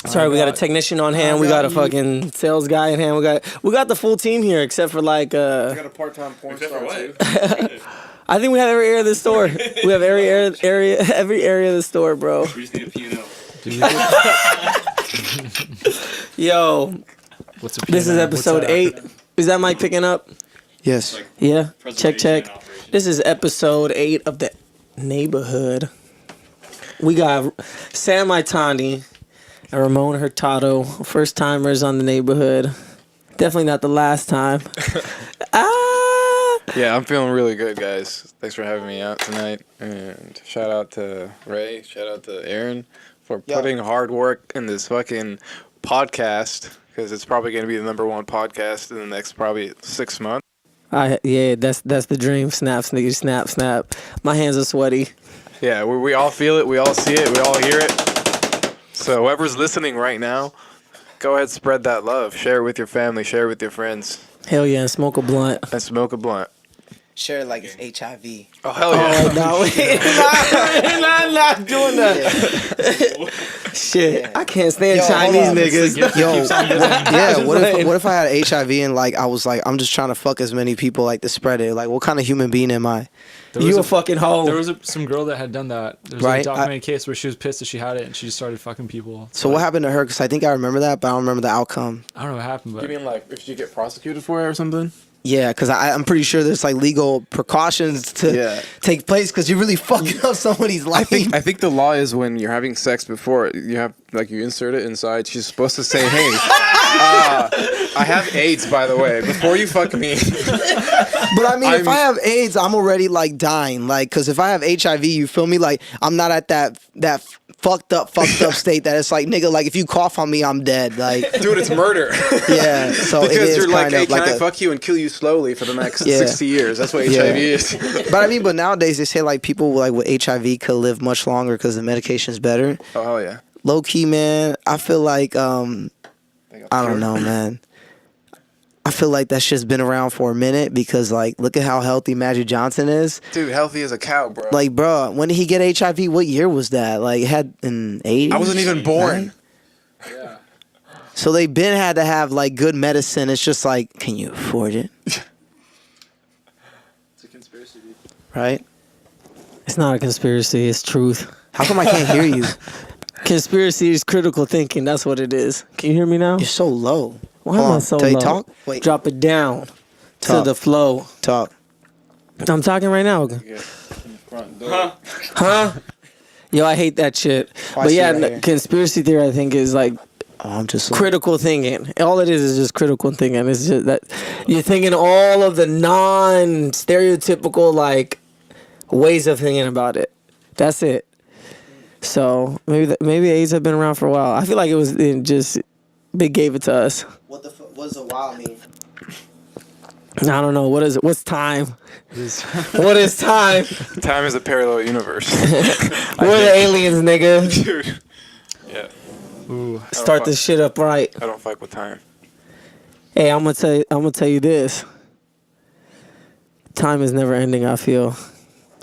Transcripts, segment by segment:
Sorry, we got a technician on hand. We got a fucking sales guy in hand. We got the full team here, except for like. We got a part-time porn star too. I think we have every area of the store. We have every area of the store, bro. We just need a P&L. Yo, What's a this is episode 8. Is that mic picking up? Yes. Yeah. Check. This is episode 8 of the neighborhood. We got Sam Itani and Ramon Hurtado, first timers on the neighborhood. Definitely not the last time. Yeah, I'm feeling really good, guys. Thanks for having me out tonight. And shout out to Ray, shout out to Aaron for putting hard work in this fucking podcast, because it's probably going to be the #1 podcast in the next probably 6 months. Yeah, that's the dream. Snap, nigga, snap. My hands are sweaty. Yeah, we all feel it, we all see it, we all hear it. So whoever's listening right now, go ahead, spread that love. Share it with your family, share it with your friends. Hell yeah, and smoke a blunt. And smoke a blunt. Share it like it's HIV. Oh, hell yeah. No, not doing that. Shit, I can't stand Chinese niggas. What if I had HIV and like I was like, I'm just trying to fuck as many people like to spread it? Like, what kind of human being am I? You a fucking hoe. There was some girl that had done that. There was a documented case where she was pissed that she had it and she just started fucking people. So what happened to her? Because I think I remember that, but I don't remember the outcome. I don't know what happened, but You mean like if she get prosecuted for it or something? Yeah, because I'm pretty sure there's like legal precautions to take place because you're really fucking up somebody's life. I think the law is when you're having sex before you have like you insert it inside. She's supposed to say, "Hey, I have AIDS, by the way, before you fuck me." But I mean, if I have AIDS, I'm already like dying. Like, because if I have HIV, you feel me? Like, I'm not at that fucked up state that it's like, nigga, like if you cough on me, I'm dead. Like, dude, it's murder. Yeah. So because it is you're like, kind hey, of can like I fuck you and kill you slowly for the next 60 years? That's what HIV is. But I mean, but nowadays they say like people like with HIV could live much longer because the medication's better. Oh hell yeah. Low key, man. I feel like I don't know, man. I feel like that shit's been around for a minute because, like, look at how healthy Magic Johnson is. Dude, healthy as a cow, bro. Like, bro, when did he get HIV? What year was that? Like, it had in 80s? I wasn't even born. yeah. So they been had to have, like, good medicine. It's just like, can you afford it? It's a conspiracy. Right? It's not a conspiracy. It's truth. How come I can't hear you? Conspiracy is critical thinking. That's what it is. Can you hear me now? You're so low. Why am I so Till low? you talk? Wait. Drop it down to Talk. the flow. Talk. I'm talking right now. Huh? Yo, I hate that shit. I But see yeah, right here. conspiracy theory, I think, is like I'm just critical thinking. All it is just critical thinking. It's just that you're thinking all of the non-stereotypical like ways of thinking about it. That's it. So maybe AIDS have been around for a while. I feel like they gave it to us. What does a while mean? I don't know. What is it? What's time? What is time? Time is a parallel universe. We're the aliens, nigga. Dude. Yeah. Ooh. Start this shit up right. I don't fuck with time. Hey, I'm gonna tell you this. Time is never ending, I feel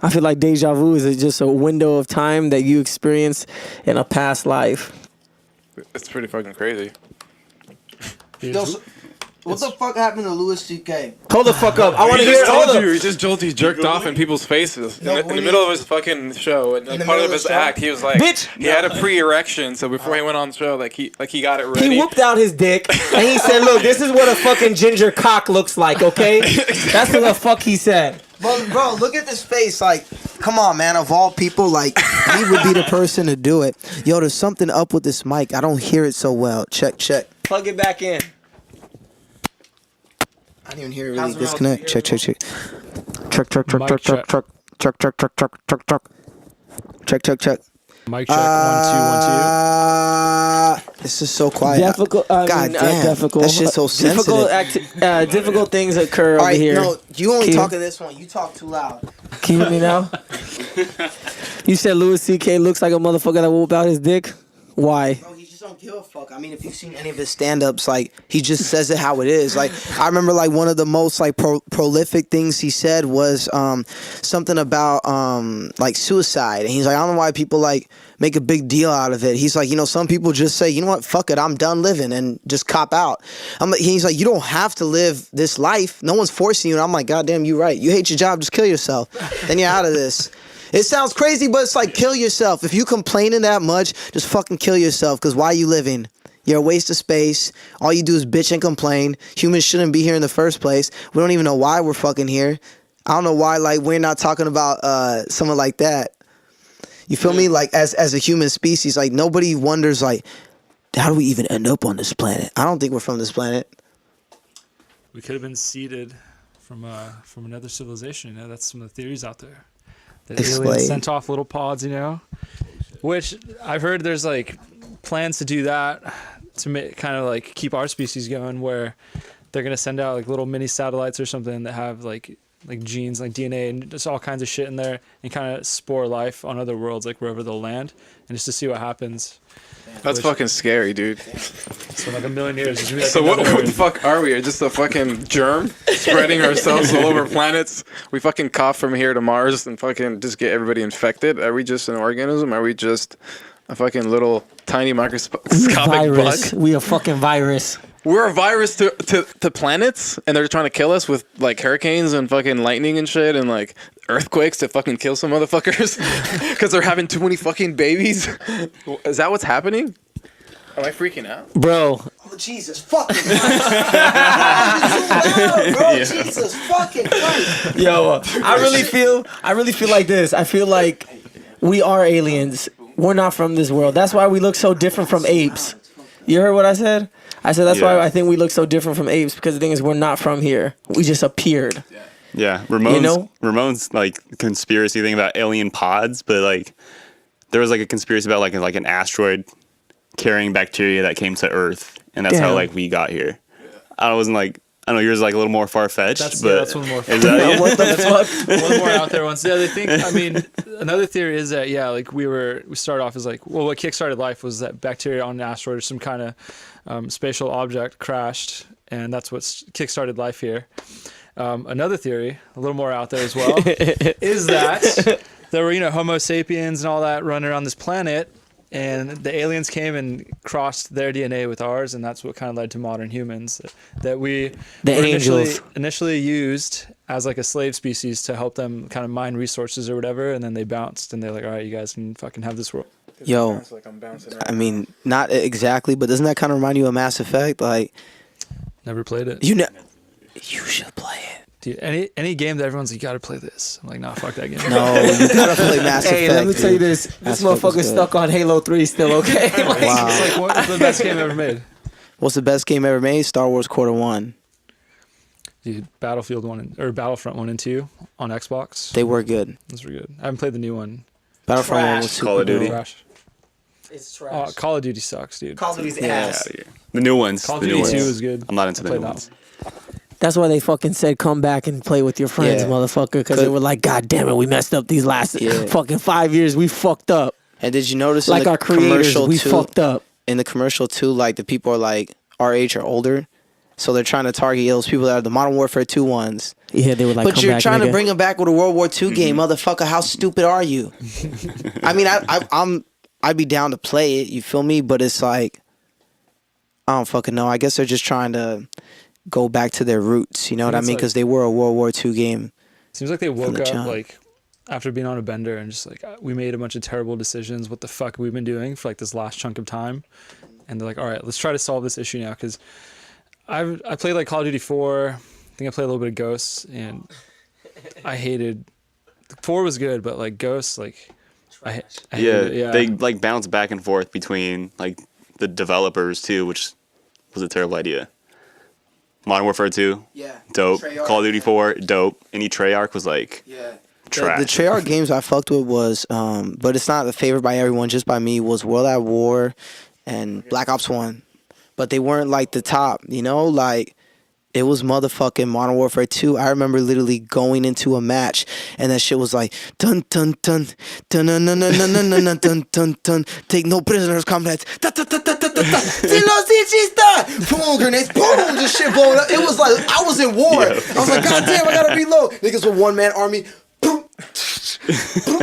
like deja vu is just a window of time that you experience in a past life. It's pretty fucking crazy. What the fuck happened to Louis C.K.? Hold the fuck up. I want to hear He just jerked off in people's faces in the middle of his fucking show, and like part of his act, he was like, Bitch! He had a pre-erection, so before he went on the show, he got it ready. He whooped out his dick and he said, "Look, this is what a fucking ginger cock looks like, okay?" That's what the fuck he said. Bro, look at this face. Like, come on, man. Of all people, like, he would be the person to do it. Yo, there's something up with this mic. I don't hear it so well. Check. Plug it back in. I didn't even hear it really disconnect. Check. Check. Mic check. 1 2 1 2. This is so quiet. Difficult. God damn. Difficult. That shit's so sensitive. Difficult things occur over here. No, you only talk in this one. You talk too loud. Can you hear me now? You said Louis C.K. looks like a motherfucker that whooped out his dick. Why? Bro, he just don't give a fuck. I mean, if you've seen any of his stand-ups, like, he just says it how it is. Like, I remember, like, one of the most, like, prolific things he said was something about, like, suicide. And he's like, I don't know why people, like, make a big deal out of it. He's like, you know, some people just say, you know what, fuck it, I'm done living, and just cop out. He's like, you don't have to live this life. No one's forcing you. And I'm like, goddamn, you're right. You hate your job, just kill yourself. Then you're out of this. It sounds crazy, but it's like, kill yourself. If you complaining that much, just fucking kill yourself, because why are you living? You're a waste of space. All you do is bitch and complain. Humans shouldn't be here in the first place. We don't even know why we're fucking here. I don't know why, like, we're not talking about someone like that. You feel me? Like, as a human species, like, nobody wonders, like, how do we even end up on this planet? I don't think we're from this planet. We could have been seeded from another civilization. You know, that's some of the theories out there. The aliens sent off little pods, you know, which I've heard there's like plans to do that to make, kind of like keep our species going, where they're gonna send out like little mini satellites or something that have like genes, like DNA, and just all kinds of shit in there, and kind of spore life on other worlds, like wherever they'll land, and just to see what happens. That's fucking scary, dude. So like a million years. So what the fuck are we? Are just a fucking germ spreading ourselves all over planets? We fucking cough from here to Mars and fucking just get everybody infected? Are we just an organism? Are we just a fucking little tiny microscopic Virus. bug? We a fucking virus. We're a virus to planets, and they're trying to kill us with like hurricanes and fucking lightning and shit, and like earthquakes to fucking kill some motherfuckers because they're having too many fucking babies. Is that what's happening? Am I freaking out? Bro, Oh, Jesus fucking Christ. Bro, Yeah. Jesus fucking Christ. yo, I really feel like this. I feel like we are aliens. We're not from this world. That's why we look so different from apes. You heard what I said? I said that's why I think we look so different from apes, because the thing is, we're not from here. We just appeared. Yeah, Ramon's, You know? Ramon's like conspiracy thing about alien pods, but like there was like a conspiracy about like an asteroid carrying bacteria that came to Earth, and that's how Damn. like we got here. I wasn't like, I know yours is like a little more far fetched, but That's one more. is that, What the fuck? One more out there ones. Yeah, they think. I mean, another theory is that like we started off as like, well, what kickstarted life was that bacteria on an asteroid or some kind of spatial object crashed, and that's what kickstarted life here. Another theory, a little more out there as well, is that there were Homo sapiens and all that running around this planet, and the aliens came and crossed their DNA with ours, and that's what kind of led to modern humans. That we The were angels. initially used as like a slave species to help them kind of mine resources or whatever, and then they bounced and they're like, all right, you guys can fucking have this world. Yo, I mean, not exactly, but doesn't that kind of remind you of Mass Effect? Like, Never played it. you should play it. Dude, any game that everyone's like, you gotta play this. I'm like, nah, fuck that game. No, you gotta play Mass Effect. Hey, let me tell you dude. this. This Mass Effect was motherfucker's good. stuck on Halo 3 still, okay? Like, Wow. It's like, what's the best game ever made? What's the best game ever made? Star Wars Quarter One. Dude, Battlefield 1 or Battlefront 1 and 2 on Xbox. They were good. Those were good. I haven't played the new one. Battlefront 1 was Trash. super Call of Duty. good. Trash. It's trash. Call of Duty sucks, dude. Call of Duty's Yeah. ass. outta here. The new ones. Call of the new Duty 2 ones. is good. I'm not into I the played new that ones. That's why they fucking said come back and play with your friends, Yeah. motherfucker. Because they Good. were like, God damn it, we messed up these last Yeah. fucking 5 years. We fucked up. And did you notice Like in the our creators, commercial we too? fucked up. In the commercial too, like the people are like our age or older, so they're trying to target those people that are the Modern Warfare 2 ones. Yeah, they were like, But come you're back, trying nigga. to bring them back with a World War II game, motherfucker. How stupid are you? I mean, I'd be down to play it. You feel me? But it's like, I don't fucking know. I guess they're just trying to go back to their roots. You know what I It's mean? like- Because they were a World War II game. Seems like they woke the up jump. like after being on a bender and just like, we made a bunch of terrible decisions. What the fuck have we been doing for like this last chunk of time? And they're like, all right, let's try to solve this issue now. Because I played like Call of Duty 4. I think I played a little bit of Ghosts, and I hated. 4 was good, but like Ghosts, like I hated Yeah, it. Yeah, they like bounce back and forth between like the developers too, which was a terrible idea. Modern Warfare 2, Yeah. dope. Treyarch. Call of Duty 4, dope. Any Treyarch was like Yeah. trash. The Treyarch games I fucked with was, but it's not a favorite by everyone, just by me, was World at War and Black Ops 1. But they weren't like the top, you know? Like, It was motherfucking Modern Warfare 2. I remember literally going into a match and that shit was like dun dun dun dun dun dun dun dun dun dun dun dun dun. Take no prisoners, comrades. Da da da da da da da. Boom, grenades. Boom, this shit blowing up. It was like I was in war. I was like, God damn, I gotta reload. Niggas with one man army. Boom.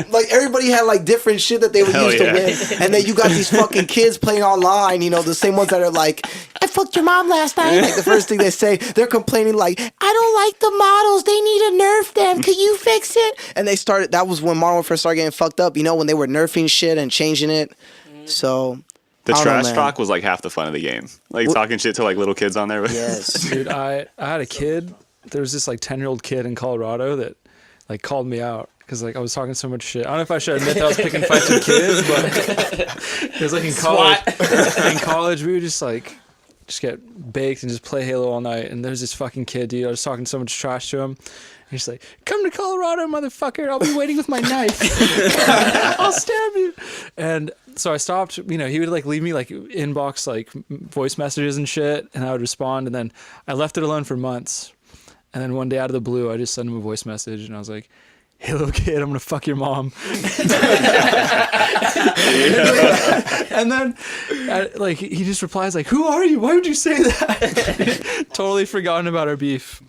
Like everybody had like different shit that they would use to win, and then you got these fucking kids playing online, you know, the same ones that are like, I fucked your mom last night. Like the first thing they say, they're complaining like, I don't like the models, they need to nerf them, can you fix it? And they started, that was when Modern Warfare started getting fucked up, you know, when they were nerfing shit and changing it. So The I don't know, trash man. talk was like half the fun of the game. Like talking shit to like little kids on there. Yes. Dude, I had a kid. There was this like 10-year-old kid in Colorado that like called me out because like I was talking so much shit. I don't know if I should admit that I was picking fights with kids, but it was like in college. In college, we would just get baked and just play Halo all night. And there's this fucking kid, dude. I was talking so much trash to him. And he's like, "Come to Colorado, motherfucker! I'll be waiting with my knife. I'll stab you." And so I stopped. You know, he would like leave me like inbox like voice messages and shit, and I would respond. And then I left it alone for months. And then one day out of the blue, I just sent him a voice message, and I was like, "Hey, little kid, I'm gonna fuck your mom." And then, like, he just replies like, "Who are you? Why would you say that?" Totally forgotten about our beef.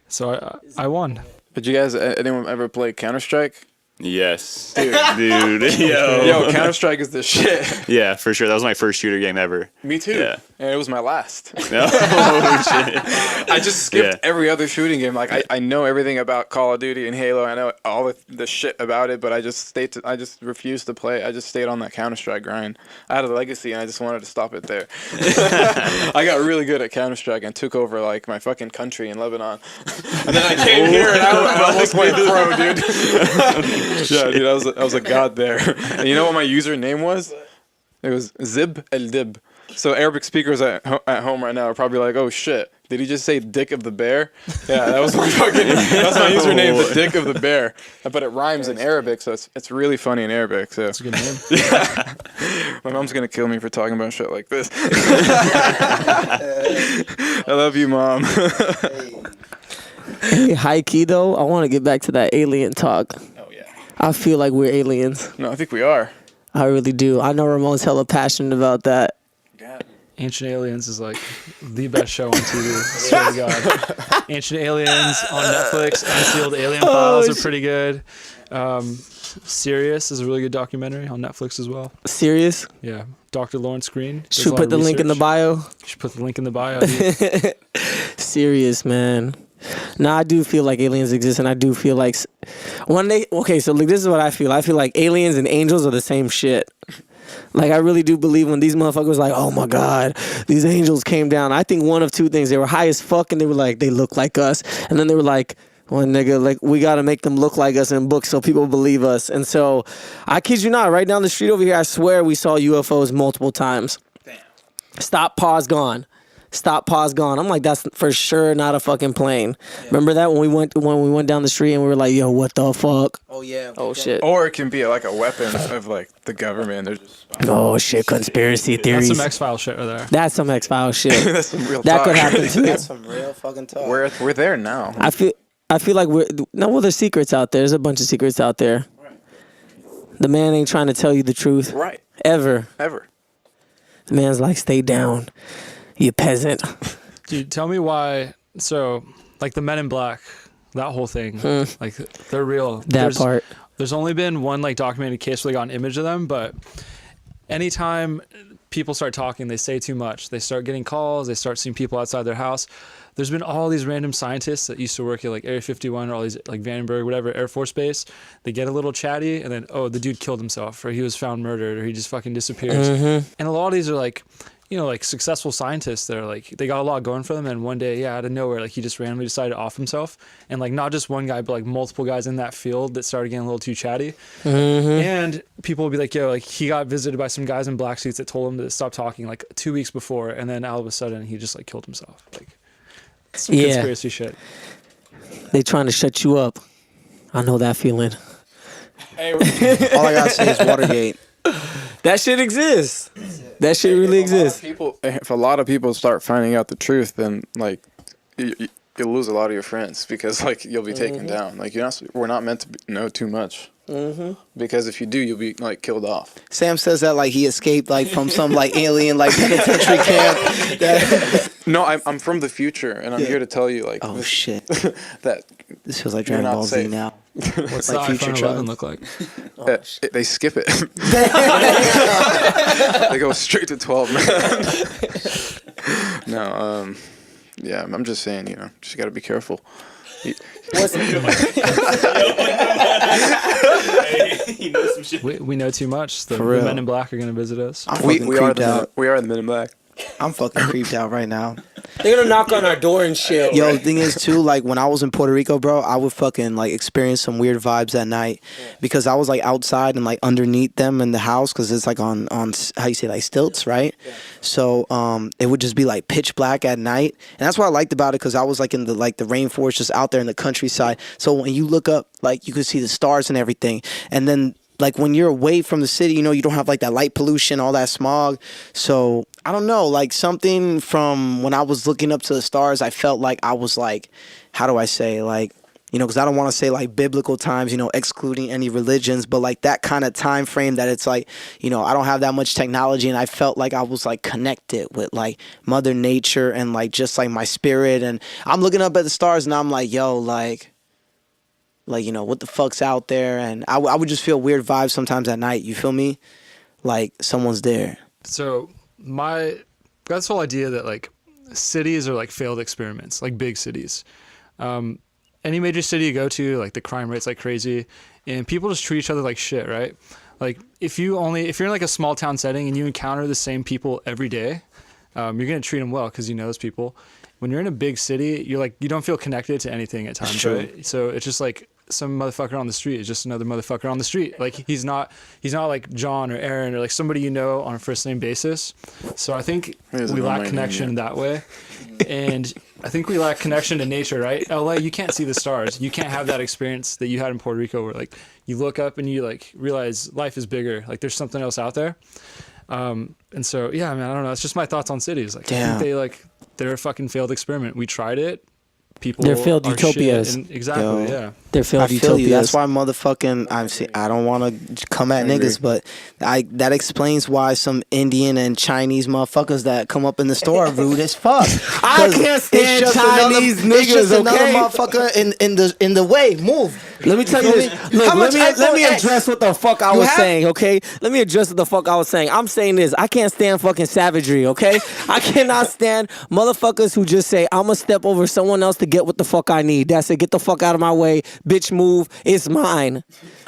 So I won. Did you guys, anyone ever play Counter-Strike? Yes. Dude. Yo. Yo, Counter-Strike is the shit. Yeah, for sure. That was my first shooter game ever. Me too. Yeah. And it was my last. No. Holy shit. I just skipped Yeah. every other shooting game. Like I know everything about Call of Duty and Halo. I know all the shit about it, but I just refused to play. I just stayed on that Counter-Strike grind. I had a legacy and I just wanted to stop it there. I got really good at Counter-Strike and took over like my fucking country in Lebanon. And then I came here and I almost went pro, dude. Yeah, dude, I was a god there. And you know what my username was? It was Zib El Dib. So Arabic speakers at home right now are probably like, "Oh shit, did he just say Dick of the Bear?" Yeah, that was my username, the Dick of the Bear. But it rhymes in Arabic, so it's really funny in Arabic. So That's a good name. yeah. My mom's gonna kill me for talking about shit like this. I love you, Mom. Hey, high key though, I want to get back to that alien talk. Oh yeah. I feel like we're aliens. No, I think we are. I really do. I know Ramon's hella passionate about that. Ancient Aliens is like the best show on TV. I swear to God. Ancient Aliens on Netflix. Unsealed Alien Files are pretty good. Sirius is a really good documentary on Netflix as well. Serious? Yeah. Dr. Lawrence Green. does Should a lot put of the link in the research. bio. You should put the link in the bio. Dude. Serious, man. Nah, I do feel like aliens exist, and I do feel like one day. Okay, so like this is what I feel. I feel like aliens and angels are the same shit. Like I really do believe when these motherfuckers like, oh my God, these angels came down. I think one of two things: they were high as fuck, and they were like, they look like us, and then they were like, well, nigga, like we gotta make them look like us in books so people believe us. And so, I kid you not, right down the street over here, I swear we saw UFOs multiple times. Damn. Stop, pause, gone. Stop, pause, gone. I'm like, that's for sure not a fucking plane. Yeah. Remember that when we went down the street and we were like, yo, what the fuck? Oh yeah. Oh shit. Or it can be like a weapon of like the government. They're just Oh shit, conspiracy theories. That's some X-Files shit right there. That's some X-Files shit. that's some real That talk. could happen too. That's some real fucking talk. We're there now. I feel like there's secrets out there. There's a bunch of secrets out there. Right. The man ain't trying to tell you the truth. Right. Ever. The man's like, stay down, you peasant. Dude, tell me why. So, like the Men in Black, that whole thing, like they're real. Part. There's only been one like documented case where they got an image of them, but anytime people start talking, they say too much. They start getting calls. They start seeing people outside their house. There's been all these random scientists that used to work at like Area 51 or all these like Vandenberg, whatever, Air Force Base. They get a little chatty and then, oh, the dude killed himself or he was found murdered or he just fucking disappears. Mm-hmm. And a lot of these are like, you know, like successful scientists that are like, they got a lot going for them. And one day, yeah, out of nowhere, like he just randomly decided to off himself. And like not just one guy, but like multiple guys in that field that started getting a little too chatty. Mm-hmm. And people will be like, yo, like he got visited by some guys in black suits that told him to stop talking like 2 weeks before. And then all of a sudden he just like killed himself. Like some conspiracy shit. They trying to shut you up. I know that feeling. Hey, All I gotta say is Watergate. That shit exists. That shit really exists. if a lot of people start finding out the truth, then like you'll lose a lot of your friends because like you'll be taken down. Like we're not meant to know too much. Because if you do, you'll be like killed off. Sam says that like he escaped like from some like alien like penitentiary camp. No, I'm from the future, and I'm here to tell you like. Oh shit! That This feels like You're Dragon not Ball Z safe. now. What's like the future iPhone Chuck. 11 look like? they skip it. They go straight to 12, man. No, yeah, I'm just saying, just gotta be careful. We know too much. The For real. Men in Black are gonna visit us. I'm We fucking are creeped out. we are the Men in Black. I'm fucking creeped out right now. They're gonna knock on our door and shit. Yo, the thing is too, like when I was in Puerto Rico, bro, I would fucking like experience some weird vibes at night because I was like outside and like underneath them in the house because it's like on how you say like stilts, right? So it would just be like pitch black at night, and that's what I liked about it because I was like in the rainforest, just out there in the countryside. So when you look up, like you could see the stars and everything, and then like when you're away from the city, you don't have like that light pollution, all that smog. So I don't know, like something from when I was looking up to the stars, I felt like I was like, how do I say, like, because I don't want to say like biblical times, excluding any religions, but like that kind of time frame that it's like, I don't have that much technology, and I felt like I was like connected with like Mother Nature and like just like my spirit, and I'm looking up at the stars and I'm like, yo, like what the fuck's out there, and I would just feel weird vibes sometimes at night. You feel me? Like someone's there. So got this whole idea that like cities are like failed experiments, like big cities. Any major city you go to, like the crime rate's like crazy, and people just treat each other like shit, right? Like if you're in like a small town setting and you encounter the same people every day, you're gonna treat them well because you know those people. When you're in a big city, you don't feel connected to anything at times, right? So it's just like some motherfucker on the street is just another motherfucker on the street. Like he's not like John or Aaron or like somebody on a first name basis. So I think we lack connection that way. And I think we lack connection to nature, right? LA, you can't see the stars. You can't have that experience that you had in Puerto Rico where like you look up and you like realize life is bigger. Like there's something else out there. And so, yeah, man, I don't know. It's just my thoughts on cities. Like, I think they're a fucking failed experiment. We tried it. They're failed utopias. Exactly, yeah. They're failed I feel utopias. you. That's why motherfucking I don't want to come at niggas, but that explains why some Indian and Chinese motherfuckers that come up in the store are rude as fuck. I can't stand Chinese niggas. It's just another Okay? motherfucker in the way. Move. Let me tell you this. Look, let me address what the fuck I was saying, okay? Let me address what the fuck I was saying. I'm saying this. I can't stand fucking savagery, okay? I cannot stand motherfuckers who just say, I'm gonna step over someone else to get what the fuck I need. That's it. Get the fuck out of my way. Bitch, move. It's mine.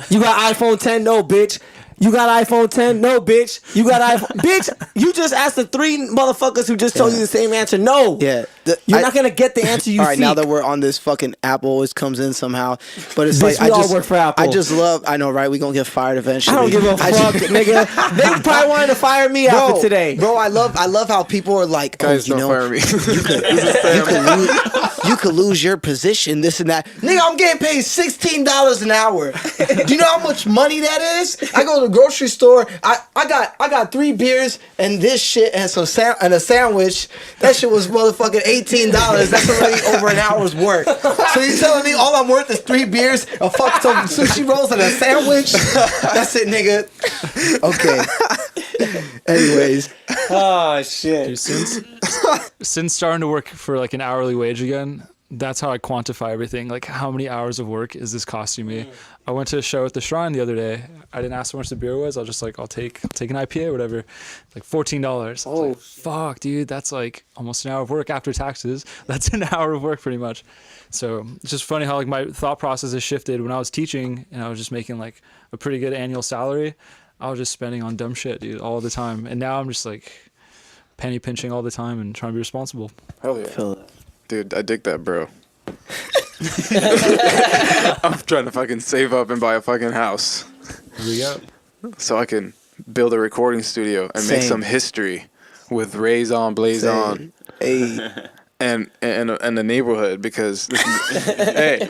You got iPhone 10? No, bitch. You got iPhone 10? No, bitch. You got iPhone. Bitch, you just asked the three motherfuckers who just told you the same answer. No. Yeah. You're not going to get the answer you All right, seek. now that we're on this fucking Apple always comes in somehow. But it's Bitch, like, we all work for Apple. I just love, I know, right? We gonna get fired eventually. I don't give a fuck, nigga. They probably wanted to fire me after today. Bro, I love how people are like, Guys, don't fire me. you could lose your position, this and that. Nigga, I'm getting paid $16 an hour. Do you know how much money that is? I go to the grocery store. I got 3 beers and this shit and and a sandwich. That shit was motherfucking $18. That's already over an hour's work. So you telling me all I'm worth is 3 beers, a fuck some sushi rolls and a sandwich? That's it, nigga. Okay. Anyways. Oh, shit. Dude, since starting to work for like an hourly wage again, that's how I quantify everything. Like, how many hours of work is this costing me? I went to a show at the Shrine the other day. I didn't ask how much the beer was. I was just like, I'll take an IPA or whatever. Like $14. Oh, like, fuck, dude. That's like almost an hour of work after taxes. That's an hour of work pretty much. So it's just funny how like my thought process has shifted. When I was teaching and I was just making like a pretty good annual salary, I was just spending on dumb shit, dude, all the time. And now I'm just like penny pinching all the time and trying to be responsible. Hell yeah. Dude, I dig that, bro. I'm trying to fucking save up and buy a fucking house. Here we go. So I can build a recording studio and make some history with Rays on, Blaze on. Hey. And the neighborhood because hey,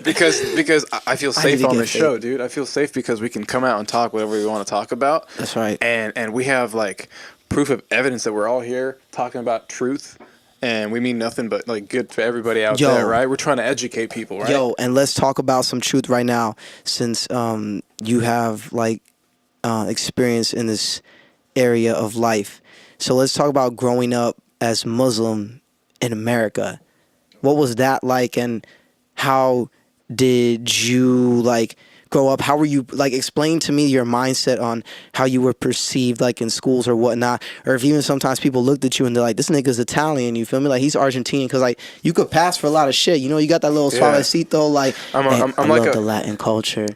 because I feel safe on the show, dude. I feel safe because we can come out and talk whatever we want to talk about. That's right. And we have like proof of evidence that we're all here talking about truth, and we mean nothing but like good for everybody out there, right? We're trying to educate people, right? Yo, and let's talk about some truth right now, since you have like experience in this area of life. So let's talk about growing up as Muslim in America. What was that like, and how did you like grow up? How were you like? Explain to me your mindset on how you were perceived like in schools or whatnot, or if even sometimes people looked at you and they're like, this nigga's Italian, you feel me? Like he's Argentinian, because like you could pass for a lot of shit, you know, you got that little suavecito, like I'm I like love the Latin culture.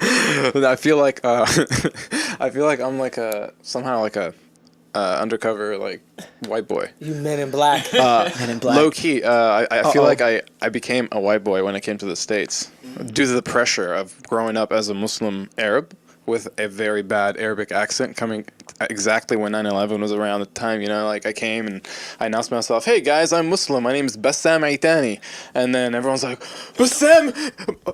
I feel like I'm like somehow like a undercover like white boy. You Men in Black. Men in Black. Low key, I feel like I became a white boy when I came to the States due to the pressure of growing up as a Muslim Arab with a very bad Arabic accent, coming exactly when 9/11 was around the time, you know, like I came and I announced myself, hey guys, I'm Muslim, my name is Bassam Aitani, and then everyone's like, Bassam,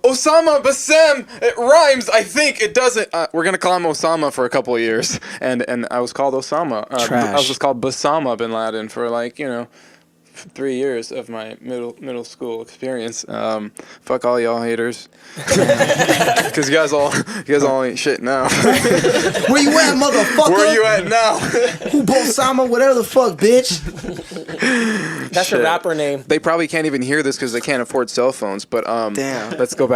Osama, Bassam, it rhymes, I think, it doesn't, we're gonna call him Osama for a couple of years, and I was called Osama, I was just called Bassama bin Laden for like, you know, 3 years of my middle school experience. Fuck all y'all haters, because you guys all ain't shit now. Where you at, motherfucker? Where you at now? Who Bolsama, whatever the fuck, bitch. That's a rapper name. They probably can't even hear this because they can't afford cell phones. But Damn. let's get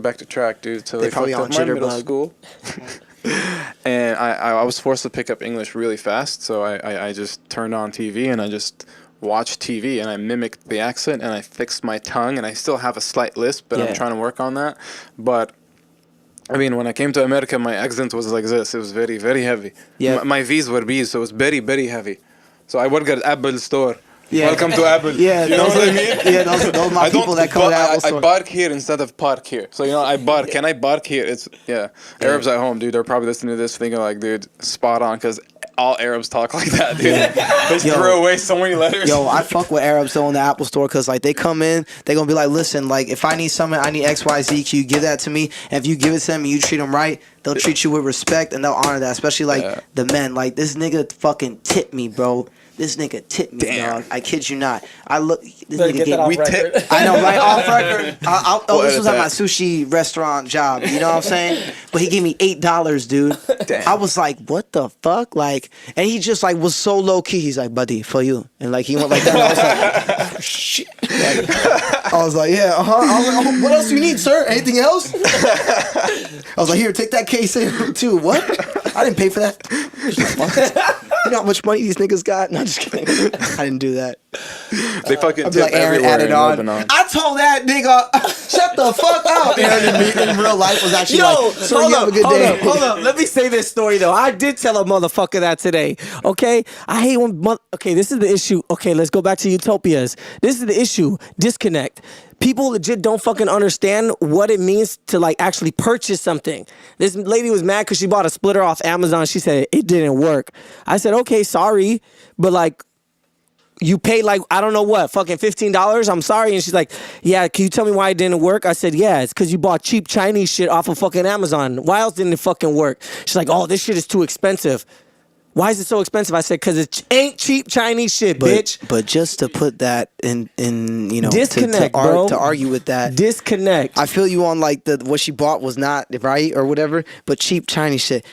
back to track, dude. So they probably fucked on up my middle Jitterbug. school. And I was forced to pick up English really fast, so I just turned on TV and I just watched TV and I mimicked the accent and I fixed my tongue, and I still have a slight lisp, but I'm trying to work on that. But I mean, when I came to America, my accent was like this. It was very, very heavy. Yeah. My V's were B's, so it was very, very heavy. So I work at Apple store. Yeah. Welcome to Apple. Yeah, you know those what I are- mean? Yeah, those are my people that come to Apple I store. bark here instead of park here. So, you know, I bark. Can I bark here? It's, Arabs at home, dude, they're probably listening to this thinking like, dude, spot on, because all Arabs talk like that, dude. They just throw away so many letters. Yo, I fuck with Arabs though in the Apple store, because like they come in, they gonna be like, listen, like if I need something, I need XYZ, can you give that to me? And if you give it to them and you treat them right, they'll treat you with respect and they'll honor that, especially like the men. Like this nigga fucking tipped me, bro. This nigga tipped me, dog. I kid you not. I look. This nigga gave me. tip. I know, right? Off record. This was at that. my sushi restaurant job. You know what I'm saying? But he gave me $8, dude. Damn. I was like, what the fuck? Like, and he just like was so low key. He's like, buddy, for you. And like he went like that. And I was like, oh, shit. Like, I was like, yeah, I was like, oh, what else do you need, sir? Anything else? I was like, here, take that case in too. What? I didn't pay for that. You know how much money these niggas got? No, I'm just kidding. I didn't do that. They fucking I'd be tip like, Aaron everywhere added in on. Lebanon. I told that nigga, shut the fuck up. Aaron in real life was actually like, sir, you have a good day. Hold up. Let me say this story though. I did tell a motherfucker that today. Okay, I hate when. Okay, this is the issue. Okay, let's go back to utopias. This is the issue. Disconnect. People legit don't fucking understand what it means to like actually purchase something. This lady was mad because she bought a splitter off Amazon. She said it didn't work. I said, okay, sorry, but like, you paid like, I don't know what, fucking $15? I'm sorry. And she's like, yeah, can you tell me why it didn't work? I said, yeah, it's because you bought cheap Chinese shit off of fucking Amazon. Why else didn't it fucking work? She's like, oh, this shit is too expensive. Why is it so expensive? I said, because it ain't cheap Chinese shit, bitch. But just to put that in you know, Disconnect, bro. to argue with that. Disconnect. I feel you on like what she bought was not right or whatever, but cheap Chinese shit.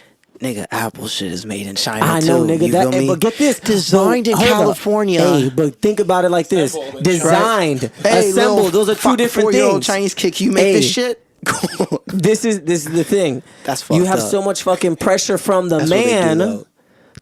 Nigga, Apple shit is made in China I too. know, nigga. You feel me? But get this. Designed in Hold up. California. Hey, but think about it like this. Designed, Hey, assembled. little Those are two different 4-year-old things. Chinese kid, can you make this shit? This is the thing. That's fucked You have up. so much fucking pressure from the That's what they do, man though.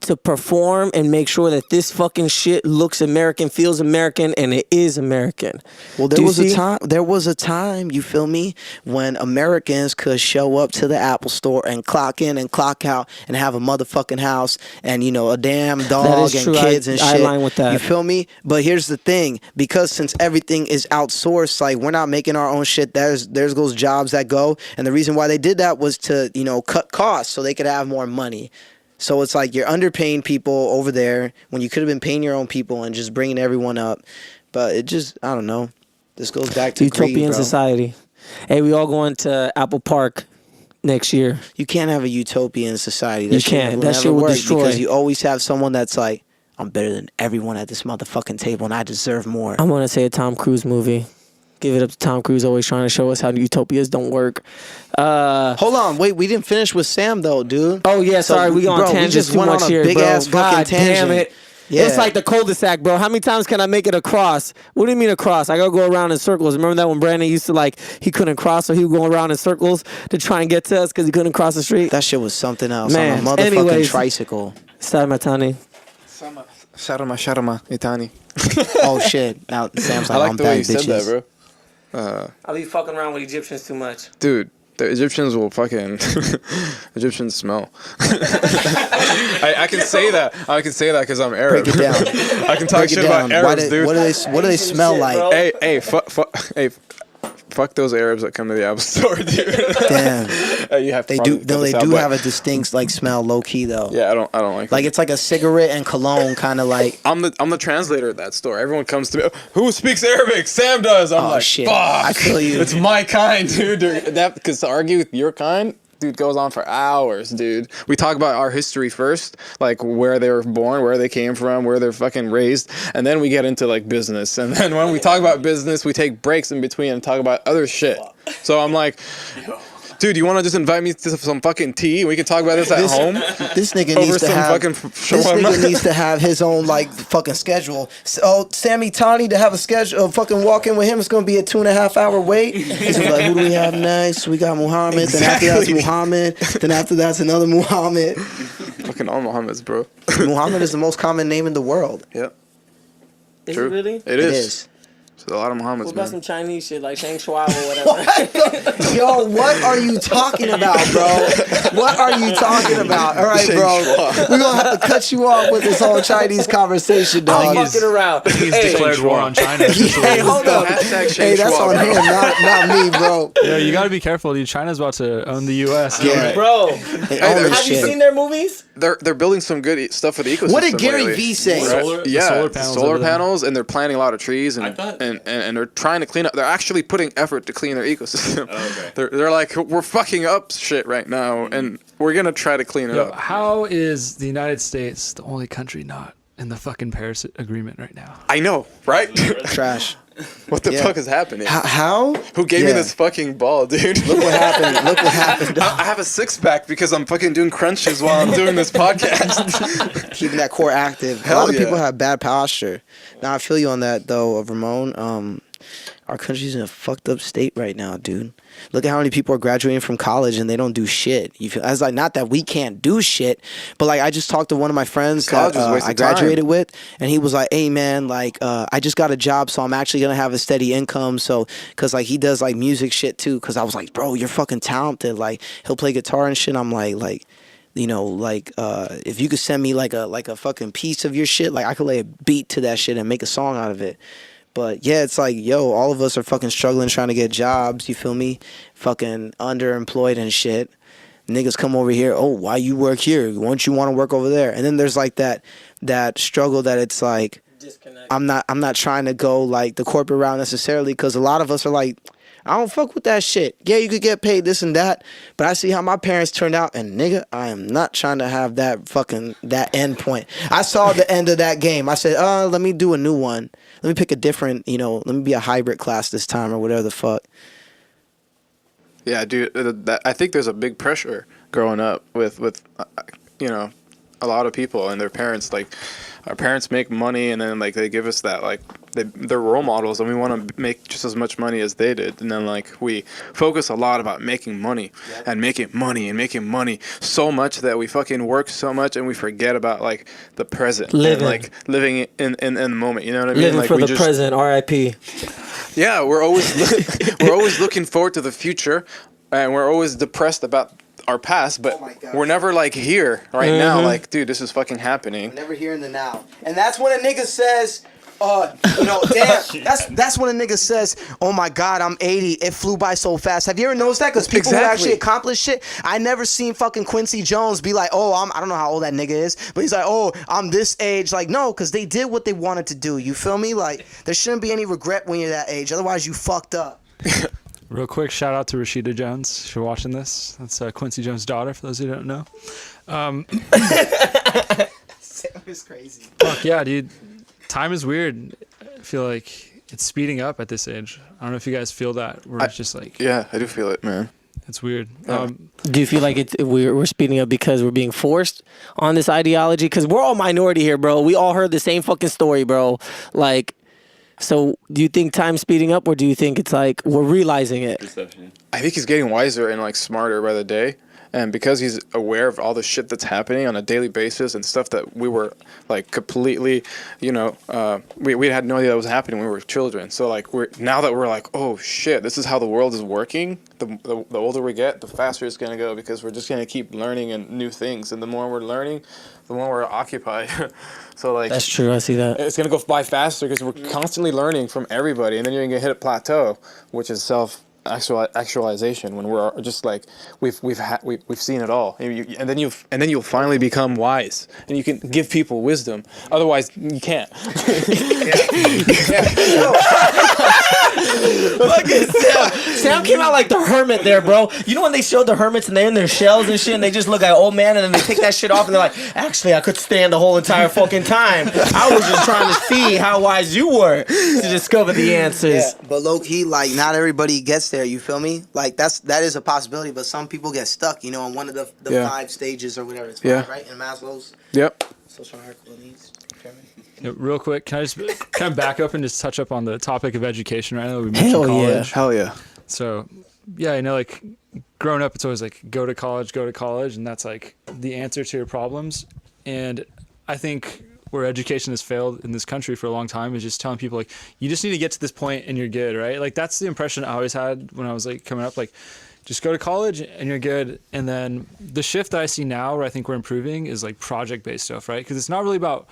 to perform and make sure that this fucking shit looks American, feels American, and it is American. Well, Do there you was a see? time. There was a time, you feel me, when Americans could show up to the Apple store and clock in and clock out and have a motherfucking house and you know a damn dog is and true. kids and I shit. align with that. You feel me? But here's the thing: because since everything is outsourced, like we're not making our own shit. There's those jobs that go, and the reason why they did that was to cut costs so they could have more money. So it's like you're underpaying people over there when you could have been paying your own people and just bringing everyone up. But it just, I don't know. This goes back to Utopian greed, bro. society. Hey, we all going to Apple Park next year. You can't have a utopian society. That You shit can't. will That never shit will work destroy. because you always have someone that's like, I'm better than everyone at this motherfucking table, and I deserve more. I'm gonna say a Tom Cruise movie. Give it up to Tom Cruise, always trying to show us how utopias don't work. Hold on, wait, we didn't finish with Sam though, dude. Oh yeah, sorry, we on bro, we tangents just too went much on a here, big bro. ass fucking God tangent. damn it. Yeah. It's like the cul-de-sac, bro. How many times can I make it across? What do you mean across? I gotta go around in circles. Remember that when Brandon used to like, he couldn't cross, so he would go around in circles to try and get to us because he couldn't cross the street? That shit was something else Man, on a motherfucking anyways. tricycle. Sorry, Matani. Sharma, Itani. Oh shit! Now Sam's I like, like I'm the way bad you said bitches. that, bro. I'll be fucking around with Egyptians too much. Dude, the Egyptians will fucking Egyptians smell. I can say that. I can say that because I'm Arab. Break it down. I can talk Break shit it down. about Arabs, dude. What do they smell shit, like? bro. Fuck those Arabs that come to the Apple Store, dude. Damn, You have to they probably do. cut No, they this out, do but- have a distinct like smell, low key though. Yeah, I don't like. Like it. it's like a cigarette and cologne kind of like. I'm the translator at that store. Everyone comes to me. Who speaks Arabic? Sam does. I'm Oh, like, shit. fuck. I feel you. It's my kind, dude. That because to argue with your kind, dude, goes on for hours, dude. We talk about our history first, like where they were born, where they came from, where they're fucking raised, and then we get into like business. And then when we talk about business, we take breaks in between and talk about other shit. So I'm like, dude, you want to just invite me to some fucking tea and we can talk about this at home? This nigga Over needs to some have. fucking This shawarma. nigga needs to have his own like fucking schedule. So, Sammy Tani to have a schedule. Fucking walk in with him. It's gonna be a 2.5 hour wait. He's gonna be like, who do we have next? We got Muhammad. Then after that's Exactly. Muhammad. Then after that's another Muhammad. Fucking all Muhammad's, bro. Muhammad is the most common name in the world. Yep. Is True. it really? It It is. is. There's a lot of Muhammad's, What about man. some Chinese shit like Shang Shuai or whatever? Yo, what are you talking about, bro? What are you talking about? All right, bro. We're gonna have to cut you off with this whole Chinese conversation, I'm dog. he's- fucking around. He's Hey, declared war on China. Hey, hold up. Hashtag Hey, that's Shang on Shuai, him, not me, bro. Yeah, you gotta be careful, dude. China's about to own the U.S. Yeah. bro, They own this have you shit. seen their movies? They're building some good stuff for the ecosystem. What did Gary lately. Vee say? Solar- the Yeah, solar solar panels panels, over there. and they're planting a lot of trees, and and they're trying to clean up. They're actually putting effort to clean their ecosystem. They're like, we're fucking up shit right now, and we're gonna try to clean it Yo, up. how is the United States the only country not in the fucking Paris Agreement right now? I know, right? Trash. What the Yeah. fuck is happening? How? Who gave me Yeah. this fucking ball, dude? Look what happened. Look what happened. dog. I have a six pack because I'm fucking doing crunches while I'm doing this podcast. Keeping that core active. Hell a lot of yeah. people have bad posture. Now I feel you on that though, of Ramon. Our country's in a fucked up state right now, dude. Look at how many people are graduating from college and they don't do shit. You feel? I was like, not that we can't do shit, but like I just talked to one of my friends College that is a waste I of time. graduated with, and he was like, "Hey man, like I just got a job, so I'm actually gonna have a steady income." So, cause like he does like music shit too. Cause I was like, "Bro, you're fucking talented." Like he'll play guitar and shit. I'm like. You know, like if you could send me like a fucking piece of your shit, like I could lay a beat to that shit and make a song out of it. But yeah, it's like, yo, all of us are fucking struggling trying to get jobs, you feel me? Fucking underemployed and shit. Niggas come over here, oh, why you work here? Why don't you want to work over there? And then there's like that struggle that it's like I'm not trying to go like the corporate route necessarily, because a lot of us are like, I don't fuck with that shit. Yeah, you could get paid this and that, but I see how my parents turned out, and nigga, I am not trying to have that end point. I saw the end of that game. I said, let me do a new one. Let me pick a different, let me be a hybrid class this time or whatever the fuck. Yeah, dude. I think there's a big pressure growing up with a lot of people and their parents. Like, our parents make money, and then like they give us that, like they're role models, and we want to make just as much money as they did. And then like we focus a lot about making money and making money so much that we fucking work so much and we forget about like the present, Living. and, like living in the moment. You know what I mean? Living Like for we the just, present, R.I.P. Yeah, we're always looking forward to the future, and we're always depressed about our past, but my God. we're never like here right now. Like, dude, this is fucking happening. Never here in the now. And that's when a nigga says, damn, that's when a nigga says, oh my God, I'm 80. It flew by so fast. Have you ever noticed that? Because people who Exactly. actually accomplish shit, I never seen fucking Quincy Jones be like, I don't know how old that nigga is, but he's like, oh, I'm this age. Like, no, because they did what they wanted to do. You feel me? Like, there shouldn't be any regret when you're that age. Otherwise, you fucked up. Real quick, shout out to Rashida Jones. If you're watching this, that's Quincy Jones' daughter, for those who don't know. Sam is crazy. Fuck yeah, dude. Time is weird. I feel like it's speeding up at this age. I don't know if you guys feel that. Where it's just like, Yeah, I do feel it, man. it's weird. Do you feel like we're speeding up because we're being forced on this ideology? Because we're all minority here, bro. We all heard the same fucking story, bro. Like, so do you think time's speeding up, or do you think it's like we're realizing it? Perception. I think he's getting wiser and like smarter by the day. And because he's aware of all the shit that's happening on a daily basis and stuff that we were like completely, we had no idea that was happening when we were children. So like now that we're like, oh shit, this is how the world is working. The older we get, the faster it's gonna go because we're just gonna keep learning and new things. And the more we're learning, the more we're occupied. So like That's true. I see that. it's gonna go by faster because we're constantly learning from everybody, and then you're gonna hit a plateau, which is actualization when we're just like we've seen it all, and then you'll finally become wise and you can give people wisdom. Otherwise, you can't. Look at Sam. Sam came out like the hermit there, bro. You know when they showed the hermits and they're in their shells and shit, and they just look like old man, and then they take that shit off and they're like, actually, I could stand the whole entire fucking time. I was just trying to see how wise you were to discover the answers. Yeah, but low key, like not everybody gets there. You feel me? Like that is a possibility, but some people get stuck. On one of the Yeah. 5 stages or whatever. It's Yeah. 5, right? In Maslow's Yep. social hierarchical needs pyramid. Yeah, real quick, can I just kind of back up and just touch up on the topic of education right now? We mentioned Hell yeah. college. Hell yeah. So, yeah, like growing up, it's always like go to college, and that's like the answer to your problems. And I think where education has failed in this country for a long time is just telling people like you just need to get to this point and you're good, right? Like that's the impression I always had when I was like coming up, like just go to college and you're good. And then the shift that I see now where I think we're improving is like project-based stuff, right? Because it's not really about,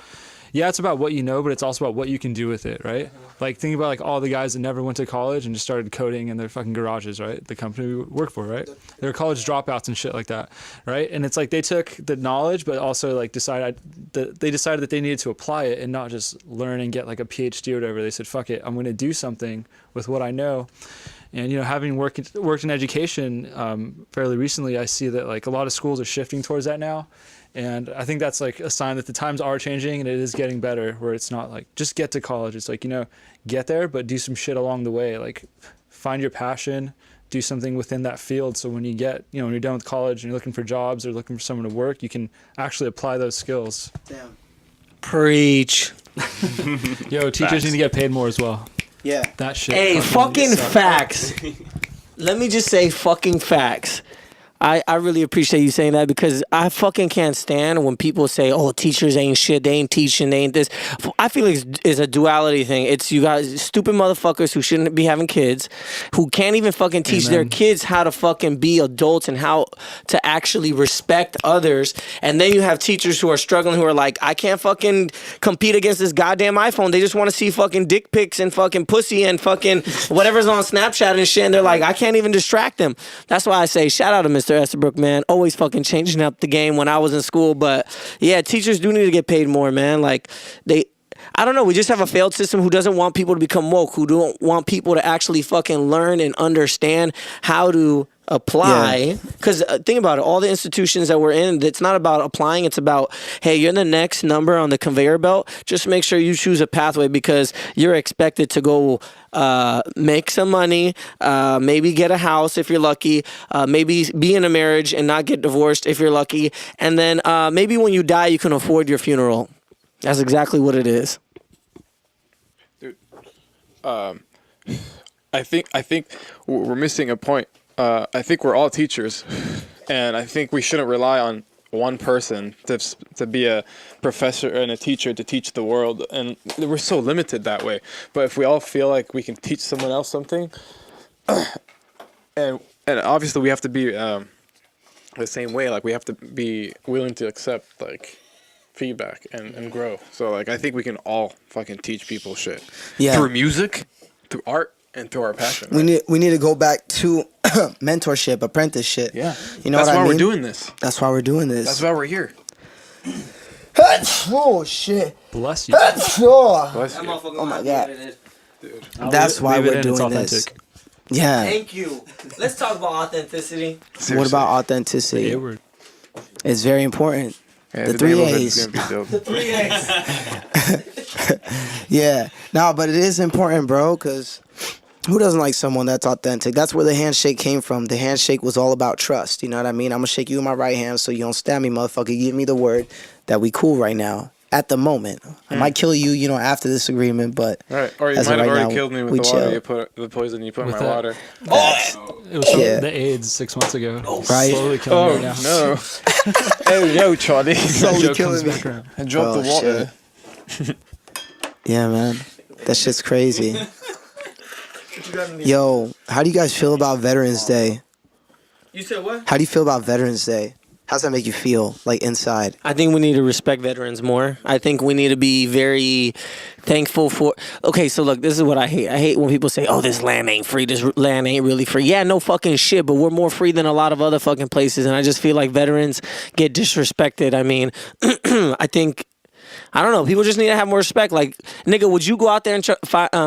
it's about what you know, but it's also about what you can do with it, right? Like think about like all the guys that never went to college and just started coding in their fucking garages, right? The company we work for, right? They were college dropouts and shit like that, right? And it's like they took the knowledge, but also like decided that they needed to apply it and not just learn and get like a PhD or whatever. They said, fuck it, I'm going to do something with what I know. And having worked in education fairly recently, I see that like a lot of schools are shifting towards that now. And I think that's like a sign that the times are changing and it is getting better, where it's not like just get to college. It's like, get there, but do some shit along the way. Like find your passion, do something within that field. So when you get, when you're done with college and you're looking for jobs or looking for someone to work, you can actually apply those skills. Damn. Preach. Yo, teachers need to get paid more as well. Yeah. That shit. Hey, fucking sucks. facts. Let me just say fucking facts. I really appreciate you saying that, because I fucking can't stand when people say, oh, teachers ain't shit, they ain't teaching, they ain't this. I feel like it's a duality thing. It's you guys stupid motherfuckers who shouldn't be having kids, who can't even fucking teach their kids how to fucking be adults and how to actually respect others. And then you have teachers who are struggling, who are like, I can't fucking compete against this goddamn iPhone. They just want to see fucking dick pics and fucking pussy and fucking whatever's on Snapchat and shit. And they're like, I can't even distract them. That's why I say shout out to Mr. Estabrook, man. Always fucking changing up the game when I was in school. But yeah, teachers do need to get paid more, man. Like I don't know. We just have a failed system who doesn't want people to become woke, who don't want people to actually fucking learn and understand how to apply. Because think about it, all the institutions that we're in, it's not about applying. It's about, hey, you're the next number on the conveyor belt. Just make sure you choose a pathway, because you're expected to go make some money, maybe get a house if you're lucky, maybe be in a marriage and not get divorced if you're lucky, and then maybe when you die you can afford your funeral. That's exactly what it is. Dude, I think we're missing a point. I think we're all teachers, and I think we shouldn't rely on one person to be a professor and a teacher to teach the world, and we're so limited that way. But if we all feel like we can teach someone else something, and obviously we have to be the same way. Like we have to be willing to accept like feedback and grow. So like I think we can all fucking teach people shit through music, through art, and through our passion. Right? We need to go back to mentorship, apprenticeship. Yeah, you know that's what I why mean? we're doing this. That's why we're doing this. That's why we're here. Oh shit! Bless you. Oh Bless you. my god! Dude. That's why Leave it we're in, it's doing this. authentic. Yeah. Thank you. Let's talk about authenticity. What about authenticity? Hayward. It's very important. Yeah, the three neighborhood's A's. gonna be dope. 3 A's. Yeah. No, but it is important, bro, because who doesn't like someone that's authentic? That's where the handshake came from. The handshake was all about trust. You know what I mean? I'm going to shake you in my right hand so you don't stab me, motherfucker. Give me the word that we cool right now. At the moment. I might kill you, after this agreement, but Right, or you as might of have right already now, killed me with we the water chill. you put, the poison you put in With my that- water. It was from Yeah. the AIDS 6 months ago. Right. Slowly killing me right now. no! Hey, yo, Charlie! Slowly Joke killing comes me. back around. I dropped Oh, the water. Yeah, man. That shit's crazy. Yo, how do you guys feel about Veterans Day? You said what? How do you feel about Veterans Day? How's that make you feel, like, inside? I think we need to respect veterans more. I think we need to be very thankful for. Okay, so look, this is what I hate. I hate when people say, "Oh, this land ain't free. This land ain't really free." Yeah, no fucking shit. But we're more free than a lot of other fucking places, and I just feel like veterans get disrespected. I mean, I think. I don't know. People just need to have more respect. Like, nigga, would you go out there and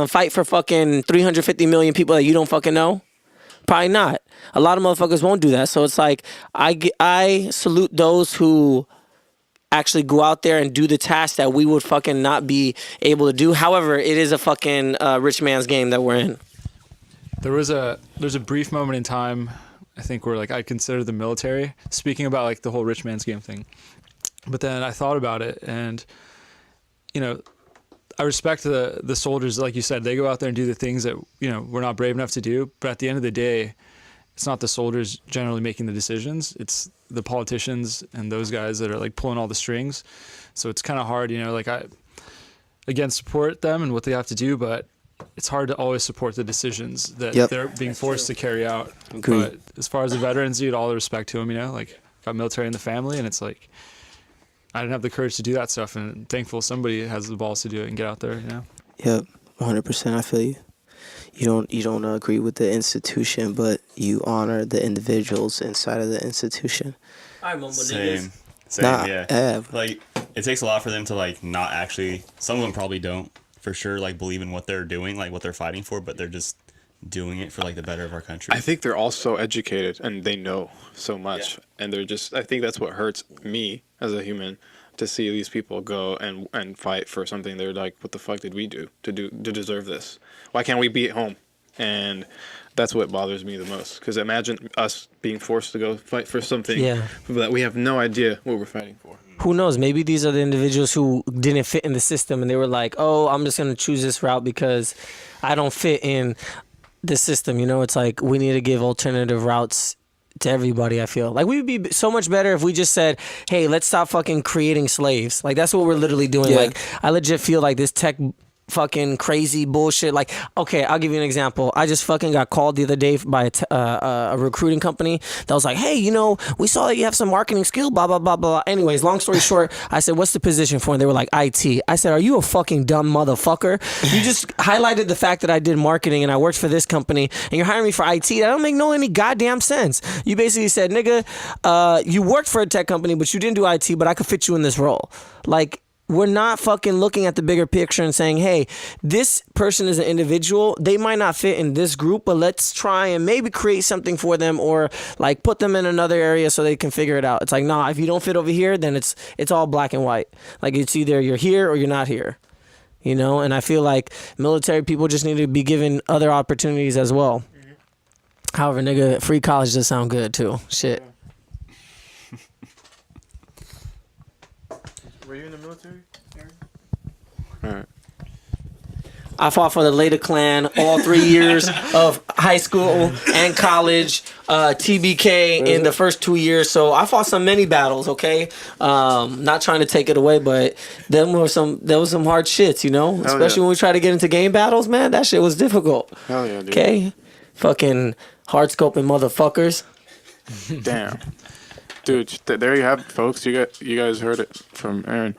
fight for fucking 350 million people that you don't fucking know? Probably not. A lot of motherfuckers won't do that. So it's like I salute those who actually go out there and do the task that we would fucking not be able to do. However, it is a fucking rich man's game that we're in. There's a brief moment in time, I think, where like I consider the military, speaking about like the whole rich man's game thing. But then I thought about it, and I respect the soldiers. Like you said, they go out there and do the things that we're not brave enough to do. But at the end of the day, it's not the soldiers generally making the decisions. It's the politicians and those guys that are like pulling all the strings. So it's kind of hard, like I, again, support them and what they have to do, but it's hard to always support the decisions that Yep. they're being forced to carry out. Agreed. But as far as the veterans, dude, all the respect to them, like got military in the family, and it's like, I didn't have the courage to do that stuff, and thankful somebody has the balls to do it and get out there, Yep, 100%. I feel you. You don't agree with the institution, but you honor the individuals inside of the institution. Same, Nah, yeah. Like, it takes a lot for them to, like, not actually, some of them probably don't, for sure, like, believe in what they're doing, like, what they're fighting for, but they're just doing it for, like, the better of our country. I think they're all so educated and they know so much, and they're just. I think that's what hurts me as a human, to see these people go and fight for something. They're like, what the fuck did we do to deserve this? Why can't we be at home? And that's what bothers me the most. Because imagine us being forced to go fight for something that we have no idea what we're fighting for. Who knows? Maybe these are the individuals who didn't fit in the system, and they were like, "Oh, I'm just gonna choose this route because I don't fit in the system." It's like we need to give alternative routes to everybody. I feel like we would be so much better if we just said, "Hey, let's stop fucking creating slaves." Like that's what we're literally doing. Yeah. Like I legit feel like this tech fucking crazy bullshit. Like, okay, I'll give you an example. I just fucking got called the other day by a recruiting company that was like, "Hey, we saw that you have some marketing skill, blah, blah, blah, blah." Anyways, long story short, I said, "What's the position for?" And they were like, "IT." I said, "Are you a fucking dumb motherfucker? You just highlighted the fact that I did marketing and I worked for this company and you're hiring me for IT. That don't make any goddamn sense." You basically said, "Nigga, you worked for a tech company, but you didn't do IT, but I could fit you in this role." Like, we're not fucking looking at the bigger picture and saying, "Hey, this person is an individual. They might not fit in this group, but let's try and maybe create something for them, or like put them in another area so they can figure it out." It's like, nah, if you don't fit over here, then it's all black and white. Like it's either you're here or you're not here. And I feel like military people just need to be given other opportunities as well. However, nigga, free college does sound good too. Shit. Were you in the military? I fought for the Leda Clan all 3 years of high school and college, TBK in the first 2 years. So I fought many battles, okay? Not trying to take it away, but there was some hard shits, Especially when we try to get into game battles, man. That shit was difficult. Hell yeah, dude. Okay? Fucking hard scoping motherfuckers. Damn. Dude, there you have it, folks. You guys heard it from Aaron.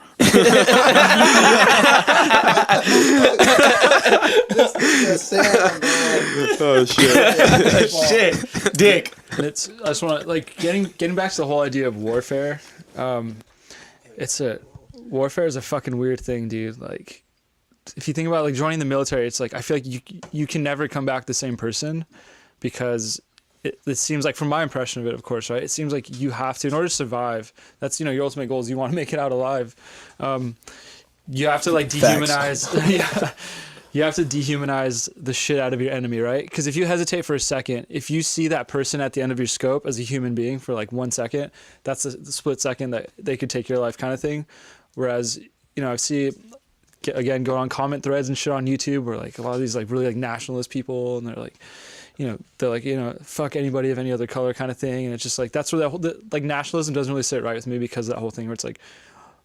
Oh shit! Shit. Dick. And I just want to like getting back to the whole idea of warfare. Warfare is a fucking weird thing, dude. Like, if you think about like joining the military, it's like I feel like you can never come back the same person, because it seems like, from my impression of it, of course, right? It seems like you have to, in order to survive. That's, you know, your ultimate goal is you want to make it out alive. You have to like dehumanize. Yeah. You have to dehumanize the shit out of your enemy, right? Because if you hesitate for a second, if you see that person at the end of your scope as a human being for like 1 second, that's the split second that they could take your life, kind of thing. Whereas, you know, I see, again, go on comment threads and shit on YouTube where like a lot of these like really like nationalist people, and they're like, you know, fuck anybody of any other color kind of thing. And it's just like, that's where like nationalism doesn't really sit right with me, because of that whole thing where it's like,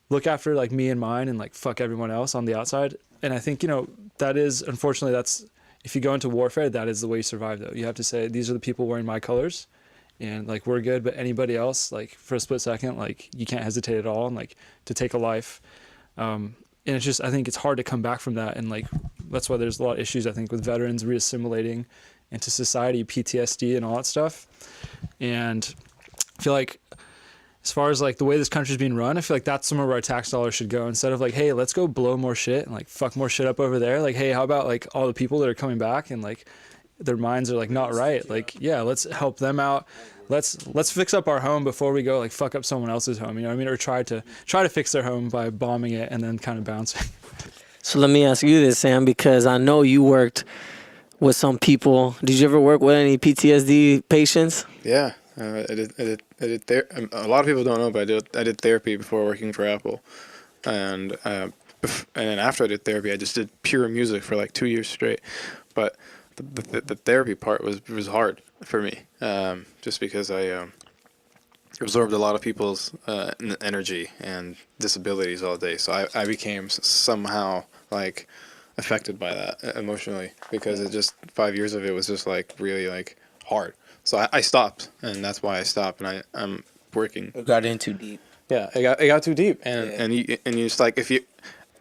look after like me and mine and like fuck everyone else on the outside. And I think, you know, that is, unfortunately, that's, if you go into warfare, that is the way you survive, though. You have to say, these are the people wearing my colors, and like we're good, but anybody else, like for a split second, like you can't hesitate at all, and like to take a life. And it's just, I think it's hard to come back from that. And like, that's why there's a lot of issues, I think, with veterans reassimilating into society, PTSD and all that stuff. And I feel like, as far as like the way this country's being run, I feel like that's somewhere where our tax dollars should go, instead of like, hey, let's go blow more shit and like fuck more shit up over there. Like, hey, how about like all the people that are coming back and like their minds are like not right? Like, yeah, let's help them out. Let's fix up our home before we go like fuck up someone else's home, you know what I mean? Or try to fix their home by bombing it and then kind of bouncing. So let me ask you this, Sam, because I know you worked with some people. Did you ever work with any PTSD patients? Yeah, I did a lot of people don't know, but I did therapy before working for Apple, and then after I did therapy, I just did pure music for like 2 years straight. But the therapy part was hard for me, just because I absorbed a lot of people's energy and disabilities all day. So I became somehow like affected by that emotionally, because it just 5 years of it was just like really like hard. So I stopped, and that's why I stopped, and I'm working. It got in too deep. Yeah, it got too deep, and you just like, if you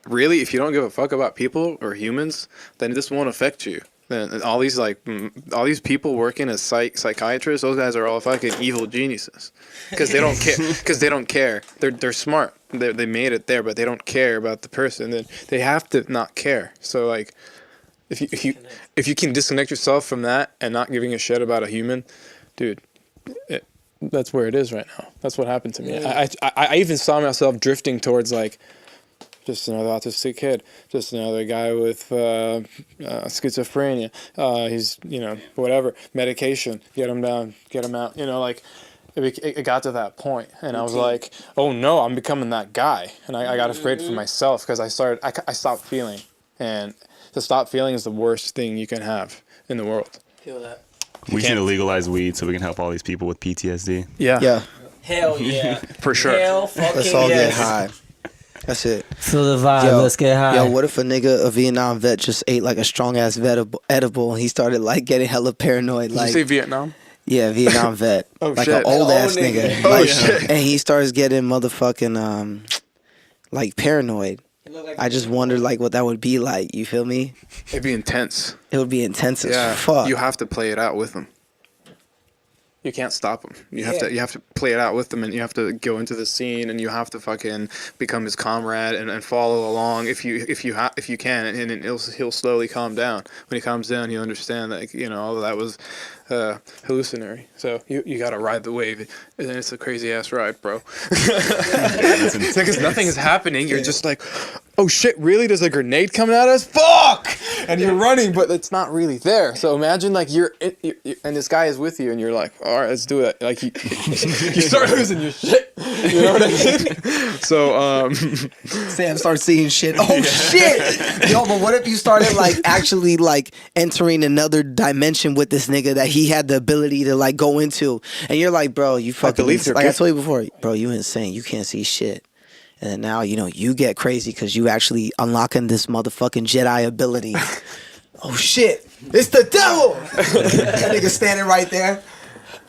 don't give a fuck about people or humans, then this won't affect you. Then all these people working as psychiatrists, those guys are all fucking evil geniuses, because they don't care. Because they don't care. They're smart. They made it there, but they don't care about the person. Then they have to not care. So like, if you can disconnect yourself from that and not giving a shit about a human, dude, that's where it is right now. That's what happened to me. I even saw myself drifting towards like, just another autistic kid, just another guy with schizophrenia. He's, you know, whatever, medication, get him down, get him out. You know, like it got to that point, and I was like, oh no, I'm becoming that guy, and I got afraid for myself, because I stopped feeling, and to stop feeling is the worst thing you can have in the world. Feel that. We should legalize weed so we can help all these people with PTSD. Yeah. Hell yeah. For sure. Hell fucking Let's all yes. get high. That's it. Feel the vibe. Let's get high. Yo, what if a Vietnam vet just ate like a strong ass edible and he started like getting hella paranoid? Did Like, you say Vietnam? yeah, Vietnam vet. Oh, like shit. an old ass nigga. Oh, Like, shit. and he starts getting motherfucking like paranoid. I just wondered like what that would be like. You feel me? It'd be intense. It would be intense Yeah, as fuck. you have to play it out with them. You can't stop him. You have to play it out with them, and you have to go into the scene, and you have to fucking become his comrade and follow along if you can, and he'll slowly calm down. When he calms down, he'll understand that, you know, all of that was hallucinatory. So you gotta ride the wave, and it's a crazy ass ride, bro. Because nothing is happening. You're just like, oh shit, really? There's a grenade coming at us? Fuck! And you're running, but it's not really there. So imagine like you're and this guy is with you, and you're like, all right, let's do it. Like you start losing your shit. You know what I mean? So Sam starts seeing shit. Oh shit! Yo, but what if you started like actually like entering another dimension with this nigga that he had the ability to like go into, and you're like, bro, you fucking believe like I told you before, bro, you insane. You can't see shit. And then now, you know, you get crazy because you actually unlocking this motherfucking Jedi ability. Oh shit! It's the devil! That nigga standing right there.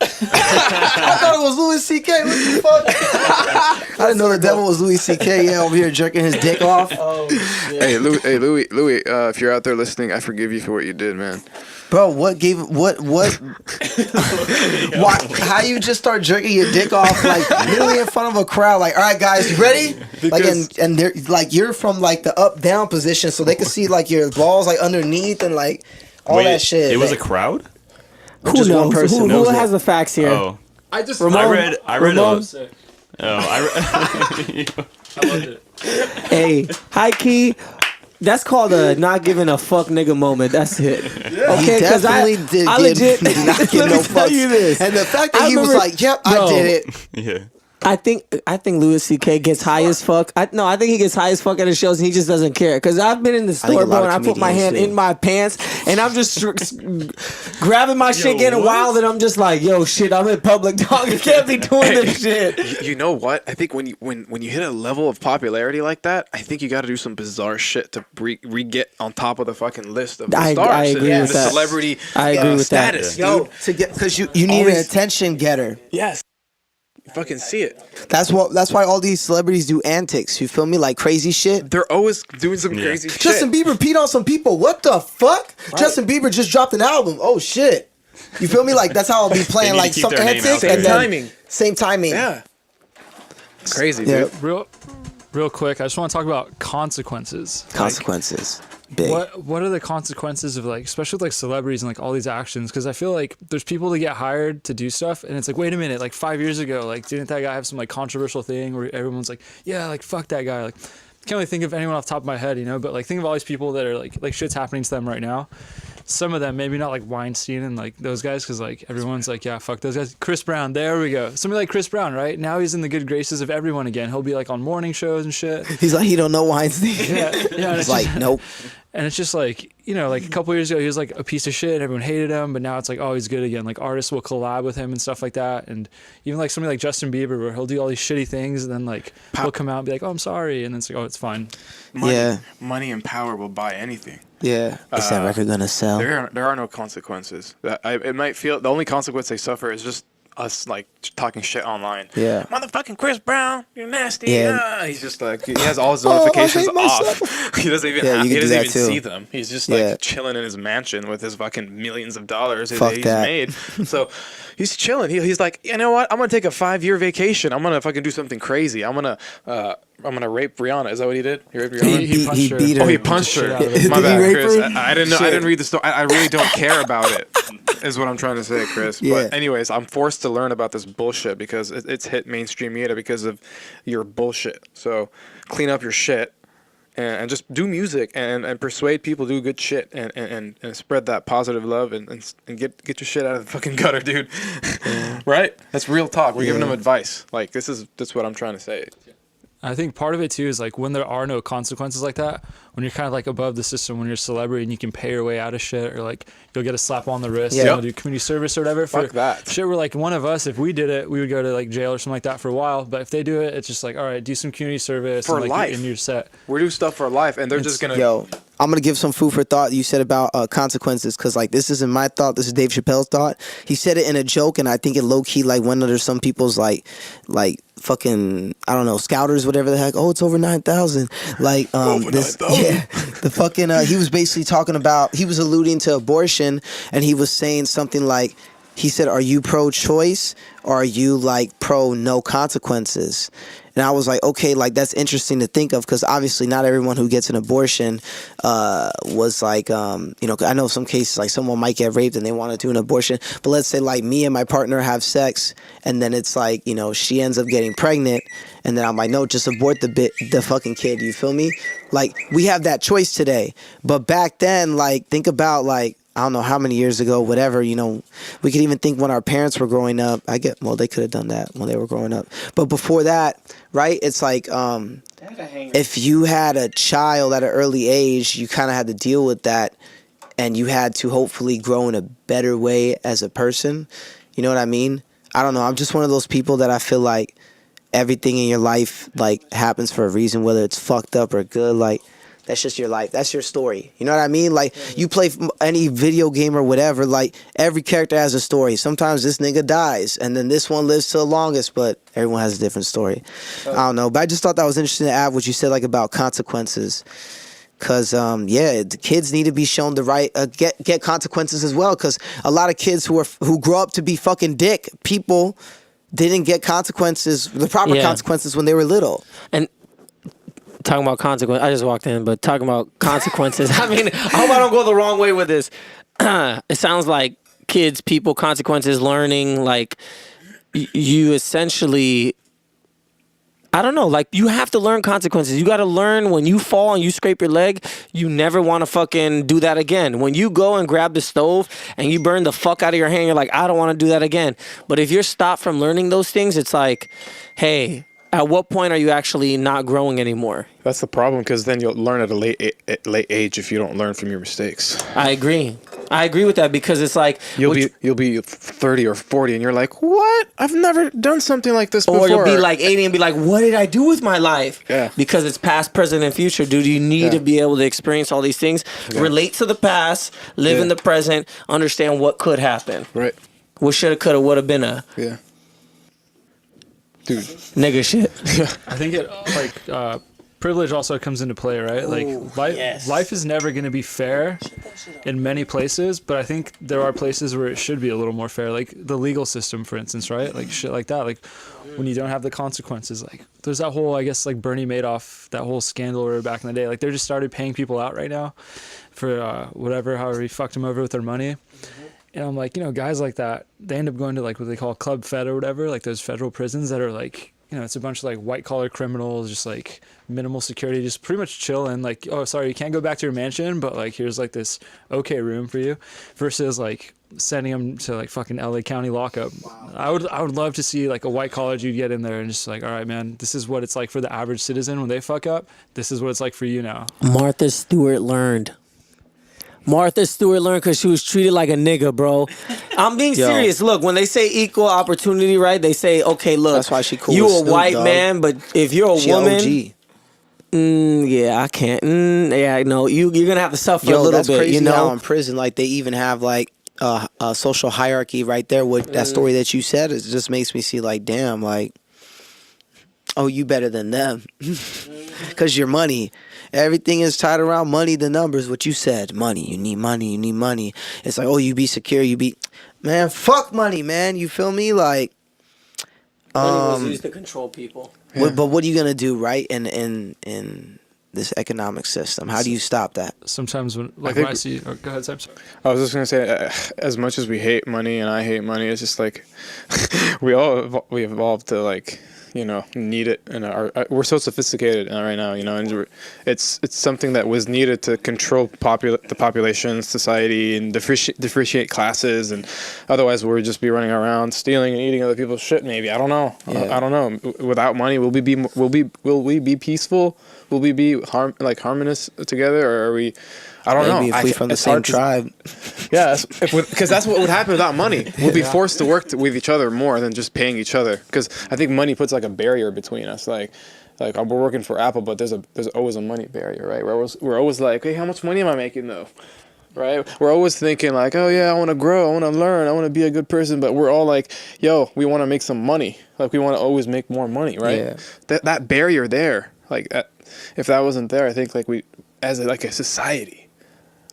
I thought it was Louis C.K. What the fuck? I didn't know the devil was Louis C.K. Yeah, over here jerking his dick off. Oh shit. hey, Louis, if you're out there listening, I forgive you for what you did, man. Bro, what why, how you just start jerking your dick off like literally in front of a crowd, like, all right guys, you ready? Like and they're like you're from like the up down position, so they can see like your balls like underneath and like all Wait, that shit. It was a Like, crowd. Who Just one knows? person Who knows it. has the facts here? Oh, I just Ramon? I read Ramon? I read. I loved it. Hey, high key. That's called a not giving a fuck nigga moment. That's it. he Okay, because definitely did I legit did not get let no me tell you fucks. this. And the fact that I he was remember- like, "Yep, Bro. I did it." Yeah. I think Louis C.K. gets high as fuck. I think he gets high as fuck at his shows and he just doesn't care. Because I've been in the think a store, lot bro, of and I put my hand comedians do. in my pants and I'm just grabbing my shit, getting wild, and I'm just like, yo, shit, I'm in public, dog. You can't be doing this shit. You know what? I think when you hit a level of popularity like that, I think you got to do some bizarre shit to re-get on top of the fucking list of the I stars. agree and with the that. celebrity I agree with that. status, Yo, dude. to get because you need an Always- attention getter. Yes. You fucking see it. That's why all these celebrities do antics. You feel me? Like crazy shit. They're always doing some crazy shit. Justin Bieber peed on some people. What the fuck? Justin Bieber just dropped an album. Oh shit. You feel me? Like that's how I'll be playing need to like keep some their name antics out there. and then Timing. Same timing. Yeah. Crazy, Yeah. dude. Real quick, I just want to talk about consequences. Consequences. Big. What are the consequences of like, especially with like celebrities and like all these actions? Because I feel like there's people that get hired to do stuff, and it's like, wait a minute, like 5 years ago, like didn't that guy have some like controversial thing where everyone's like, yeah, like fuck that guy. Like, can't really think of anyone off the top of my head, you know. But like, think of all these people that are like shit's happening to them right now. Some of them, maybe not like Weinstein and like those guys, because like everyone's like, yeah, fuck those guys. Chris Brown, there we go. Somebody like Chris Brown, right? Now he's in the good graces of everyone again. He'll be like on morning shows and shit. He's like, he don't know Weinstein. Yeah, and He's like, nope. And it's just like, you know, like a couple years ago, he was like a piece of shit. Everyone hated him, but now it's like, oh, he's good again. Like artists will collab with him and stuff like that. And even like somebody like Justin Bieber, where he'll do all these shitty things, and then like he'll come out and be like, oh, I'm sorry, and then it's like, oh, it's fine. Money and power will buy anything. Yeah. Is that record gonna sell? There are no consequences. It might feel the only consequence they suffer is just us like talking shit online. Yeah. Motherfucking Chris Brown, you're nasty. Yeah. Ah. He's just like he has all his Oh, I notifications hate myself. off. He doesn't even Yeah, you he can do doesn't that even too. see them. He's just like Yeah. chilling in his mansion with his fucking millions of dollars Fuck he's that. made. So he's chilling. He's like, you know what? I'm gonna take a 5-year vacation. I'm gonna fucking do something crazy. I'm gonna rape Rihanna. Is that what he did? He raped Rihanna. He beat her. Oh, he punched her. Did My he bad, rape Chris. her? I didn't know. I Shit. didn't read the story. I really don't care about it. Is what I'm trying to say, Chris. Yeah. But anyways, I'm forced to learn about this bullshit because it's hit mainstream media because of your bullshit. So clean up your shit and just do music and persuade people to do good shit and spread that positive love and get your shit out of the fucking gutter, dude. Right? That's real talk. We're giving them advice. Like that's what I'm trying to say. I think part of it too is like when there are no consequences like that, when you're kind of like above the system, when you're a celebrity and you can pay your way out of shit, or like you'll get a slap on the wrist, Yeah. you know, do community service or whatever. Fuck for that. shit where like one of us, if we did it, we would go to like jail or something like that for a while. But if they do it, it's just like, all right, do some community service For and, like, life. and you're set. We do stuff for life, and they're just gonna. Yo, I'm gonna give some food for thought. You said about consequences, because like this isn't my thought. This is Dave Chappelle's thought. He said it in a joke, and I think it low key like went under some people's like fucking I don't know scouters, whatever the heck. Oh, it's over 9,000. Like this, 9,000. yeah. The fucking he was basically talking about. He was alluding to abortion, and he was saying something like. He said, are you pro-choice or are you like pro no consequences? And I was like, okay, like that's interesting to think of because obviously not everyone who gets an abortion was like, you know, I know some cases like someone might get raped and they want to do an abortion. But let's say like me and my partner have sex and then it's like, you know, she ends up getting pregnant and then I'm like, no, just abort the fucking kid. You feel me? Like we have that choice today. But back then, like think about like, I don't know how many years ago, whatever, you know, we could even think when our parents were growing up, well, they could have done that when they were growing up. But before that, right, it's like if you had a child at an early age, you kind of had to deal with that and you had to hopefully grow in a better way as a person. You know what I mean? I don't know. I'm just one of those people that I feel like everything in your life like happens for a reason, whether it's fucked up or good, like that's just your life. That's your story. You know what I mean? Like, you play any video game or whatever, like, every character has a story. Sometimes this nigga dies, and then this one lives to the longest, but everyone has a different story. I don't know. But I just thought that was interesting to add what you said, like, about consequences. Because, yeah, the kids need to be shown the right, get consequences as well. Because a lot of kids who grow up to be fucking dick people didn't get consequences, the proper consequences when they were little. And talking about consequences. I just walked in, but talking about consequences. I mean, I hope I don't go the wrong way with this. It sounds like kids, people, consequences, learning. Like you essentially, I don't know. Like you have to learn consequences. You got to learn when you fall and you scrape your leg. You never want to fucking do that again. When you go and grab the stove and you burn the fuck out of your hand, you're like, I don't want to do that again. But if you're stopped from learning those things, it's like, hey. At what point are you actually not growing anymore? That's the problem, because then you'll learn at a late age if you don't learn from your mistakes. I agree with that, because it's like You'll be 30 or 40 and you're like, what? I've never done something like this before. or you'll be like 80 and be like, what did I do with my life? Yeah. Because it's past, present, and future, dude. You need to be able to experience all these things, relate to the past, live in the present, understand what could happen. Right. What shoulda, coulda, woulda, been Yeah. Dude. nigga shit. I think it privilege also comes into play, right? Like life is never going to be fair in many places, but I think there are places where it should be a little more fair, like the legal system, for instance, right? Like shit like that, like when you don't have the consequences. Like there's that whole, I guess, like Bernie Madoff, that whole scandal where back in the day, like they're just started paying people out right now for however he fucked them over with their money. And I'm like, guys like that, they end up going to like what they call Club Fed or whatever, like those federal prisons that are like, it's a bunch of like white collar criminals, just like minimal security, just pretty much chilling. Like, oh, sorry, you can't go back to your mansion, but like here's like this okay room for you, versus like sending them to like fucking LA County lockup. Wow. I would love to see like a white collar dude get in there and just like, all right, man, this is what it's like for the average citizen when they fuck up. This is what it's like for you now. Martha Stewart learned because she was treated like a nigga, bro. I'm being serious. Look, when they say equal opportunity, right? They say, okay, look, That's why she cool you with a Snoop, white dog. man, but if you're a She woman, OG. yeah, I can't. Yeah, I know. You're gonna have to suffer a little That's bit. crazy You know, how in prison, like they even have like a social hierarchy right there with that story that you said. It just makes me see like, damn, like, oh, you better than them because your money. Everything is tied around money, the numbers, what you said. Money, you need money, you need money. It's like, oh, you be secure, man, fuck money, man. You feel me? Like, money was used to control people. but what are you gonna do, right? In this economic system, how do you stop that? Sometimes when I see, go ahead, Sam. Sorry. I was just gonna say, as much as we hate money and I hate money, it's just like we evolved to like need it, and we're so sophisticated right now, and it's something that was needed to control the population, society, and differentiate classes, and otherwise we'll just be running around stealing and eating other people's shit. Maybe I don't know. I don't know. Without money, will we be peaceful? Will we be harmonious together, or are we? I don't know. Maybe if we from the same tribe. Yeah, because that's what would happen without money. We'd be forced to work with each other more than just paying each other. Because I think money puts like a barrier between us. Like we're working for Apple, but there's always a money barrier, right? We're always like, hey, how much money am I making though? Right? We're always thinking like, oh yeah, I want to grow, I want to learn, I want to be a good person. But we're all like, yo, we want to make some money. Like we want to always make more money, right? Yeah. That barrier there, like if that wasn't there, I think like we, as a society.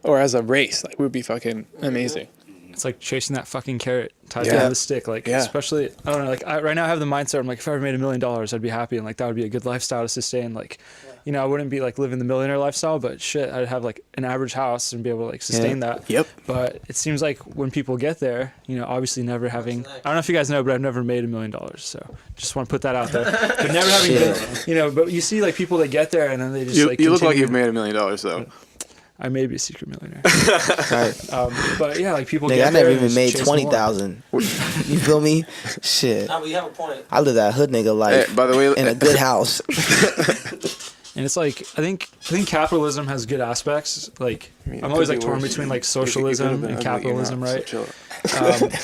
Or as a race, like we'd be fucking amazing. It's like chasing that fucking carrot tied to the stick. Like especially, I don't know. Like right now, I have the mindset. I'm like, if I ever made $1 million, I'd be happy, and like that would be a good lifestyle to sustain. Like, I wouldn't be like living the millionaire lifestyle, but shit, I'd have like an average house and be able to like sustain that. Yep. But it seems like when people get there, obviously never having. I don't know if you guys know, but I've never made $1 million. So just want to put that out there. But never having, but you see like people that get there and then they just you look like you've made $1 million though. I may be a secret millionaire. Right. But yeah, like people Nigga, get I there. never even made chase 20,000. You feel me? Shit. Nah, but you have a point. I live that hood nigga life. Hey, by the way, in a good house. And it's like I think capitalism has good aspects. Like I'm always like torn between like socialism and capitalism, right?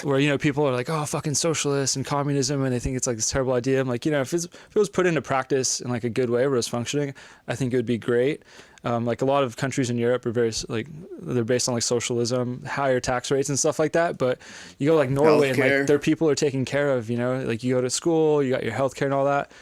Where people are like, oh, fucking socialist and communism, and they think it's like this terrible idea. I'm like, if it was put into practice in like a good way where it's functioning, I think it would be great. Like a lot of countries in Europe are very like they're based on like socialism, higher tax rates and stuff like that. But you go like Norway and like their people are taken care of. Like you go to school, you got your healthcare and all that.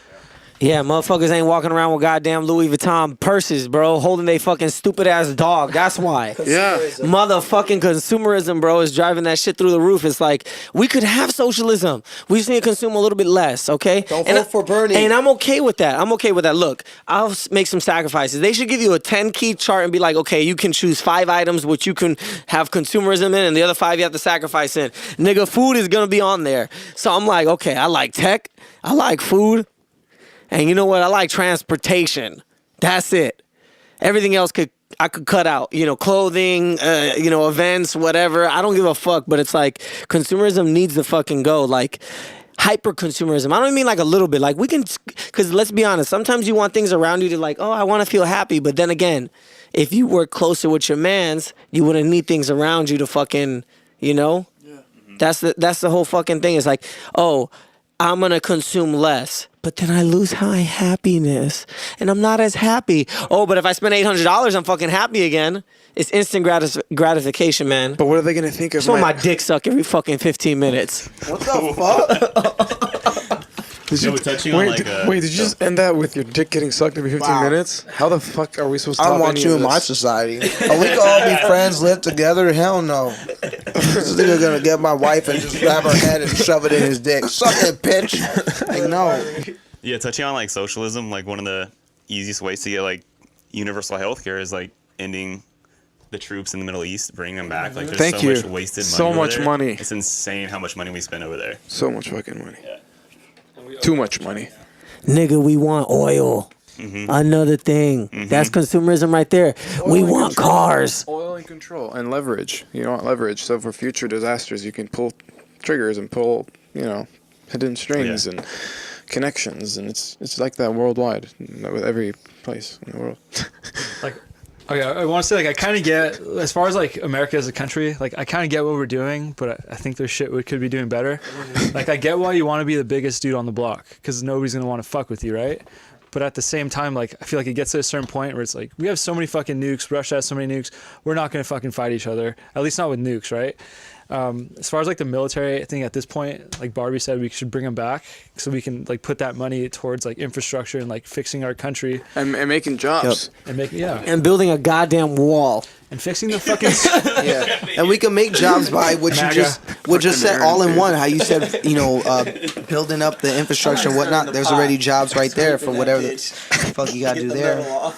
Yeah, motherfuckers ain't walking around with goddamn Louis Vuitton purses, bro, holding they fucking stupid ass dog. That's why. Yeah. Motherfucking consumerism, bro, is driving that shit through the roof. It's like, we could have socialism. We just need to consume a little bit less, okay? Don't vote for Bernie. And I'm okay with that. I'm okay with that. Look, I'll make some sacrifices. They should give you a 10-key chart and be like, okay, you can choose 5 items which you can have consumerism in, and the other 5 you have to sacrifice in. Nigga, food is gonna be on there. So I'm like, okay, I like tech, I like food, and you know what? I like transportation. That's it. Everything else I could cut out. You know, clothing, events, whatever. I don't give a fuck. But it's like consumerism needs to fucking go. Like hyper consumerism. I don't even mean like a little bit. Like we can, because let's be honest. Sometimes you want things around you to like, oh, I want to feel happy. But then again, if you work closer with your mans, you wouldn't need things around you to fucking, you know. Yeah. That's the whole fucking thing. It's like, oh, I'm going to consume less, but then I lose my happiness and I'm not as happy. Oh, but if I spend $800, I'm fucking happy again. It's instant gratification, man. But what are they gonna think of? Just want my dick suck every fucking 15 minutes. What the fuck? Touching on like wait, did you just end that with your dick getting sucked every 15 Wow. minutes? How the fuck are we supposed to I top don't want any you of in my this? society. Are we gonna all be friends, live together? Hell no. This nigga gonna get my wife and just grab her head and shove it in his dick. Suck it, bitch. Like, no. Yeah, touching on like socialism, like one of the easiest ways to get like universal healthcare is like ending the troops in the Middle East, bringing them back. Like there's Thank so you. much wasted money. So over much there. money. It's insane how much money we spend over there. So much fucking money. Too much money. Nigga, we want oil. Another thing. That's consumerism right there. We want cars. Oil and control and leverage. You want leverage. So for future disasters, you can pull triggers and pull, hidden strings and connections, and it's like that worldwide with every place in the world. Okay, I want to say, like, I kind of get, as far as, like, America as a country, like, I kind of get what we're doing, but I think there's shit we could be doing better. Like, I get why you want to be the biggest dude on the block, because nobody's going to want to fuck with you, right? But at the same time, like, I feel like it gets to a certain point where it's like, we have so many fucking nukes, Russia has so many nukes, we're not going to fucking fight each other, at least not with nukes, right? As far as like the military, I think at this point, like Barbie said, we should bring them back so we can like put that money towards like infrastructure and like fixing our country And making jobs. and making And building a goddamn wall. and fixing the fucking Yeah, and we can make jobs by what you just said all in one. How you said, building up the infrastructure and whatnot. There's already jobs right there for whatever the fuck you gotta do there.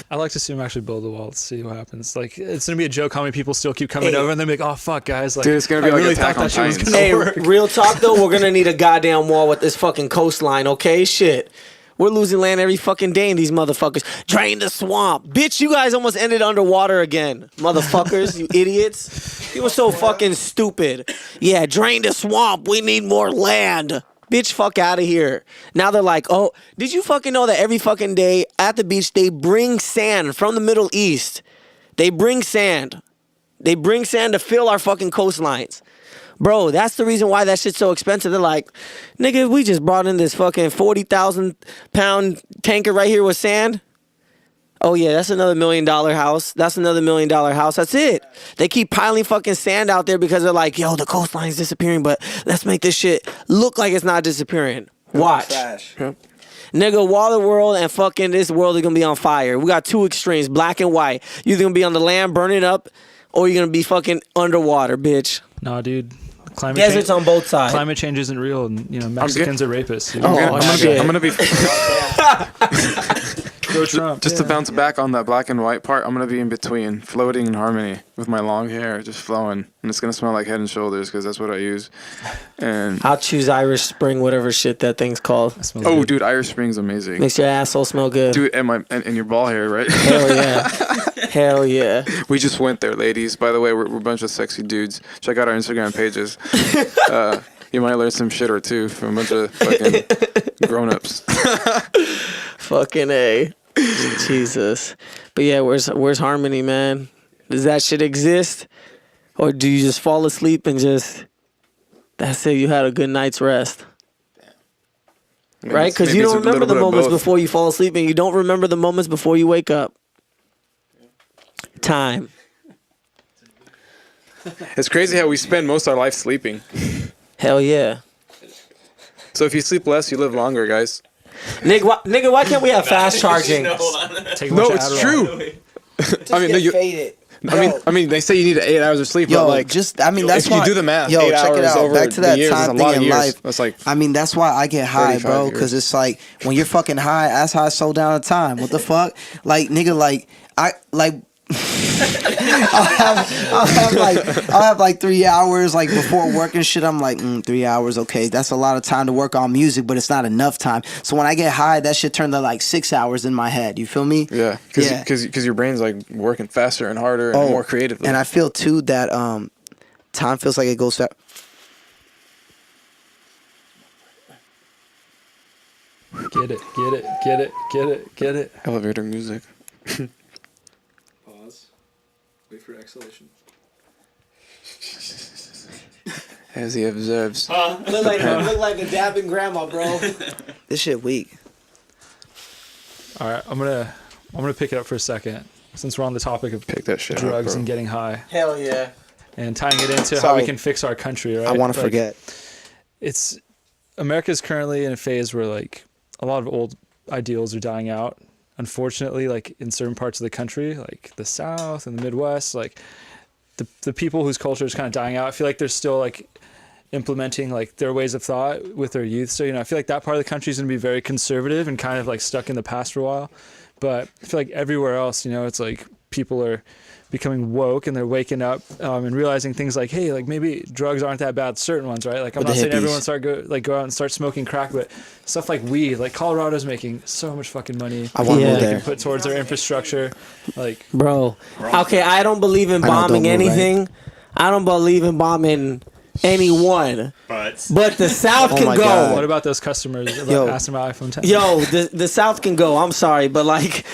I like to see them actually build a wall to see what happens. Like it's gonna be a joke how many people still keep coming over and they're like, oh fuck guys, like Dude, it's gonna be I like really Attack thought on that shit was Titans. gonna Hey, work. real talk though, we're gonna need a goddamn wall with this fucking coastline, okay? Shit. We're losing land every fucking day in these motherfuckers. Drain the swamp. Bitch, you guys almost ended underwater again. Motherfuckers, you idiots. You were so fucking stupid. Yeah, drain the swamp. We need more land. Bitch, fuck out of here. Now they're like, oh, did you fucking know that every fucking day at the beach they bring sand from the Middle East? They bring sand. They bring sand to fill our fucking coastlines. Bro, that's the reason why that shit's so expensive. They're like, nigga, we just brought in this fucking 40,000 pound tanker right here with sand. Oh yeah, that's another $1 million house. That's another $1 million house. That's it. They keep piling fucking sand out there because they're like, yo, the coastline's disappearing, but let's make this shit look like it's not disappearing. Watch. Nigga, Waterworld and fucking this world is gonna be on fire. We got two extremes, black and white. You're gonna be on the land burning up, or you're gonna be fucking underwater, bitch. Nah, dude. Climate Deserts change, on both sides. climate change isn't real, and Mexicans are rapists. You know? I'm gonna be Go Trump. just to bounce back on that black and white part. I'm gonna be in between, floating in harmony with my long hair, just flowing, and it's gonna smell like Head and Shoulders because that's what I use. And I'll choose Irish Spring, whatever shit that thing's called. Smells oh, good. dude, Irish Spring's amazing. Makes your asshole smell good. Dude, and your ball hair, right? Hell yeah. Hell yeah. We just went there, ladies. By the way, we're a bunch of sexy dudes. Check out our Instagram pages. You might learn some shit or two from a bunch of fucking grown-ups. Fucking A. Jesus. But yeah, where's Harmony, man? Does that shit exist? Or do you just fall asleep and just, that's it, you had a good night's rest? Right? Because you don't remember the moments before you fall asleep and you don't remember the moments before you wake up. Time. It's crazy how we spend most of our life sleeping. Hell yeah. So if you sleep less, you live longer, guys. Nigga, why can't we have fast charging? Take a No, bunch of it's Adderall. true. I mean, no, you, faded. I mean, they say you need 8 hours of sleep, Yo, but like, just that's if why. you do the math, yo, 8 check hours it out. over Back to the that years is a time lot thing of in years. life. That's like, I mean, that's why I get high, 35 bro. years. Because it's like when you're fucking high, ass high, slow down the time. What the fuck, like nigga, like I like. I'll have like 3 hours like before work and shit. I'm like 3 hours, okay, that's a lot of time to work on music, but it's not enough time. So when I get high, that shit turned to like 6 hours in my head. You feel me? yeah, because your brain's like working faster and harder and more creatively. And I feel too that time feels like it goes fast. Get it. Elevator music. Pause. Wait for exhalation. As he observes. Look like a dabbing grandma, bro. This shit weak. All right, I'm gonna pick it up for a second since we're on the topic of Pick that shit up, drugs bro. and getting high Hell yeah. and tying it into how Sorry. we can fix our country. Right? I want to Like, forget. It's America's currently in a phase where like a lot of old ideals are dying out. Unfortunately, like in certain parts of the country, like the South and the Midwest, like the people whose culture is kind of dying out. I feel like they're still like implementing like their ways of thought with their youth. So, I feel like that part of the country is going to be very conservative and kind of like stuck in the past for a while. But I feel like everywhere else, it's like people are becoming woke and they're waking up and realizing things like, hey, like maybe drugs aren't that bad, certain ones, right? Like I'm With not the saying hippies. everyone go out and start smoking crack, but stuff like weed, like Colorado's making so much fucking money. I want to Yeah. move They there. can put towards their infrastructure. Like Bro. Okay, I don't believe in I know, bombing don't move, right? anything. I don't believe in bombing anyone. But The South Oh can my go. God. what about those customers about Yo. asking about iPhone 10? Yo, the South can go. I'm sorry, but like,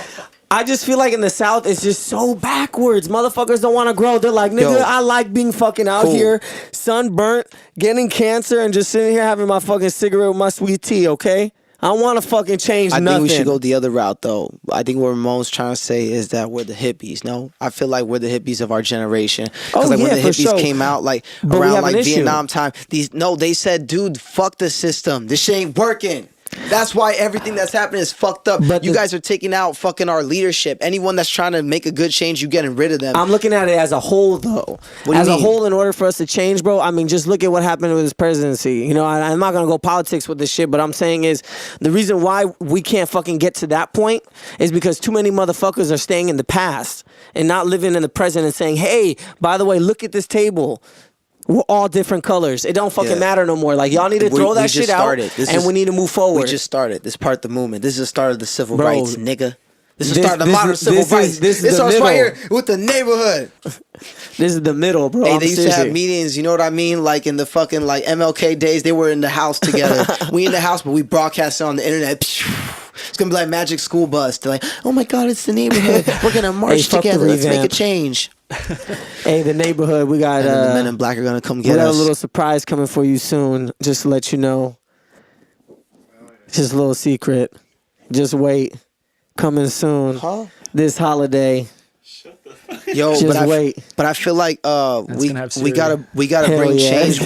I just feel like in the South it's just so backwards. Motherfuckers don't want to grow. They're like, nigga, Yo. I like being fucking out Cool. here, sunburnt, getting cancer, and just sitting here having my fucking cigarette with my sweet tea. Okay, I don't want to fucking change I nothing. think we should go the other route, though. I think what Ramon's trying to say is that we're the hippies. No, I feel like we're the hippies of our generation. Oh, Like when yeah, the for hippies sure. came out, like But we around have an like issue. Vietnam time, they said, dude, fuck the system. This shit ain't working. That's why everything that's happening is fucked up. But You the- guys are taking out fucking our leadership. Anyone that's trying to make a good change, you getting rid of them. I'm looking at it as a whole, though. What do you as a mean? whole, in order for us to change, bro. I mean, just look at what happened with his presidency. I'm not gonna go politics with this shit, but I'm saying is the reason why we can't fucking get to that point is because too many motherfuckers are staying in the past and not living in the present and saying, "Hey, by the way, look at this table." We're all different colors. It don't fucking Yeah. matter no more. Like y'all need to We- throw we that just shit out, started. and we need to move forward. We just started. This part of the movement. This is the start of the civil Bro, rights, nigga. This is the this- start of the this modern is- civil this is- rights. this is It the starts right middle. here with the neighborhood. This is the middle, bro. Hey, I'm they used to have serious. meetings, you know what I mean? Like in the fucking like MLK days, they were in the house together. We in the house, but we broadcasted on the internet. It's gonna be like Magic School Bus. They're like, oh my god, it's the neighborhood. We're gonna march fuck the together. Let's make a revamp. change. Hey, the neighborhood. We got And then the Men in Black are gonna come we get got a us. little surprise coming for you soon. Just to let you know. Just a little secret. Just wait. Coming soon. Huh? This holiday. Yo, Just but wait. But I feel like we gonna have we Siri. gotta Hell bring yeah. change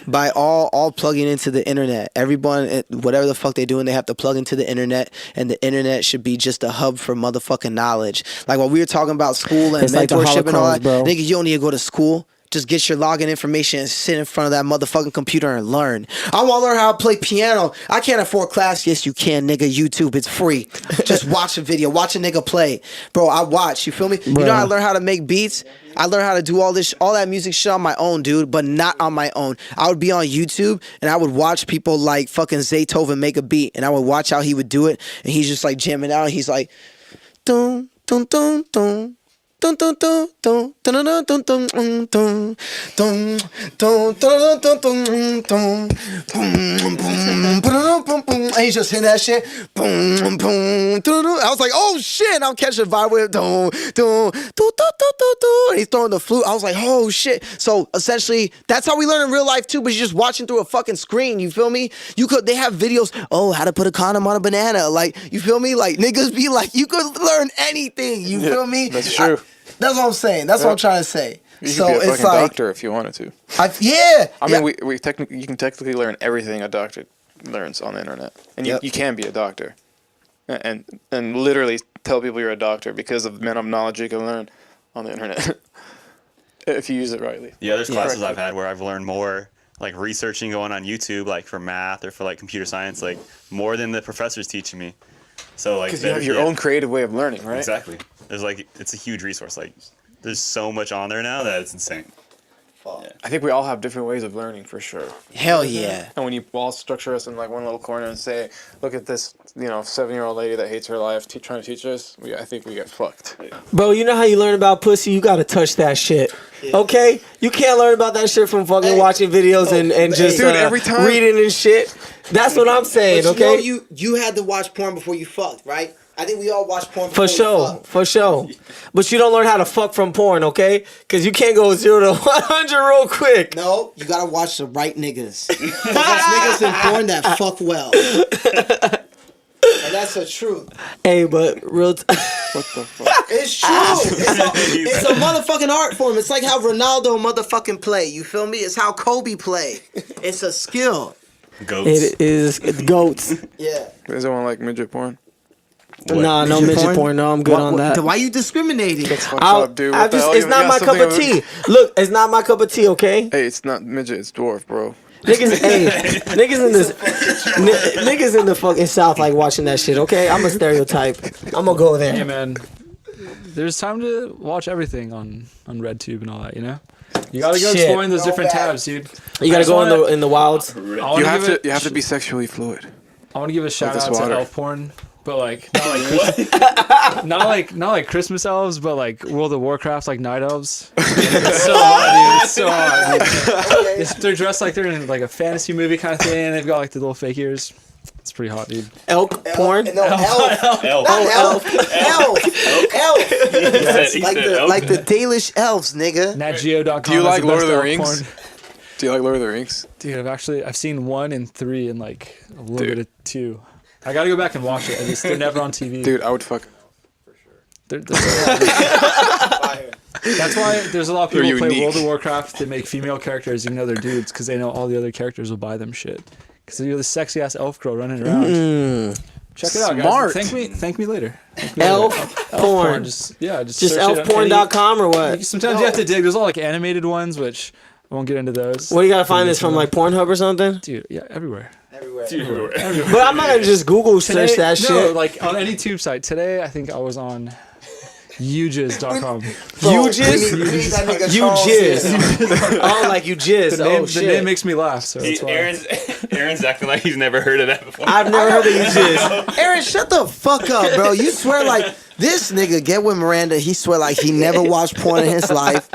by all plugging into the internet. Everyone, whatever the fuck they doing, they have to plug into the internet, and the internet should be just a hub for motherfucking knowledge. Like when we were talking about school and It's like the mentorship and all that, holocrons, bro. nigga, you don't need to go to school. Just get your login information and sit in front of that motherfucking computer and learn. I want to learn how to play piano. I can't afford class. Yes, you can, nigga. YouTube, it's free. Just watch a video. Watch a nigga play. Bro, I watch. You feel me? You know how I learned how to make beats? I learned how to do all that music shit on my own, dude, but not on my own. I would be on YouTube and I would watch people like fucking Zaytoven make a beat, and I would watch how he would do it, and he's just like jamming out. He's like, dun dun dun dun. Dun dun dun dun dun dun dun dun dun dun dun dun dun dun dun dun boom boom boom boom boom. And he's just hitting that shit. Boom boom. I was like, oh shit! I'm catching a vibe with dun dun dun dun dun dun. And he's throwing the flute. I was like, oh shit! So essentially, that's how we learn in real life too. But you're just watching through a fucking screen. You feel me? They have videos. Oh, how to put a condom on a banana. Like, you feel me? Like niggas be like, you could learn anything. You feel me? That's true. That's what I'm saying. That's what I'm trying to say. You So could be a it's fucking like, doctor if you wanted to. yeah. I yeah. mean, you can technically learn everything a doctor learns on the internet, and Yep. you can be a doctor, and literally tell people you're a doctor because of the amount of knowledge you can learn on the internet if you use it rightly. Yeah, there's classes Correctly. I've had where I've learned more, like researching going on YouTube, like for math or for like computer science, like more than the professor's teaching me. So like, Because you have your own creative way of learning, right? Exactly. There's like, it's a huge resource. Like, there's so much on there now that it's insane. I think we all have different ways of learning for sure. Hell yeah. And when you all structure us in like one little corner and say, look at this, 7-year-old lady that hates her life trying to teach us, I think we get fucked. Bro, you know how you learn about pussy? You gotta touch that shit. Okay? You can't learn about that shit from fucking watching videos and just Dude, every time- reading and shit. That's what I'm saying, But okay? you had to watch porn before you fucked, right? I think we all watch porn For sure, for sure. But you don't learn how to fuck from porn, okay? Because you can't go 0 to 100 real quick. No, you gotta watch the right niggas. 'Cause there's niggas in porn that fuck well. And that's the truth. Hey, but real What the fuck? It's true. It's a motherfucking art form. It's like how Ronaldo motherfucking play. You feel me? It's how Kobe play. It's a skill. Goats. it is goats. Yeah. Is anyone like midget porn? Nah, no Midget midget porn? porn. No, I'm good on that. Why you discriminating? Fucked I'll- up, dude. I What the just, hell? it's You not got my cup of something tea. Look, it's not my cup of tea, okay? Hey, it's not midget, it's dwarf, bro. Niggas, hey, niggas in this, niggas in the fucking South like watching that shit, okay? I'm a stereotype. I'm gonna go Hey there. man, there's time to watch everything on RedTube and all that. You know, you gotta go Shit. exploring those different tabs, dude. You gotta just go wanna- in the wilds. I You wanna have give to you have to be sexually fluid. I want to give a shout this out to water. elf porn, but like not like Christmas elves, but like World of Warcraft like night elves. It's so hot, dude. It's so hot. Dude. They're dressed like they're in like a fantasy movie kind of thing. And they've got like the little fake ears. It's pretty hot, dude. Elk porn. No, elf. Elf. Not elf. Elf. Elf. He Like said the elf. like the Dalish elves, nigga. NatGeo.com. Do you has like the Lord best of the elf Rings? porn. Do you like Lord of the Rings? Dude, I've seen 1 and 3 and like a little Dude. bit of 2. I gotta go back and watch it. They're never on TV. Dude, I would fuck. That's why there's a lot of They're people who play unique. World of Warcraft that make female characters even though they're dudes because they know all the other characters will buy them shit. Because you're the sexy ass elf girl running around. Check it out, Smart. guys. Thank me later. Thank me Elf later. porn. Just Just search it up. elfporn.com or what? Sometimes you have to dig. There's all like animated ones, which I won't get into those. What do you gotta find this from, like Pornhub or something? Dude, yeah, everywhere. But I'm not gonna just Google search Today- that no, shit. like on any tube site. Today, I think I was on ujiz.com. You jizz? You jizz. Oh, like you jizz. The Oh name shit. makes me laugh, so that's why. Aaron's acting like he's never heard of that before. I've never heard of you jizz. Aaron, shut the fuck up, bro. You swear like this nigga get with Miranda. He swear like he never watched porn in his life.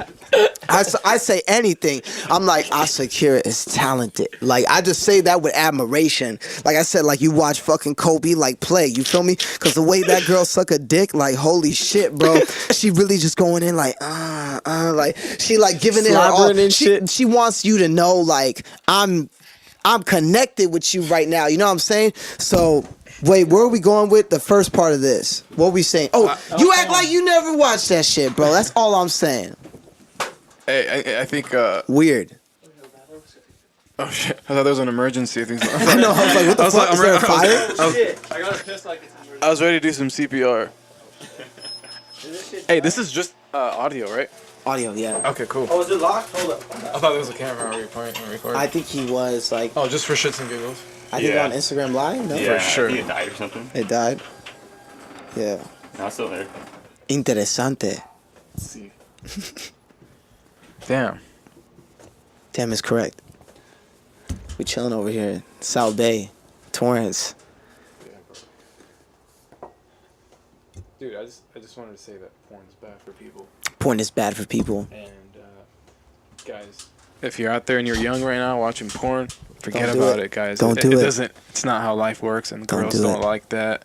I say anything. I'm like, Asakura is talented. Like, I just say that with admiration. Like I said, like, you watch fucking Kobe, like, play. You feel me? Because the way that girl suck a dick, like, holy shit, bro. She really just going in like, like, she, like, giving it her all. Slobbering and shit. She wants you to know, like, I'm connected with you right now. You know what I'm saying? So... Wait, where are we going with the first part of this? What are we saying? Oh, you act like you never watched that shit, bro. That's all I'm saying. Hey, I think. Weird. Oh shit! I thought there was an emergency. I think. I know. I was like, what the fuck? Is there a fire? I got pissed like it's I was ready to do some CPR. Hey, this is just audio, right? Audio, yeah. Okay, cool. Oh, is it locked? Hold up. I thought there was a camera recording. I think he was like, Oh, just for shits and giggles. I think Yeah. on Instagram Live. No, Yeah, sure. I think it died or something. it died. Yeah. No, it's still there. Interesante. Let's see. Damn. Damn is correct. We chilling over here in South Bay, Torrance. Dude, I just wanted to say that porn is bad for people. Porn is bad for people. And guys, if you're out there and you're young right now watching porn, forget Don't do about it. it, guys. Don't do it. Doesn't. It's not how life works, and Don't girls do don't it. like that.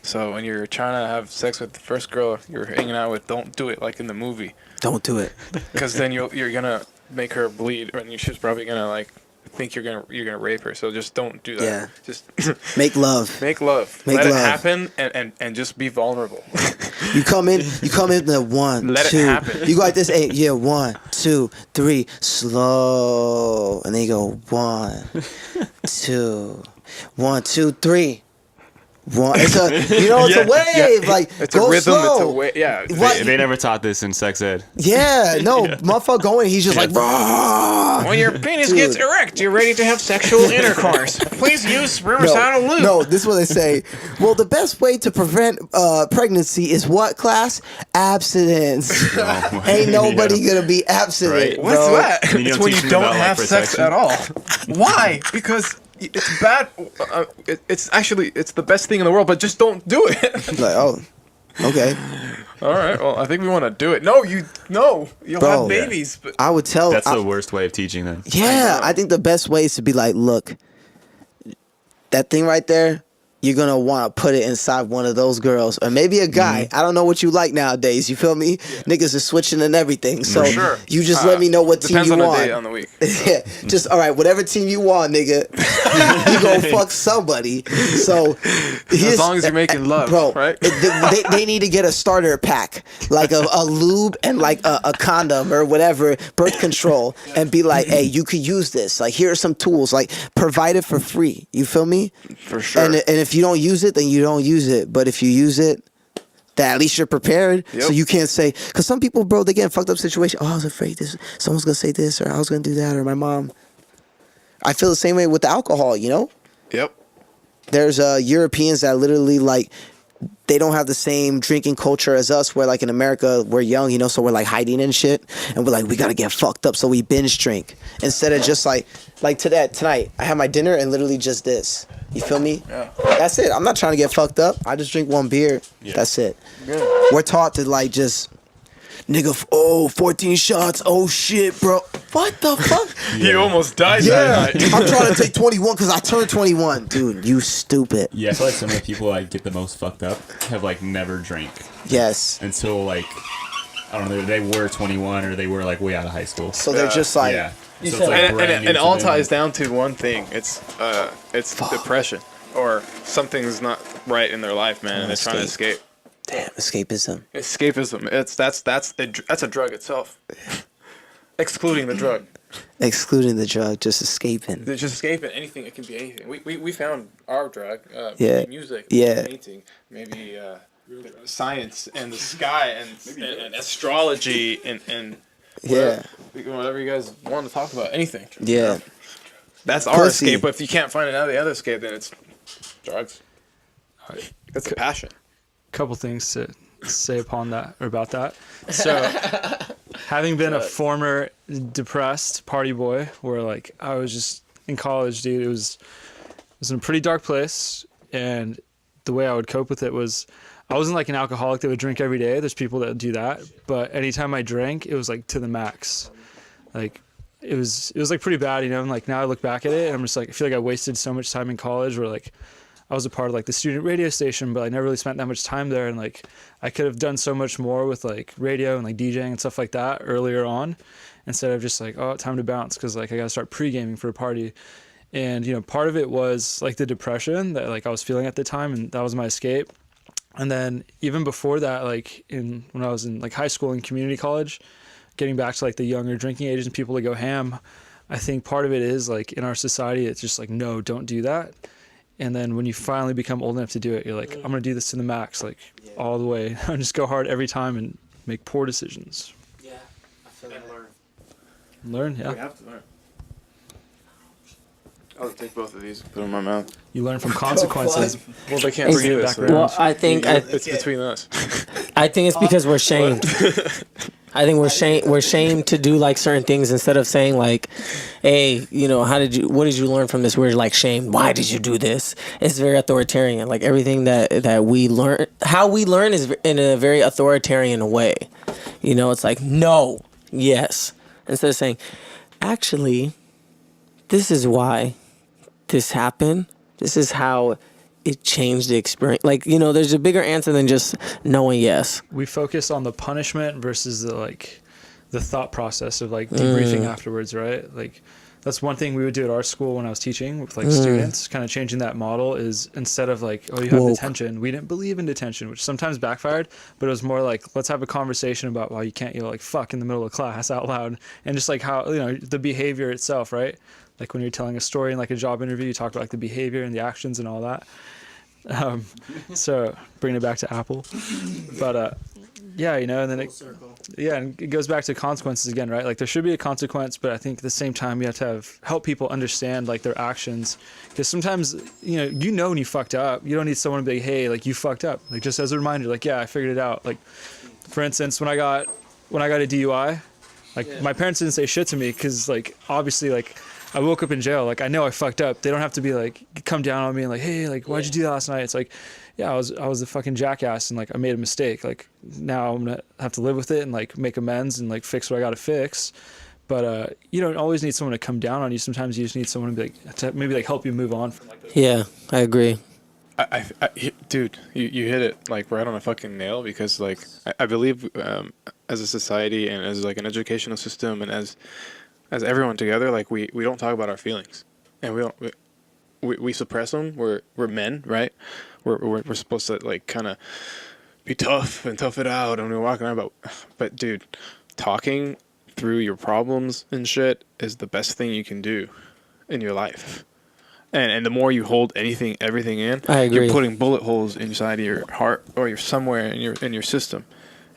So when you're trying to have sex with the first girl you're hanging out with, don't do it like in the movie, Don't do it. because then you're gonna make her bleed, and she's probably gonna like think you're gonna rape her. So just don't do that. Yeah. Just Make love. make love. Make Let love. it happen, and just be vulnerable. You come in the 1, Let it 2. happen. You go like this, 8, yeah, 1, 2, 3, slow. And then you go 1, 2. 1, 2, 3. One, it's a, it's a wave. Like, It's a go rhythm. slow. It's a way. Yeah. What? They never taught this in sex ed. Yeah, no, motherfucker going. He's just like, "Rah!" When your penis Dude. gets erect, you're ready to have sexual intercourse. Please use Riverside lube. No, this is what they say. Well, the best way to prevent pregnancy is what, class? Abstinence. Ain't nobody gonna be abstinent, Right. bro. What's that? And you It's don't when teach you them don't about, like, have sex protection? at all. Why? Because it's bad. It's actually the best thing in the world, but just don't do it. Like, oh, okay. All right. Well, I think we want to do it. No, you'll Bro. have babies. But I would tell. That's the worst way of teaching them. Yeah, I think the best way is to be like, look, that thing right there, you're gonna want to put it inside one of those girls, or maybe a guy. I don't know what you like nowadays. You feel me? Niggas are switching and everything. So sure. you just let me know what team depends you on the want. day on the week. Yeah, just all right. Whatever team you want, nigga, you gonna fuck somebody. So As long as you're making love, bro, right? they need to get a starter pack, like a lube and like a condom or whatever, birth control, and be like, hey, you could use this. Like, here are some tools. Like, provide it for free. You feel me? For sure. And if you don't use it, then you don't use it. But if you use it, then at least you're prepared. Yep. So you can't say, because some people, bro, they get in fucked up situation. Oh, I was afraid someone's gonna say this, or I was gonna do that, or my mom. I feel the same way with the alcohol. Yep. There's Europeans that literally like they don't have the same drinking culture as us, where like in America we're young, so we're like hiding and shit, and we're like, we gotta get fucked up, so we binge drink instead of just like tonight I had my dinner and literally just this. You feel me? Yeah. That's it. I'm not trying to get fucked up. I just drink one beer. Yeah. That's it. Good. We're taught to like just nigga, 14 shots. Oh shit, bro. What the fuck? You almost died Yeah, that night. I'm trying to take 21 because I turned 21. Dude, you stupid. Yeah, I feel like some of the people like get the most fucked up have like never drank Yes. until like I don't know, they were 21 or they were like way out of high school. So they're just like, Yeah. So it's said- like And brand new it to all them. ties down to one thing. It's depression or something's not right in their life, man, and they're trying to escape. damn, escapism. Escapism. That's a drug itself. Excluding the drug. Excluding the drug, just escaping. They're just escaping anything. It can be anything. We found our drug. Yeah. Maybe music. Yeah. Maybe painting. Maybe science and the sky and astrology and Yeah. whatever you guys want to talk about. Anything. Yeah. That's our Pussy. escape. But if you can't find another other escape, then it's drugs. That's a passion. Couple things to say upon that or about that. So, having been a former depressed party boy, where like I was just in college, dude, it was in a pretty dark place, and the way I would cope with it was I wasn't like an alcoholic that would drink every day. There's people that do that, but anytime I drank, it was like to the max. Like it was like pretty bad, And like now I look back at it, and I'm just like I feel like I wasted so much time in college, where like I was a part of like the student radio station, but I never really spent that much time there. And like I could have done so much more with like radio and like DJing and stuff like that earlier on, instead of just like, oh, time to bounce, because like I got to start pre-gaming for a party. And part of it was like the depression that like I was feeling at the time, and that was my escape. And then even before that, like when I was in like high school and community college, getting back to like the younger drinking ages and people that go ham, I think part of it is like in our society, it's just like, no, don't do that. And then when you finally become old enough to do it, you're like, I'm going to do this to the max, like all the way. And just go hard every time and make poor decisions. Yeah, I feel And learn. Learn, We yeah. have to learn. I'll take both of these and put them in my mouth. You learn from consequences. Well, they can't Bring see it this. back around. Well, I think It's between us. I think it's because we're shamed. I think we're shamed to do like certain things instead of saying like, hey, what did you learn from this? We're like shamed. Why did you do this? It's very authoritarian. Like everything that we learn, how we learn is in a very authoritarian way. It's like, no, yes. Instead of saying, actually, this is why this happened. This is how it changed the experience. Like, there's a bigger answer than just knowing yes. We focus on the punishment versus the thought process of like debriefing afterwards, right? Like that's one thing we would do at our school when I was teaching with like students, kind of changing that model is instead of like, oh, you have Woke. detention. We didn't believe in detention, which sometimes backfired, but it was more like, let's have a conversation about why you can't yell like fuck in the middle of class out loud, and just like how, the behavior itself, right? Like when you're telling a story in like a job interview, you talk about like the behavior and the actions and all that. So bringing it back to Apple, but yeah, you know, and then and it goes back to consequences again, right? Like there should be a consequence, but I think at the same time you have to help people understand like their actions, because sometimes you know when you fucked up, you don't need someone to be like, hey, like you fucked up, like just as a reminder, like yeah, I figured it out. Like for instance, when I got a DUI, like my parents didn't say shit to me because like obviously like I woke up in jail, like I know I fucked up. They don't have to be like come down on me and like, hey, like why'd you do that last night? It's like, yeah, I was a fucking jackass and like I made a mistake. Like now I'm gonna have to live with it and like make amends and like fix what I gotta fix. But you don't always need someone to come down on you. Sometimes you just need someone to be like to maybe like help you move on from like those. Yeah, I agree. Dude, you hit it like right on a fucking nail, because like I believe as a society and as like an educational system and as everyone together, like we don't talk about our feelings, and we suppress them. We're men, right? We're supposed to like kind of be tough and tough it out, and we're walking around. But dude, talking through your problems and shit is the best thing you can do in your life. And the more you hold everything in, I agree. You're putting bullet holes inside of your heart, or you're somewhere in your system.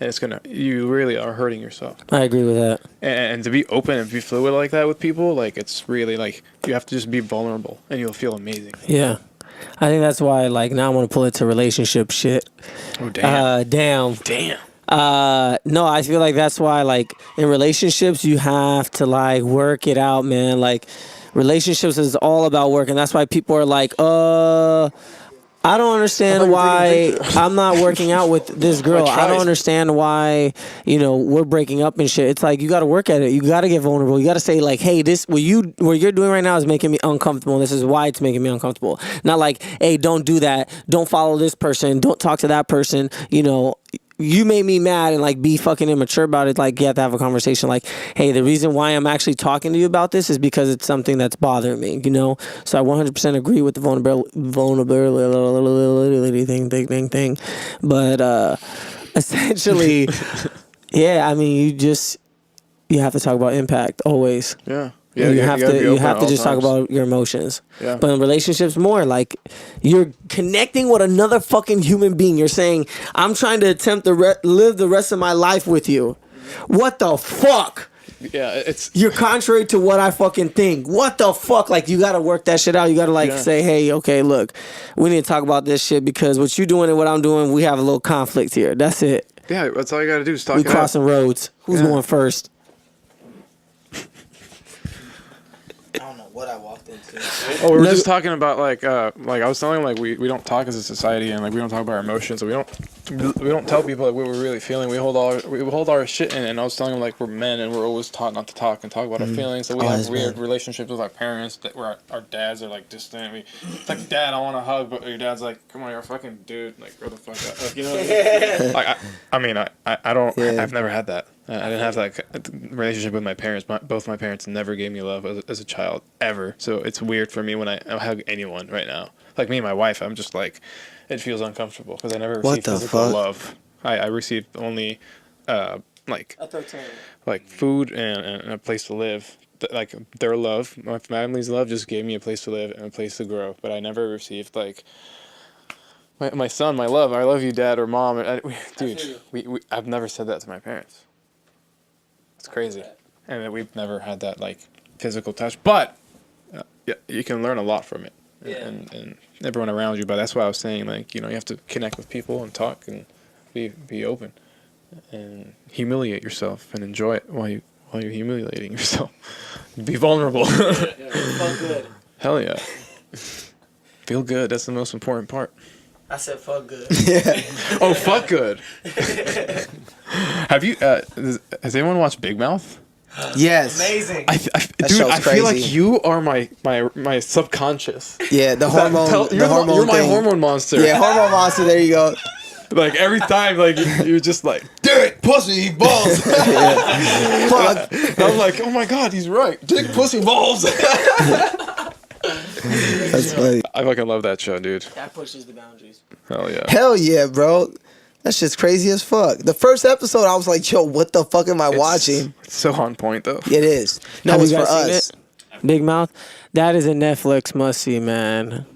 And you really are hurting yourself. I agree with that. And to be open and be fluid like that with people, like it's really like you have to just be vulnerable and you'll feel amazing. Yeah. I think that's why like now I want to pull it to relationship shit. Oh damn. Damn. No, I feel like that's why like in relationships you have to like work it out, man. Like relationships is all about work, and that's why people are like, I don't understand why I'm not working out with this girl. I don't understand why, we're breaking up and shit. It's like, you got to work at it. You got to get vulnerable. You got to say like, hey, what you're doing right now is making me uncomfortable. This is why it's making me uncomfortable. Not like, hey, don't do that. Don't follow this person. Don't talk to that person. You made me mad and like be fucking immature about it. Like you have to have a conversation like, hey, the reason why I'm actually talking to you about this is because it's something that's bothering me, So I 100% agree with the vulnerability thing. But essentially, yeah, I mean, you have to talk about impact always. Yeah. Yeah, you have to just talk about your emotions. Yeah. But in relationships, more like you're connecting with another fucking human being. You're saying, I'm trying to attempt to live the rest of my life with you. What the fuck? Yeah, you're contrary to what I fucking think. What the fuck? Like you gotta work that shit out. You gotta say, hey, okay, look, we need to talk about this shit because what you doing and what I'm doing, we have a little conflict here. That's it. Yeah, that's all you gotta do is talk. We crossing roads. Who's going first? I don't know what I walked into. Oh, we were just talking about like I was telling him like we don't talk as a society, and like we don't talk about our emotions, so we don't tell people like what we're really feeling. We hold our shit in, and I was telling him like we're men and we're always taught not to talk and talk about our feelings. So we have weird relationships with our parents that where our dads are like distant. It's like, Dad, I want a hug, but your dad's like, come on, you're a fucking dude, like grow the fuck up. Like, you know what I mean? I don't. Yeah. I've never had that. I didn't have that relationship with my parents. Both my parents never gave me love as a child, ever. So it's weird for me when I hug anyone right now. Like me and my wife, I'm just like, it feels uncomfortable because I never received physical love. I received only like food and a place to live. Like their love, my family's love just gave me a place to live and a place to grow. But I never received like my son, my love. I love you, Dad or Mom. Dude, I've never said that to my parents. It's crazy, and we've never had that like physical touch. But yeah, you can learn a lot from it, and everyone around you. But that's why I was saying like you have to connect with people and talk and be open, and humiliate yourself and enjoy it while you're humiliating yourself. Be vulnerable. Fuck good. Hell yeah. Feel good. That's the most important part. I said fuck good. Yeah. Oh, fuck good. Have you? Has anyone watched Big Mouth? Yes. Amazing. Dude, I feel like you are my subconscious. Yeah, the hormone. You're my thing. hormone monster. Yeah, hormone monster. There you go. Like every time, like you're just like dick, pussy, balls. Fuck. I'm like, oh my god, he's right. Dick, pussy, balls. That's funny. I fucking love that show, dude. That pushes the boundaries. Hell yeah. Hell yeah, bro. That shit's crazy as fuck. The first episode, I was like, yo, what the fuck am I watching? It's so on point, though. It is. No, Have it's you for guys seen us. it? Big Mouth. That is a Netflix must see, man.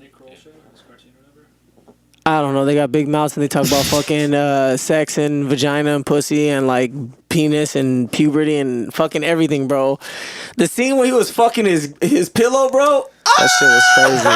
I don't know. They got big mouths and they talk about fucking sex and vagina and pussy and like penis and puberty and fucking everything, bro. The scene where he was fucking his pillow, bro. That shit was crazy.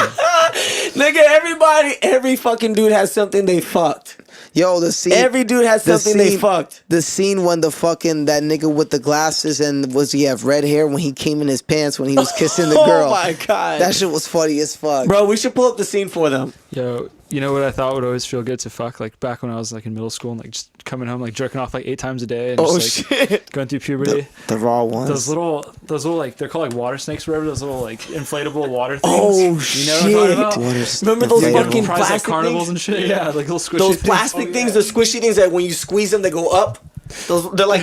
Nigga, every fucking dude has something they fucked. Yo, the scene. Every dude has something they fucked. The scene when the fucking that nigga with the glasses and was he have red hair when he came in his pants when he was kissing the girl. Oh my god, that shit was funny as fuck. Bro, we should pull up the scene for them. Yo, you know what I thought would always feel good to fuck? Like back when I was like in middle school and like just coming home like jerking off like 8 times a day and just like shit, going through puberty. The raw ones. Those little like they're called like water snakes, or whatever. Those little like inflatable water things. Oh you know shit! what I'm talking about? Remember those inflatable. fucking Prize plastic at carnivals things? and shit. Yeah, like little squishy Those things. plastic things, the squishy things that when you squeeze them, they go up. They're like.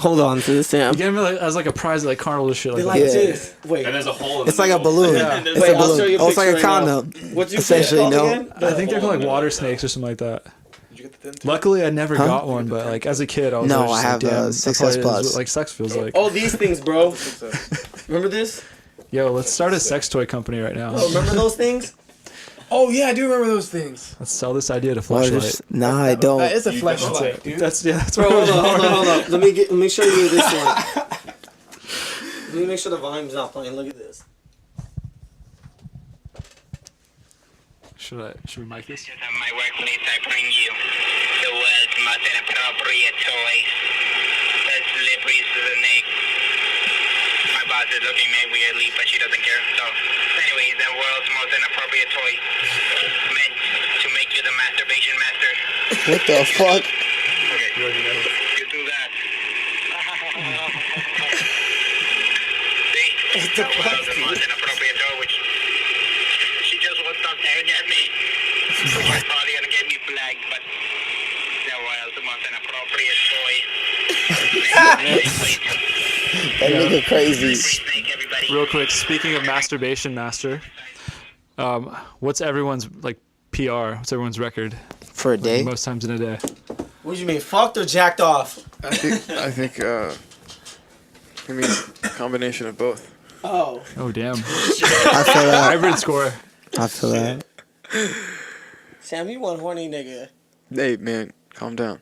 Hold on to this, Sam. You get me like, as like a prize at like carnival and shit like They're that. like Yeah. this. Wait, And there's a hole in It's the like a middle. balloon. Yeah. It's Wait, a I'll show balloon. you a Oh, it's like a picture right now. condom. What'd you Essentially, say? no. Again? I think they're called like water snakes or something like that. Luckily, I never got one, but like as a kid, I was No, always I just have, like, damn, 6S that's probably Plus. what, like sex feels like. Oh, these things, bro. Remember this? Yo, let's start a sex toy company right now. Oh, remember those things? Oh yeah, I do remember those things. Let's sell this idea to What Fleshlight. is- Nah, I don't. That is a flashlight, dude. That's Bro, what hold on. Let me show you this one. Let me make sure the volume's not playing. Look at this. Should we mic this? At my workplace, I bring you the world's most inappropriate toys. The slippery snake. My boss is looking at me weirdly, but she doesn't care. So, anyways, the world's most inappropriate toy. Meant to make you the masturbation master. What the fuck? Okay. You do that. See? The world's most inappropriate toy, which she just won't stop staring at me. She's probably gonna get me flagged, but the world's most inappropriate toy. That nigga crazy. Snake, everybody. Real quick, speaking of masturbation master, what's everyone's like PR? What's everyone's record? For a day? Most times in a day. What do you mean, fucked or jacked off? I think I mean a combination of both. Oh. Oh damn! I feel that. Hybrid score. I feel that. Sam, you one horny nigga. Hey man, calm down.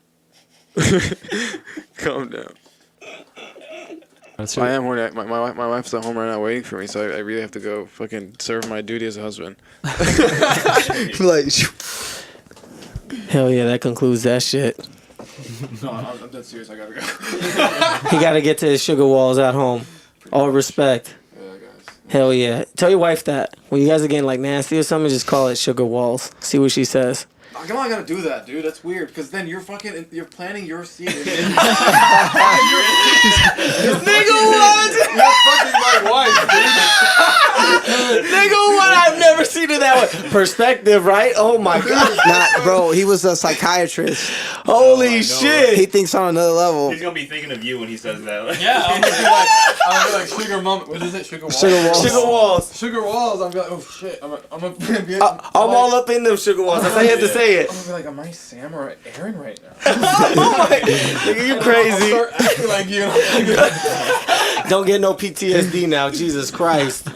Calm down. That's I am horny. My wife's at home right now waiting for me, so I really have to go fucking serve my duty as a husband. Like, Hell yeah, that concludes that shit. No, I'm dead serious. I gotta go. He gotta get to his sugar walls at home. All respect. Yeah, guys. Hell yeah. Tell your wife that. When you guys are getting like nasty or something, just call it sugar walls. See what she says. Come on, I gotta do that, dude. That's weird. Because then you're planting your seed. Nigga, what? You're fucking my wife, dude. Nigga, what? I've never seen it that way. Perspective, right? Oh my god. nah, bro, he was a psychiatrist. Holy shit. He thinks on another level. He's gonna be thinking of you when he says that. Yeah, I'm gonna be like sugar mom. What is it? Sugar walls. Sugar walls. Sugar walls. Sugar walls. I'm gonna be like, oh shit. I'm all up in them sugar walls. That's how you have to say it. I'm gonna be like, am I Sam or Aaron right now? Nigga, you I'll crazy. start acting like you. Don't get no PTSD now. Jesus Christ.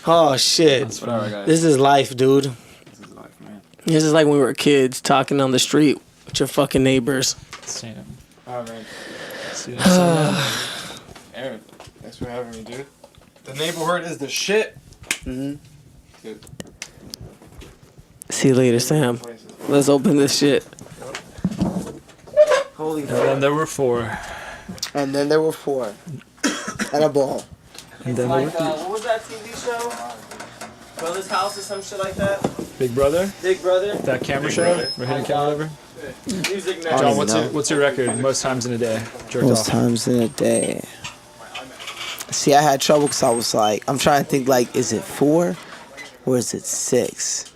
Oh shit. Alright, guys. This is life, dude. This is life, man. This is like when we were kids talking on the street with your fucking neighbors. Sam. Alright, man. See you next time. Aaron, thanks for having me, dude. The neighborhood is the shit. Mhm. Dude, See you later, Sam. Let's open this shit. Holy And then there were 4. And then there were 4. And a ball. And then there were what was that TV show? Brother's House or some shit like that? Big Brother. Big Brother? That camera show. We're hitting camera over. Music I now. John, don't what's know. what's your record? Most times in a day. Jerked Most off. times in a day. See, I had trouble because I was like, I'm trying to think like, is it 4 or is it 6?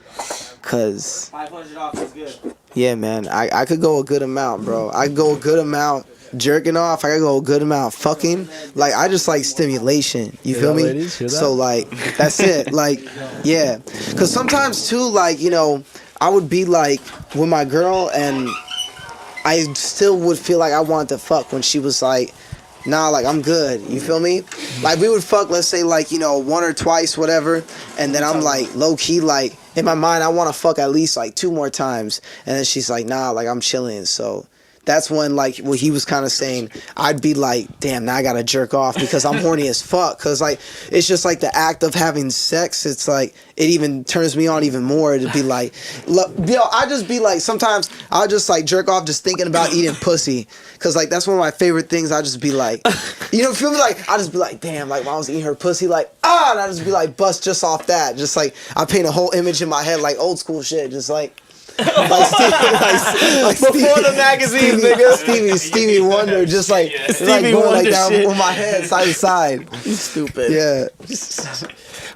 Cause 500 off is good. yeah, man, I could go a good amount, bro. I could go a good amount jerking off. I could go a good amount fucking. Like I just like stimulation. You Hear feel that, me? ladies? Hear that? So like that's it. Like yeah, cause sometimes too, like you know, I would be like with my girl and I still would feel like I wanted to fuck when she was like nah, like I'm good. You feel me? Like we would fuck, let's say like, you know, one or twice, whatever, and then I'm like low key like in my mind I want to fuck at least like 2 more times, and then she's like, nah, like I'm chilling. So that's when like what he was kind of saying, I'd be like, damn, now I gotta jerk off because I'm horny as fuck. Cause like it's just like the act of having sex. It's like it even turns me on even more to be like, look, yo, I just be like sometimes I'll just like jerk off just thinking about eating pussy. Cause like that's one of my favorite things. I just be like, you know, feel me? Like I just be like, damn, like when I was eating her pussy, like and I just be like bust just off that. Just like I paint a whole image in my head like old school shit. Just like. Like Before the magazine, nigga. Stevie Wonder, just like Stevie going Wonder like that shit. with my head side to side. You stupid. Yeah,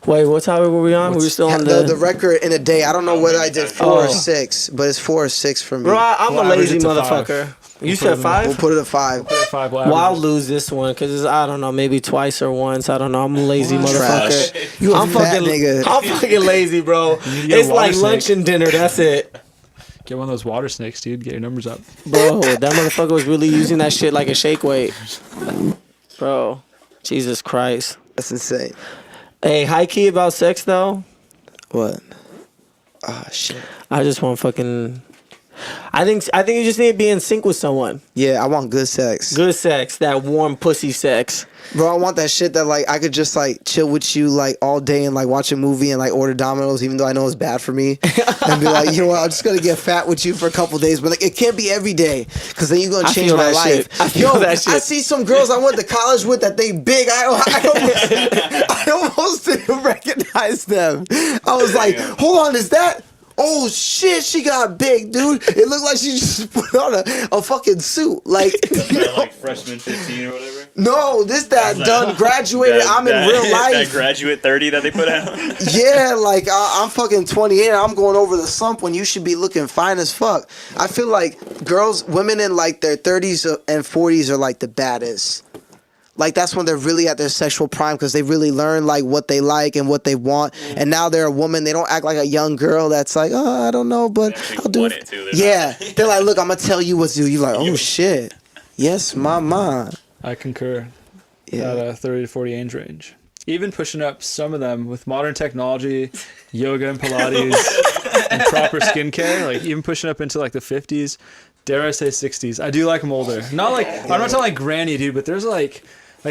Wait, what topic were we on? We were still on the record in a day. I don't know whether I did 4 or Oh. 6, but it's 4 or 6 for me. Bro, I'm We'll a average lazy it to 5. motherfucker. You said We'll 5? put it at 5. 5 Well, I'll lose this one because I don't know, maybe twice or once. I don't know. I'm a lazy motherfucker. Trash. You a I'm fat fucking nigga. I'm fucking lazy, bro. need to get a It's water like snake. lunch and dinner. That's it, Get one of those water snakes, dude. Get your numbers up. bro. That motherfucker was really using that shit like a shake weight, bro. Jesus Christ. That's insane. Hey, high key about sex though. What? Ah, shit. I just want fucking. I think you just need to be in sync with someone. Yeah, I want good sex. Good sex, that warm pussy sex. Bro, I want that shit that like I could just like chill with you like all day and like watch a movie and like order Domino's even though I know it's bad for me and be like, you know what, I'm just gonna get fat with you for a couple days, but like it can't be every day because then you're gonna I change feel my that life. shit. I feel that shit. I see some girls I went to college with that they big. I almost didn't recognize them. I was like, hold on, is that? Oh shit, she got big, dude. It looked like she just put on a fucking suit. Like, you know, like freshman 15 or whatever. no, that done graduated. I'm in real That life. graduate 30 that they put out. Yeah, like I'm fucking 28. I'm going over the slump when you should be looking fine as fuck. I feel like women in like their 30s and 40s are like the baddest. Like that's when they're really at their sexual prime because they really learn like what they like and what they want. And now they're a woman. They don't act like a young girl that's like, oh, I don't know, but actually I'll do want it. it too. They're Yeah, they're like, look, I'm gonna tell you what to do. You're like, oh shit, yes, mama. I concur. Yeah. That 30 to 40 age range. Even pushing up some of them with modern technology, yoga and Pilates, and proper skincare, like even pushing up into like the 50s, dare I say 60s. I do like them older. Not like, I'm not talking like granny, dude, but there's like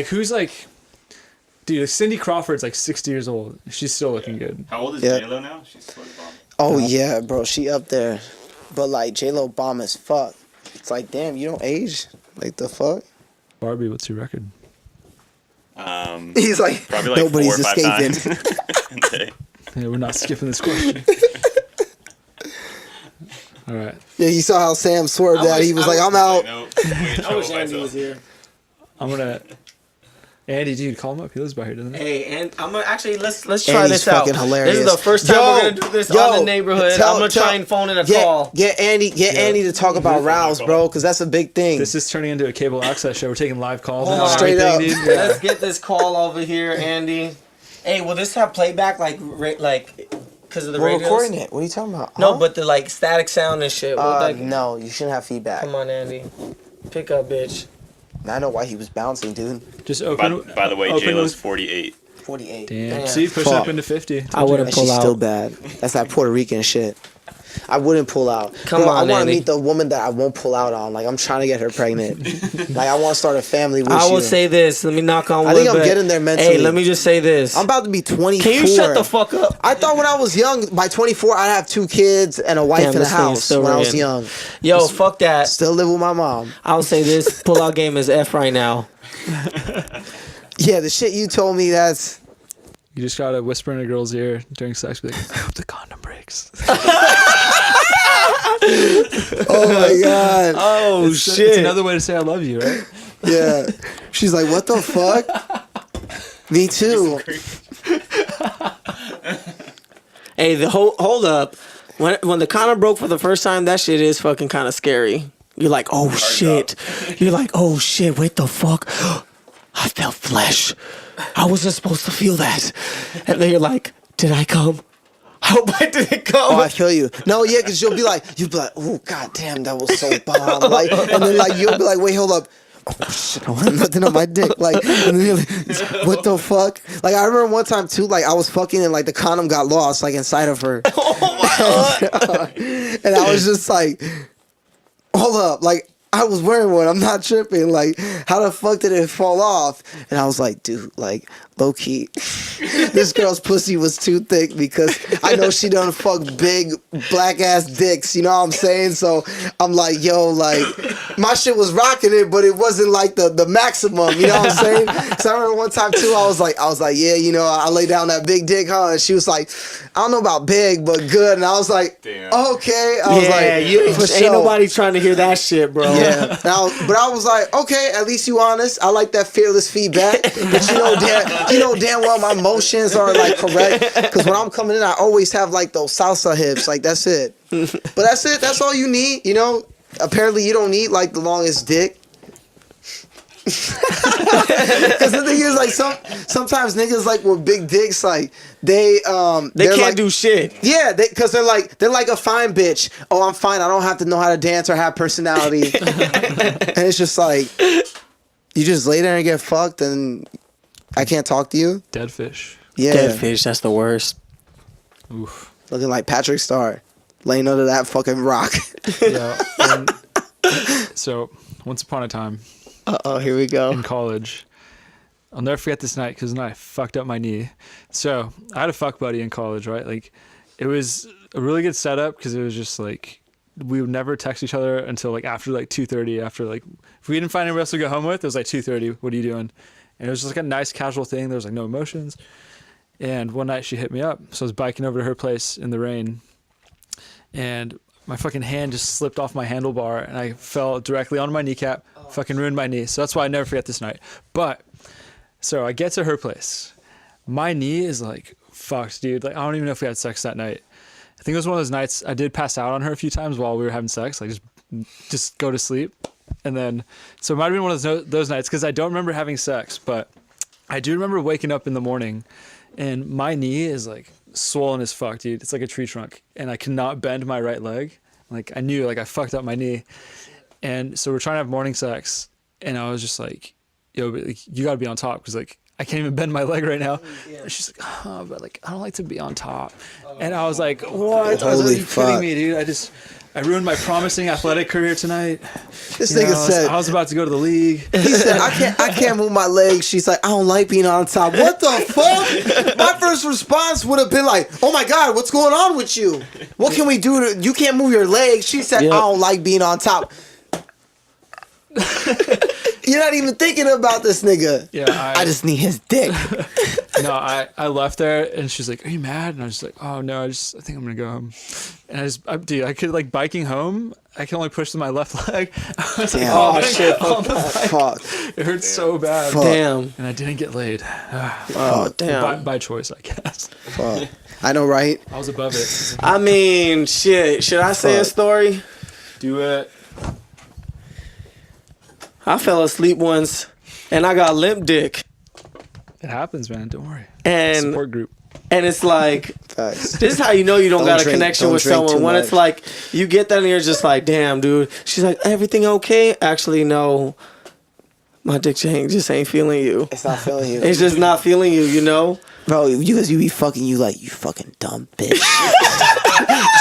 who's like, dude, Cindy Crawford's like 60 years old. She's still looking good. How old is Yeah. J-Lo now? She's sweaty bomb. Oh yeah, bro, she up there. But like J-Lo bomb as fuck. It's like, damn, you don't age. Like the fuck. Barbie, what's your record? He's like, Probably like nobody's 4 or 5 escaping. times a day. Yeah, we're not skipping this question. All right. Yeah, you saw how Sam swerved that. He was like, I'm out. No, I wish Andy was here. I'm gonna. Andy, dude, call him up. He lives by here, doesn't he? Hey, and I'm gonna actually let's try Andy's this out. fucking hilarious. This is the first time we're gonna do this on the neighborhood. I'm gonna try and phone in a call. Get Andy to talk about Rouse, bro, because that's a big thing. This is turning into a cable access show. We're taking live calls. Hold and on. Straight up. everything, dude. Let's get this call over here, Andy. Hey, will this have playback like because of the We're radios? recording it. What are you talking about? No, Huh? but the like static sound and shit. No, you shouldn't have feedback. Come on, Andy. Pick up, bitch. I know why he was bouncing, dude. Just open. By the way, open J-Lo's with- 48. 48. Damn. Damn. See, push it Fuck. up into 50. I wouldn't And pull she's out. still bad. That's that Puerto Rican shit. I wouldn't pull out. Come Bro, on, I want to Andy. meet the woman that I won't pull out on. Like, I'm trying to get her pregnant. Like, I want to start a family with I you. will say this. Let me knock on wood. I think I'm but- getting there mentally. Hey, let me just say this. I'm about to be 24. Can you shut the fuck up? I thought when I was young, by 24, I'd have 2 kids and a wife Damn, and a this thing's house still when I was ringing. young. Yo, fuck that. Still live with my mom. I'll say this. Pull-out game is F right now. Yeah, the shit you told me, that's... You just gotta whisper in a girl's ear during sex. Be like, I hope the condom breaks. Oh, my God. Oh, It's another way to say I love you, right? Yeah. She's like, what the fuck? Me too. Hey, hold up. When the condom broke for the first time, that shit is fucking kind of scary. You're like, oh shit. You're like, oh shit. Wait the fuck. I felt flesh. I wasn't supposed to feel that. And then you're like, did I come? How bad did it come? Oh, I feel you. No, yeah, because you'll be like, oh, god damn, that was so bomb. Like, and then like you'll be like, wait, hold up. oh shit, I want nothing on my dick. Like, what the fuck? Like, I remember one time too, like I was fucking and like the condom got lost like inside of her. Oh my god! And I was just like, hold up, like. I was wearing one. I'm not tripping. Like, how the fuck did it fall off? And I was like, dude, like, low key, this girl's pussy was too thick because I know she done fuck big black ass dicks. You know what I'm saying? So I'm like, yo, like, my shit was rocking it, but it wasn't like the maximum. You know what I'm saying? So I remember one time too, I was like, yeah, you know, I lay down that big dick, huh? And she was like, I don't know about big, but good. And I was like, damn. Okay. I was like, for sure. Ain't nobody trying to hear that shit, bro. Yeah. Now, but I was like, okay, at least you honest. I like that fearless feedback. But you know damn well my motions are like correct. Because when I'm coming in, I always have like those salsa hips. Like that's it. But that's it. That's all you need. You know. Apparently, you don't need like the longest dick. Because the thing is, like sometimes niggas like with big dicks, like they can't like, do shit. Yeah, because they're like a fine bitch. Oh, I'm fine. I don't have to know how to dance or have personality. And it's just like you just lay there and get fucked, and I can't talk to you. Dead fish. Yeah, Dead fish. That's the worst. Oof. looking like Patrick Star, laying under that fucking rock. Yeah. And so once upon a time. Here we go. In college. I'll never forget this night because I fucked up my knee. So I had a fuck buddy in college, right? Like it was a really good setup because it was just like we would never text each other until like after like 2:30. After like if we didn't find anybody else to go home with, it was like 2:30. What are you doing? And it was just like a nice casual thing. There was like no emotions. And one night she hit me up. So I was biking over to her place in the rain, and my fucking hand just slipped off my handlebar and I fell directly onto my kneecap. Fucking ruined my knee. So that's why I never forget this night. But so I get to her place. My knee is like fucked, dude. Like I don't even know if we had sex that night. I think it was one of those nights I did pass out on her a few times while we were having sex. Like just go to sleep. And then so it might have been one of those nights because I don't remember having sex, but I do remember waking up in the morning and my knee is like swollen as fuck, dude. It's like a tree trunk and I cannot bend my right leg. Like I knew like I fucked up my knee. And so we're trying to have morning sex and I was just like, yo, but like, you gotta be on top because like I can't even bend my leg right now. Yeah. And she's like, oh, but like I don't like to be on top. And I was like, what? I was like, are you kidding me, dude? I ruined my promising athletic career tonight. This nigga said I was about to go to the league. He said I can't move my legs. She's like, I don't like being on top. What the fuck? My first response would have been like, oh my god, what's going on with you? What can we do you can't move your legs? She said, I don't like being on top. You're not even thinking about this nigga. Yeah, I just need his dick. No, I left there and she's like, are you mad? And I was like, oh no, I think I'm gonna go home. And dude, I could like biking home, I can only push to my left leg. I was Damn. like, Oh shit, fuck. It hurts so bad. Fuck. Damn. And I didn't get laid. Oh, damn. By choice, I guess. Fuck. I know, right? I was above it. I mean, shit. Should I say a story? Do it. I fell asleep once, and I got limp dick. It happens, man. Don't worry. And support group. And it's like, Facts. this is how you know you don't got a drink- connection don't with drink someone. too When much. it's like, you get that and you're just like, damn, dude. She's like, everything okay? Actually, no. My dick just ain't feeling you. It's not feeling you. It's just not feeling you, you know? Bro, you be fucking you like, you fucking dumb bitch.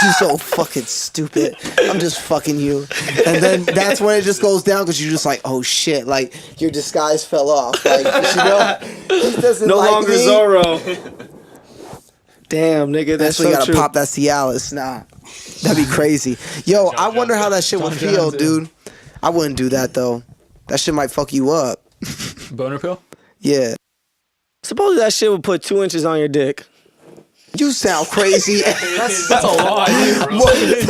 You so fucking stupid. I'm just fucking you. And then that's when it just goes down because you're just like, oh shit, like your disguise fell off. Like, you know, he doesn't No like longer me. Zorro. Damn, nigga, that's why you so gotta true. pop that Cialis. Nah, that'd be crazy. Yo, I wonder how that shit would John feel, Jones, dude. I wouldn't do that though. That shit might fuck you up. Boner pill? Yeah. Suppose that shit would put 2 inches on your dick. You sound crazy. That's a lot. What the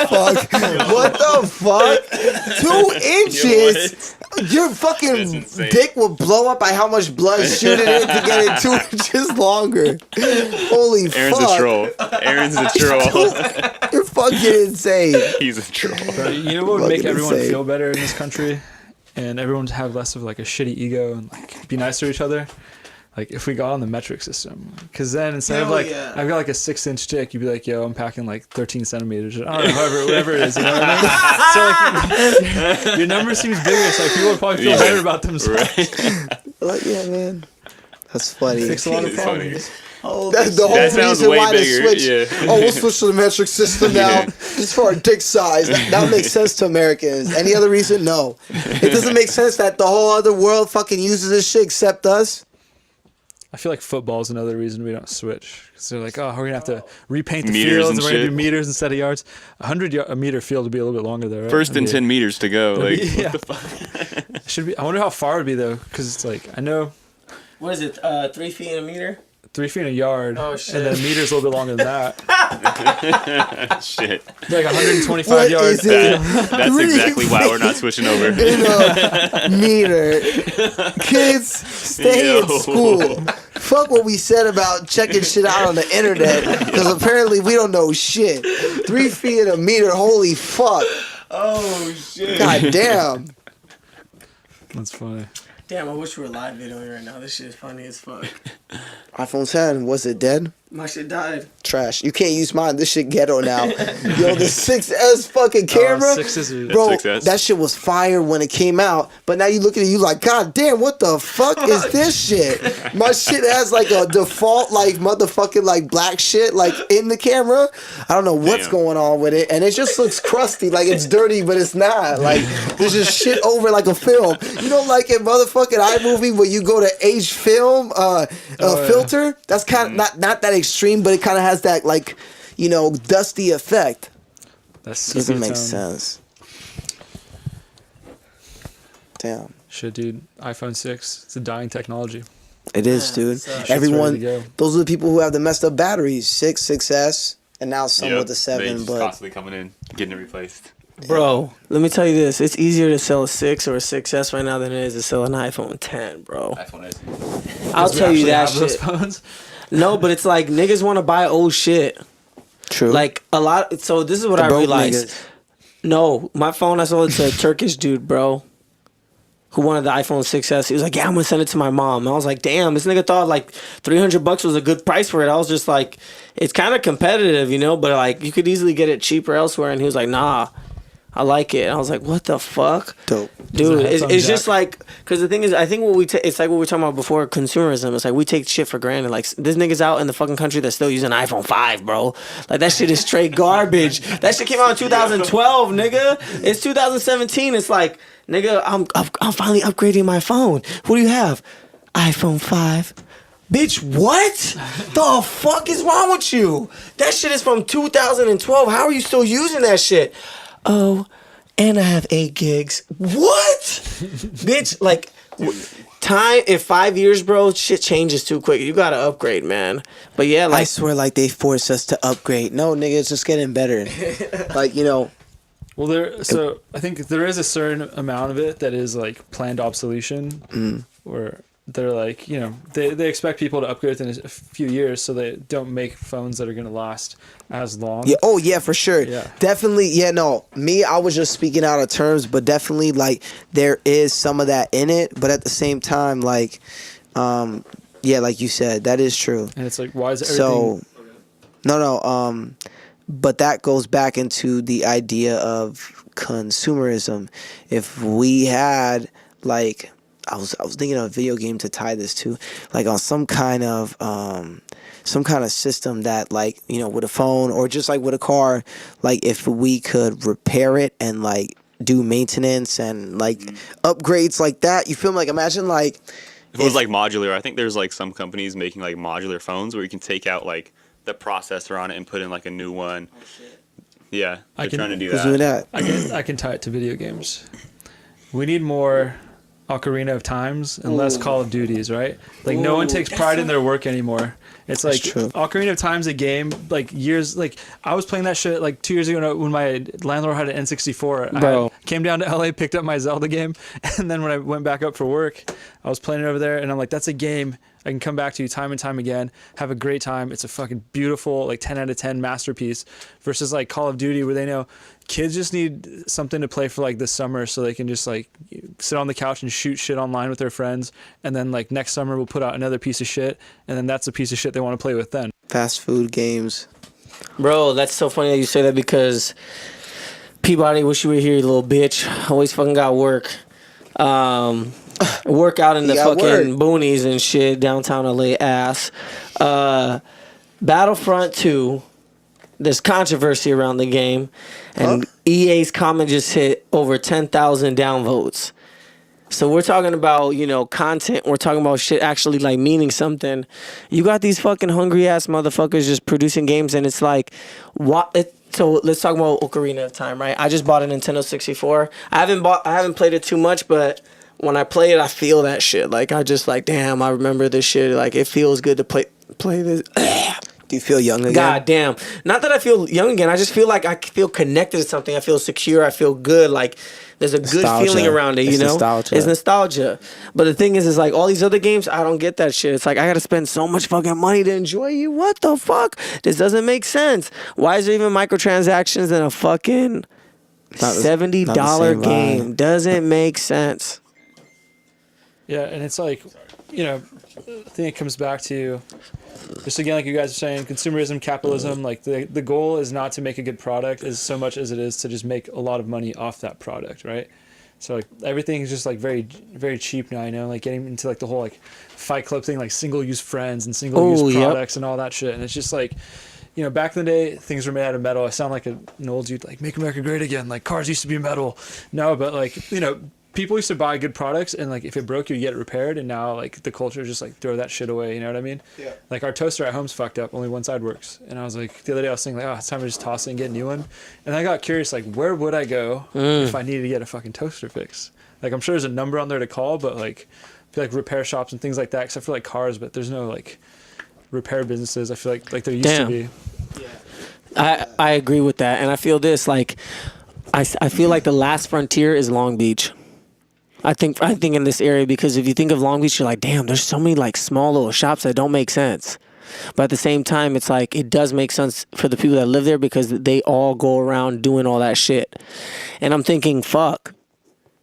fuck? What the fuck? 2 inches? Your fucking dick will blow up by how much blood shooting in to get it 2 inches longer. Holy Aaron's fuck. a troll. Aaron's a troll. You're fucking insane. He's a troll. You know what would make Fucking everyone insane. feel better in this country? And everyone to have less of like a shitty ego and like be nice to each other? like if we got on the metric system, because then instead of Hell like yeah. I've got like a 6-inch dick, you'd be like, yo, I'm packing like 13 centimeters. I don't know, however, whatever it is. You know what I mean? So like your number seems bigger, so like people would probably feel better about themselves. Like, yeah, man. That's funny. Fix a lot of It's funny. problems. That's the whole That sounds reason way why they bigger, switch. yeah. Oh, we'll switch to the metric system now. Yeah. Just for our dick size. That makes sense to Americans. Any other reason? No. It doesn't make sense that the whole other world fucking uses this shit except us. I feel like football is another reason we don't switch. Because they're like, oh, we're going to have to repaint the Meters fields and and we're going to shit. do meters instead of yards. A meter field would be a little bit longer though, right? First and That'd 10 meters to go. Like, yeah. what the fuck? Should be. I wonder how far it would be though, because it's like, I know What is it? 3 feet in a meter? 3 feet in a yard. Oh, shit. And then a meter's a little bit longer than that. Shit. Like 125 What yards. is it? That's exactly why we're not switching over. In a meter. Kids, stay in Yo. school. Fuck what we said about checking shit out on the internet. Because apparently we don't know shit. 3 feet in a meter. Holy fuck. Oh, shit. God damn. That's funny. Damn, I wish we were live videoing right now. This shit is funny as fuck. iPhone 10, was it dead? My shit died. Trash. You can't use mine. This shit ghetto now. Yo, the 6S fucking camera. 6S. Bro, 6S. that shit was fire when it came out. But now you look at it, you like, God damn, what the fuck is this shit? My shit has like a default, like motherfucking like black shit, like in the camera. I don't know what's Damn. going on with it. And it just looks crusty, like it's dirty, but it's not. Like there's just shit over like a film. You know, like in motherfucking iMovie where you go to H film filter? That's kind of not that extreme, but it kind of has that like, you know, dusty effect. That's Doesn't sepia make tone. sense. Damn. Shit, dude. iPhone 6. It's a dying technology. It is, Yeah, dude. so- Everyone, Shit's ready to go. those are the people who have the messed up batteries. 6S, and now some Yep. with the 7. They just But constantly coming in, getting it replaced. Bro, let me tell you this. It's easier to sell a 6 or a 6S right now than it is to sell an iPhone 10, bro. iPhone is. I'll We tell you actually that have those shit. phones. No, but it's like niggas want to buy old shit. true. Like a lot. So this is what The I broke realized. niggas. No, my phone I sold it to a Turkish dude, bro, who wanted the iPhone 6S. He was like, "Yeah, I'm gonna send it to my mom." And I was like, "Damn, this nigga thought like $300 was a good price for it." I was just like, "It's kind of competitive, you know, but like you could easily get it cheaper elsewhere." And he was like, "Nah, I like it." And I was like, "What the fuck?" Dope. Dude, It's a it's headphone just jack. like, because the thing is, I think what we it's like what we were talking about before, consumerism. It's like we take shit for granted. Like this nigga's out in the fucking country that's still using iPhone 5, bro. Like that shit is straight garbage. That shit came out in 2012, nigga. It's 2017. It's like, nigga, I'm finally upgrading my phone. Who do you have? iPhone 5. Bitch, what? The fuck is wrong with you? That shit is from 2012. How are you still using that shit? Oh, and I have 8 gigs. What? Bitch, like, time in 5 years, bro, shit changes too quick. You gotta upgrade, man. But yeah, I like, swear, like they force us to upgrade. No, nigga, it's just getting better. Like, you know, Well, so I think there is a certain amount of it that is like planned obsolescence, where they're like, you know, they expect people to upgrade within a few years, so they don't make phones that are going to last as long. yeah, oh yeah, for sure. Yeah. Definitely, yeah, no. Me, I was just speaking out of terms, but definitely like there is some of that in it, but at the same time, like, yeah, like you said, that is true. And it's like, why is everything? So, but that goes back into the idea of consumerism. If we had like, I was thinking of a video game to tie this to, like on some kind of system that, like, you know, with a phone or just like with a car, like if we could repair it and like do maintenance and like upgrades like that, you feel me? Like imagine like If it was like modular, I think there's like some companies making like modular phones where you can take out like the processor on it and put in like a new one. Yeah, I they're can- trying to do who's doing that. that? I can tie it to video games. We need more Ocarina of Times and less Call of Duties, right? Like no one takes pride in their work anymore. It's like true. Ocarina of Time's a game like years. Like I was playing that shit like 2 years ago when my landlord had an N64. Bro. I came down to LA, picked up my Zelda game, and then when I went back up for work, I was playing it over there, and I'm like, that's a game I can come back to time and time again, have a great time. It's a fucking beautiful, like 10 out of 10 masterpiece versus like Call of Duty where they know kids just need something to play for like the summer so they can just like sit on the couch and shoot shit online with their friends, and then like next summer we'll put out another piece of shit, and then that's a piece of shit they want to play with then. Fast food games. Bro, that's so funny that you say that because Peabody, wish you were here, you little bitch. Always fucking got work. Work out in the fucking boonies and shit, downtown LA ass. Battlefront 2, there's controversy around the game, and EA's comment just hit over 10,000 downvotes. So we're talking about, you know, content. We're talking about shit actually like meaning something. You got these fucking hungry ass motherfuckers just producing games, and it's like, what? So let's talk about Ocarina of Time, right? I just bought a Nintendo 64. I haven't played it too much, but when I play it, I feel that shit. Like I just like, damn, I remember this shit. Like it feels good to play this. Do you feel young again? God damn. Not that I feel young again. I just feel like I feel connected to something. I feel secure. I feel good. Like there's a good feeling around it, you know? It's nostalgia. But the thing is like all these other games, I don't get that shit. It's like I gotta spend so much fucking money to enjoy you. What the fuck? This doesn't make sense. Why is there even microtransactions in a fucking $70 game? Doesn't make sense. Yeah, and it's like, you know, I think it comes back to just again, like you guys are saying, consumerism, capitalism. Like the goal is not to make a good product as so much as it is to just make a lot of money off that product, right? So like everything is just like very, very cheap now. You know, like getting into like the whole like Fight Club thing, like single-use friends and single-use products and all that shit. And it's just like, you know, back in the day, things were made out of metal. I sound like an old dude, like make America great again. Like cars used to be metal. No, but like, you know, people used to buy good products and like if it broke you get it repaired, and now like the culture is just like throw that shit away, you know what I mean? Yeah. Like our toaster at home's fucked up, only one side works. And I was like, the other day I was thinking like, oh, it's time to just toss it and get a new one. And I got curious, like where would I go if I needed to get a fucking toaster fix? Like I'm sure there's a number on there to call, but like I feel like repair shops and things like that, except for like cars, but there's no like repair businesses. I feel like there used to be. Yeah. I agree with that. And I feel this, like I feel like the last frontier is Long Beach. I think in this area, because if you think of Long Beach, you're like, damn, there's so many like small little shops that don't make sense. But at the same time, it's like it does make sense for the people that live there because they all go around doing all that shit. And I'm thinking, fuck.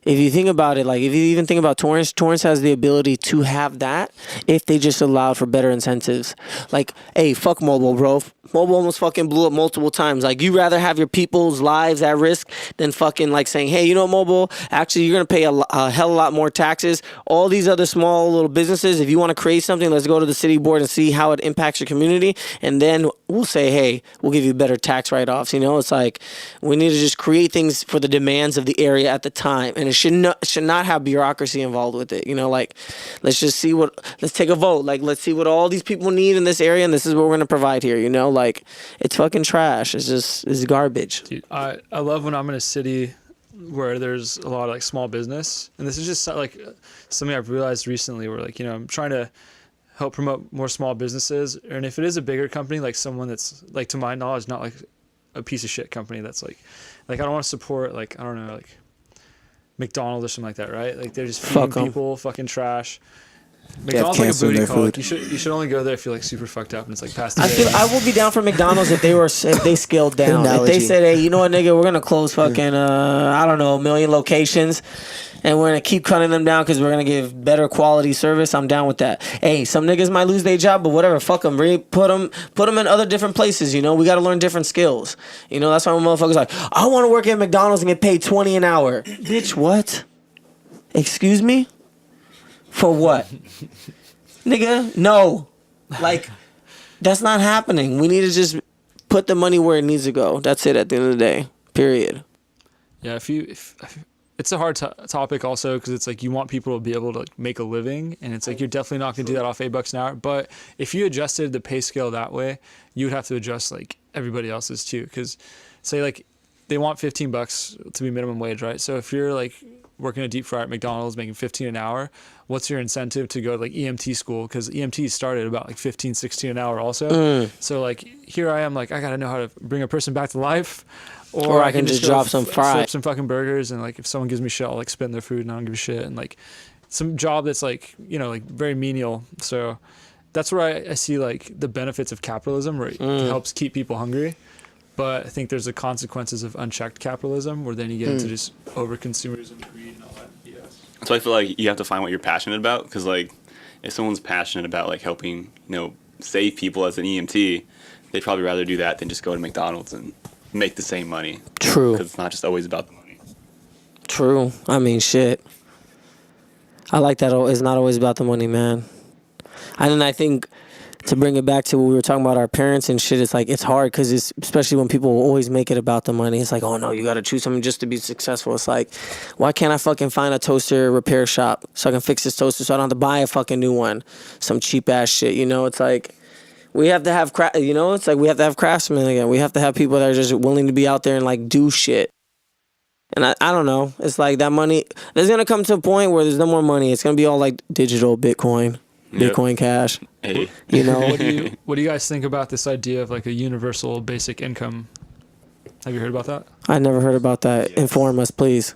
If you think about it, like if you even think about Torrance has the ability to have that if they just allowed for better incentives. Like, hey, fuck mobile, bro. Mobile almost fucking blew up multiple times. Like, you rather have your people's lives at risk than fucking like saying, hey, you know what, mobile? Actually, you're gonna pay a hell of a lot more taxes. All these other small little businesses, if you want to create something, let's go to the city board and see how it impacts your community, and then we'll say, hey, we'll give you better tax write-offs. You know, it's like we need to just create things for the demands of the area at the time, and it should not have bureaucracy involved with it. You know, like let's take a vote. Like let's see what all these people need in this area, and this is what we're gonna provide here. You know, like it's fucking trash. It's garbage. Dude, I love when I'm in a city where there's a lot of like small business, and this is just like something I've realized recently. Where like, you know, I'm trying to help promote more small businesses, and if it is a bigger company, like someone that's like, to my knowledge, not like a piece of shit company that's like I don't want to support like, I don't know, like McDonald's or something like that, right? Like they're just feeding people fucking trash. McDonald's like a booty call. Like, you should only go there if you're like super fucked up and it's like past the day. I will be down for McDonald's if they scaled down. If they said, hey, you know what, nigga, we're gonna close fucking I don't know, 1 million locations, and we're gonna keep cutting them down because we're gonna give better quality service. I'm down with that. Hey, some niggas might lose their job, but whatever, fuck them. Put them in other different places. You know, we gotta learn different skills. You know, that's why motherfuckers like, I want to work at McDonald's and get paid $20 an hour. Bitch, what? Excuse me? For what? Nigga, no. Like, that's not happening. We need to just put the money where it needs to go. That's it at the end of the day. Period. Yeah, if it's a hard topic also, because it's like you want people to be able to like make a living, and it's like you're definitely not going to do that off $8 an hour. But if you adjusted the pay scale that way, you would have to adjust like everybody else's too. Because say like they want $15 to be minimum wage, right? So if you're like working a deep fryer at McDonald's making $15 an hour, what's your incentive to go to like EMT school? Because EMT started about like $15, $16 an hour also. So like here I am, like I gotta know how to bring a person back to life, or I can just drop some flip some fucking burgers, and like if someone gives me shit, I'll like spit in their food and I don't give a shit, and like some job that's like, you know, like very menial. So that's where I see like the benefits of capitalism, where it helps keep people hungry. But I think there's the consequences of unchecked capitalism, where then you get into just over consumerism, greed, and all that. Yes. So I feel like you have to find what you're passionate about, because like if someone's passionate about like helping, save people as an EMT, they'd probably rather do that than just go to McDonald's and make the same money. True. Because it's not just always about the money. True. I mean, shit. I like that. It's not always about the money, man. And I think to bring it back to what we were talking about, our parents and shit, it's like it's hard because it's especially when people always make it about the money. It's like, oh no, you got to choose something just to be successful. It's like, why can't I fucking find a toaster repair shop so I can fix this toaster so I don't have to buy a fucking new one, some cheap ass shit. It's like we have to have it's like we have to have craftsmen again. We have to have people that are just willing to be out there and like do shit. And I don't know. It's like that money. There's gonna come to a point where there's no more money. It's gonna be all like digital Bitcoin. Yep. Bitcoin Cash. Hey. What do you guys think about this idea of like a universal basic income? Have you heard about that? I never heard about that. Yes. Inform us, please.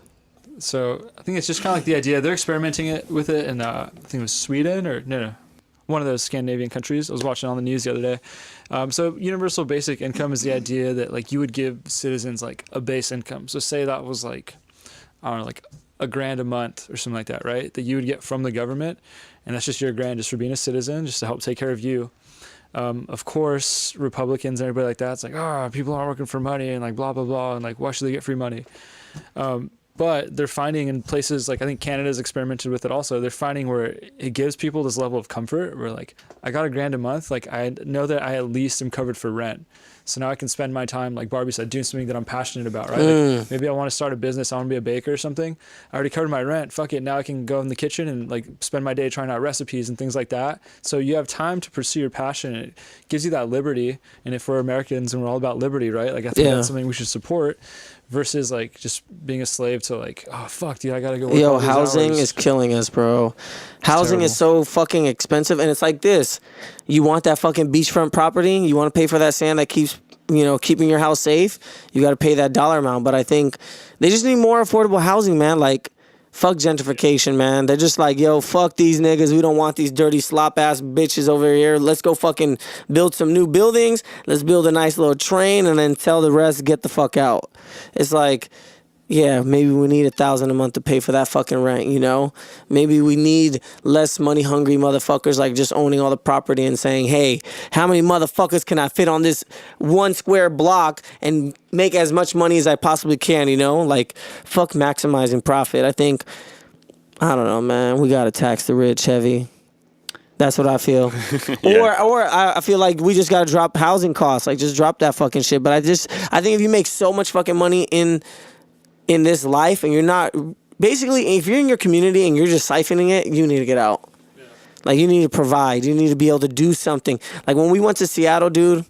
So I think it's just kind of like the idea. They're experimenting with it in I think it was Sweden or no, one of those Scandinavian countries. I was watching on the news the other day. So universal basic income is the idea that like you would give citizens like a base income. So say that was like, I don't know, like $1,000 a month or something like that, right? That you would get from the government. And that's just your grant just for being a citizen, just to help take care of you. Of course, Republicans and everybody like that, it's like, people aren't working for money and like blah, blah, blah. And like, why should they get free money? But they're finding in places like I think Canada's experimented with it also. They're finding where it gives people this level of comfort where like I got $1,000 a month. Like I know that I at least am covered for rent. So now I can spend my time, like Barbie said, doing something that I'm passionate about, right? Like maybe I want to start a business. I want to be a baker or something. I already covered my rent. Fuck it. Now I can go in the kitchen and like spend my day trying out recipes and things like that. So you have time to pursue your passion. It gives you that liberty. And if we're Americans and we're all about liberty, right? Like I think that's something we should support versus like just being a slave to like, oh fuck, dude, I gotta go work all these housing hours. is killing us, bro. Housing is so fucking expensive, and it's like this. You want that fucking beachfront property, you want to pay for that sand that keeps keeping your house safe, you got to pay that dollar amount. But I think they just need more affordable housing, man. Like, fuck gentrification, man. They're just like, yo, fuck these niggas. We don't want these dirty slop ass bitches over here. Let's go fucking build some new buildings. Let's build a nice little train and then tell the rest, get the fuck out. It's like, yeah, maybe we need $1,000 a month to pay for that fucking rent, Maybe we need less money hungry motherfuckers like just owning all the property and saying, hey, how many motherfuckers can I fit on this 1 square block and make as much money as I possibly can, Like, fuck maximizing profit. I think, I don't know, man, we gotta tax the rich heavy. That's what I feel. Yeah. Or I feel like we just gotta drop housing costs. Like, just drop that fucking shit. But I think if you make so much fucking money in this life and you're not basically, if you're in your community and you're just siphoning it, you need to get out. Like, you need to provide, you need to be able to do something. Like when we went to Seattle, dude,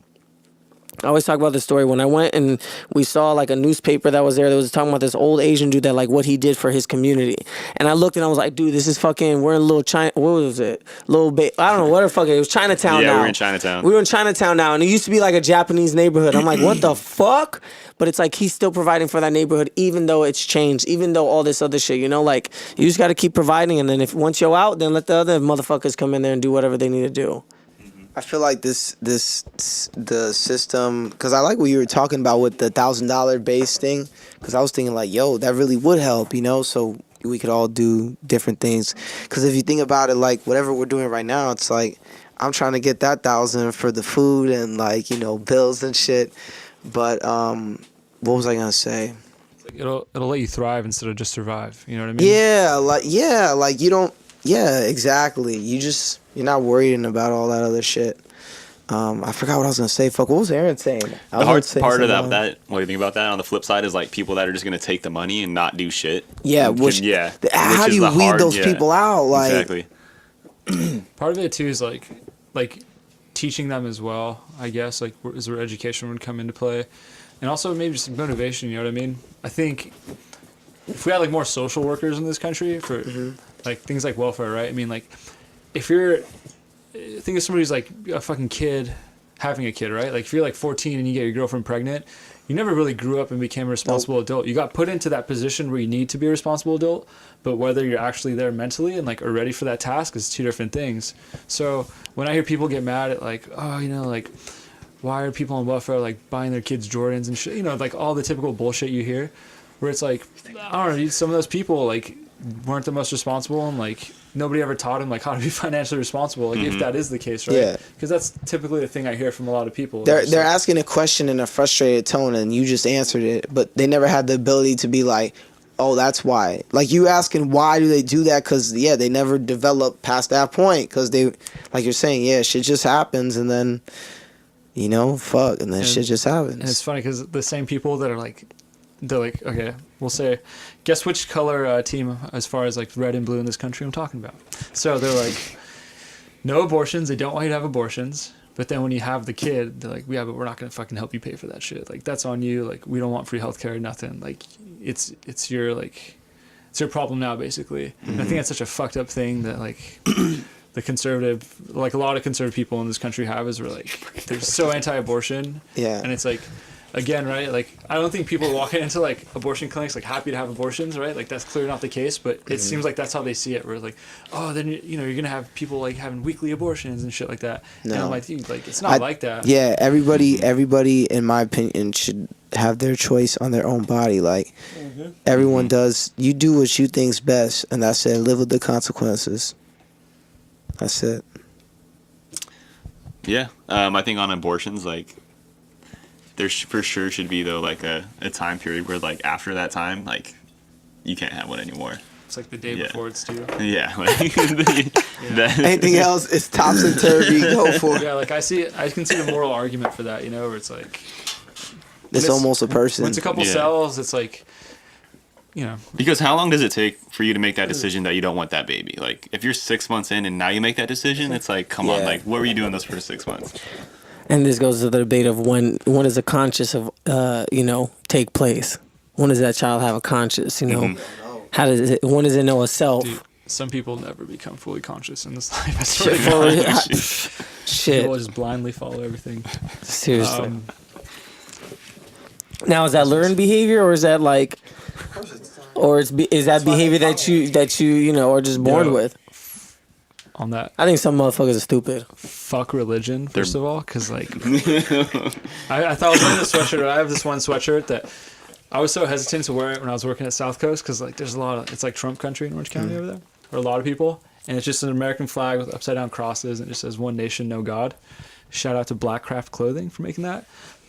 I always talk about this story. When I went and we saw like a newspaper that was there that was talking about this old Asian dude that like what he did for his community. And I looked and I was like, dude, this is fucking, we're in little China, what was it? I don't know, what the fuck, it was Chinatown now. Yeah, we're in Chinatown. We were in Chinatown now, and it used to be like a Japanese neighborhood. I'm like, what the fuck? But it's like he's still providing for that neighborhood, even though it's changed, even though all this other shit, like you just got to keep providing. And then once you're out, then let the other motherfuckers come in there and do whatever they need to do. I feel like the system, because I like what you were talking about with the $1,000 base thing, because I was thinking like, yo, that really would help, so we could all do different things. Because if you think about it, like whatever we're doing right now, it's like I'm trying to get that $1,000 for the food and like bills and shit. But what was I gonna say? It'll let you thrive instead of just survive. You know what I mean? Yeah, like you don't. Yeah, exactly. You're not worrying about all that other shit. I forgot what I was gonna say. Fuck, what was Aaron saying? The hard part of that, what do you think about that? On the flip side is like people that are just gonna take the money and not do shit. Yeah, how do you weed those people out? Like, exactly. Part of it too is like teaching them as well, I guess, like is where education would come into play. And also maybe just motivation, you know what I mean? I think if we had like more social workers in this country for like things like welfare, right? I mean, like if think of somebody who's like a fucking kid having a kid, right? Like if you're like 14 and you get your girlfriend pregnant, you never really grew up and became a responsible adult. You got put into that position where you need to be a responsible adult, but whether you're actually there mentally and like are ready for that task is two different things. So when I hear people get mad at like, oh, like why are people on welfare like buying their kids Jordans and shit, like all the typical bullshit you hear. where it's like, I don't know, some of those people like weren't the most responsible, and like nobody ever taught them like how to be financially responsible, like if that is the case, right? Yeah. Because that's typically the thing I hear from a lot of people. They're It's like, asking a question in a frustrated tone, and you just answered it, but they never had the ability to be like, oh, that's why. Like, you asking why do they do that? Because, yeah, they never develop past that point. Because they, like you're saying, yeah, shit just happens, and then, you know, fuck, and then shit just happens. And it's funny because the same people that are like, they're like, okay, we'll say, guess which color team as far as like red and blue in this country I'm talking about. So they're like, no abortions. They don't want you to have abortions. But then when you have the kid, they're like, yeah, but we're not going to fucking help you pay for that shit. Like, that's on you. Like, we don't want free healthcare, nothing. Like, it's your, like, it's your problem now, basically. And I think that's such a fucked up thing that, like, the conservative, like, a lot of conservative people in this country have is we're, like, they're so anti-abortion. Yeah. And it's, like, again, right, like, I don't think people walk into, like, abortion clinics, like, happy to have abortions, right? Like, that's clearly not the case, but it seems like that's how they see it, where, like, oh, then, you know, you're going to have people, like, having weekly abortions and shit like that. No. And I'm like, dude, like, it's not like that. Yeah, everybody, in my opinion, should have their choice on their own body. Like, everyone does. You do what you think's best, and that's it. Live with the consequences. That's it. Yeah, I think on abortions, like, there for sure should be, though, like, a time period where, like, after that time, like, you can't have one anymore. It's like the day Yeah. before it's due. Yeah, like, that, Anything else is topsy-turvy. Go for it. Yeah, like I can see the moral argument for that, you know, where it's like It's almost a person. when it's a couple Yeah. cells, it's like, you know, because how long does it take for you to make that decision that you don't want that baby? Like, if you're 6 months in and now you make that decision, it's like, come on, Yeah. like, what were you doing those first 6 months? And this goes to the debate of when does a conscious of you know, take place? When does that child have a conscious? You know, how does it? When does it know a self? dude, some people never become fully conscious in this life. I swear to God. Shit, People just blindly follow everything. seriously. Now, is that learned behavior, or is that like, or is that behavior that you know are just born Yeah. with? On that, I think some motherfuckers are stupid. fuck religion, first of all, because like, I thought I was wearing a sweatshirt. I have this one sweatshirt that I was so hesitant to wear it when I was working at South Coast because like there's a lot of, it's like Trump country in Orange County over there, or a lot of people, and it's just an American flag with upside down crosses and it just says "One Nation, No God." Shout out to Blackcraft Clothing for making that.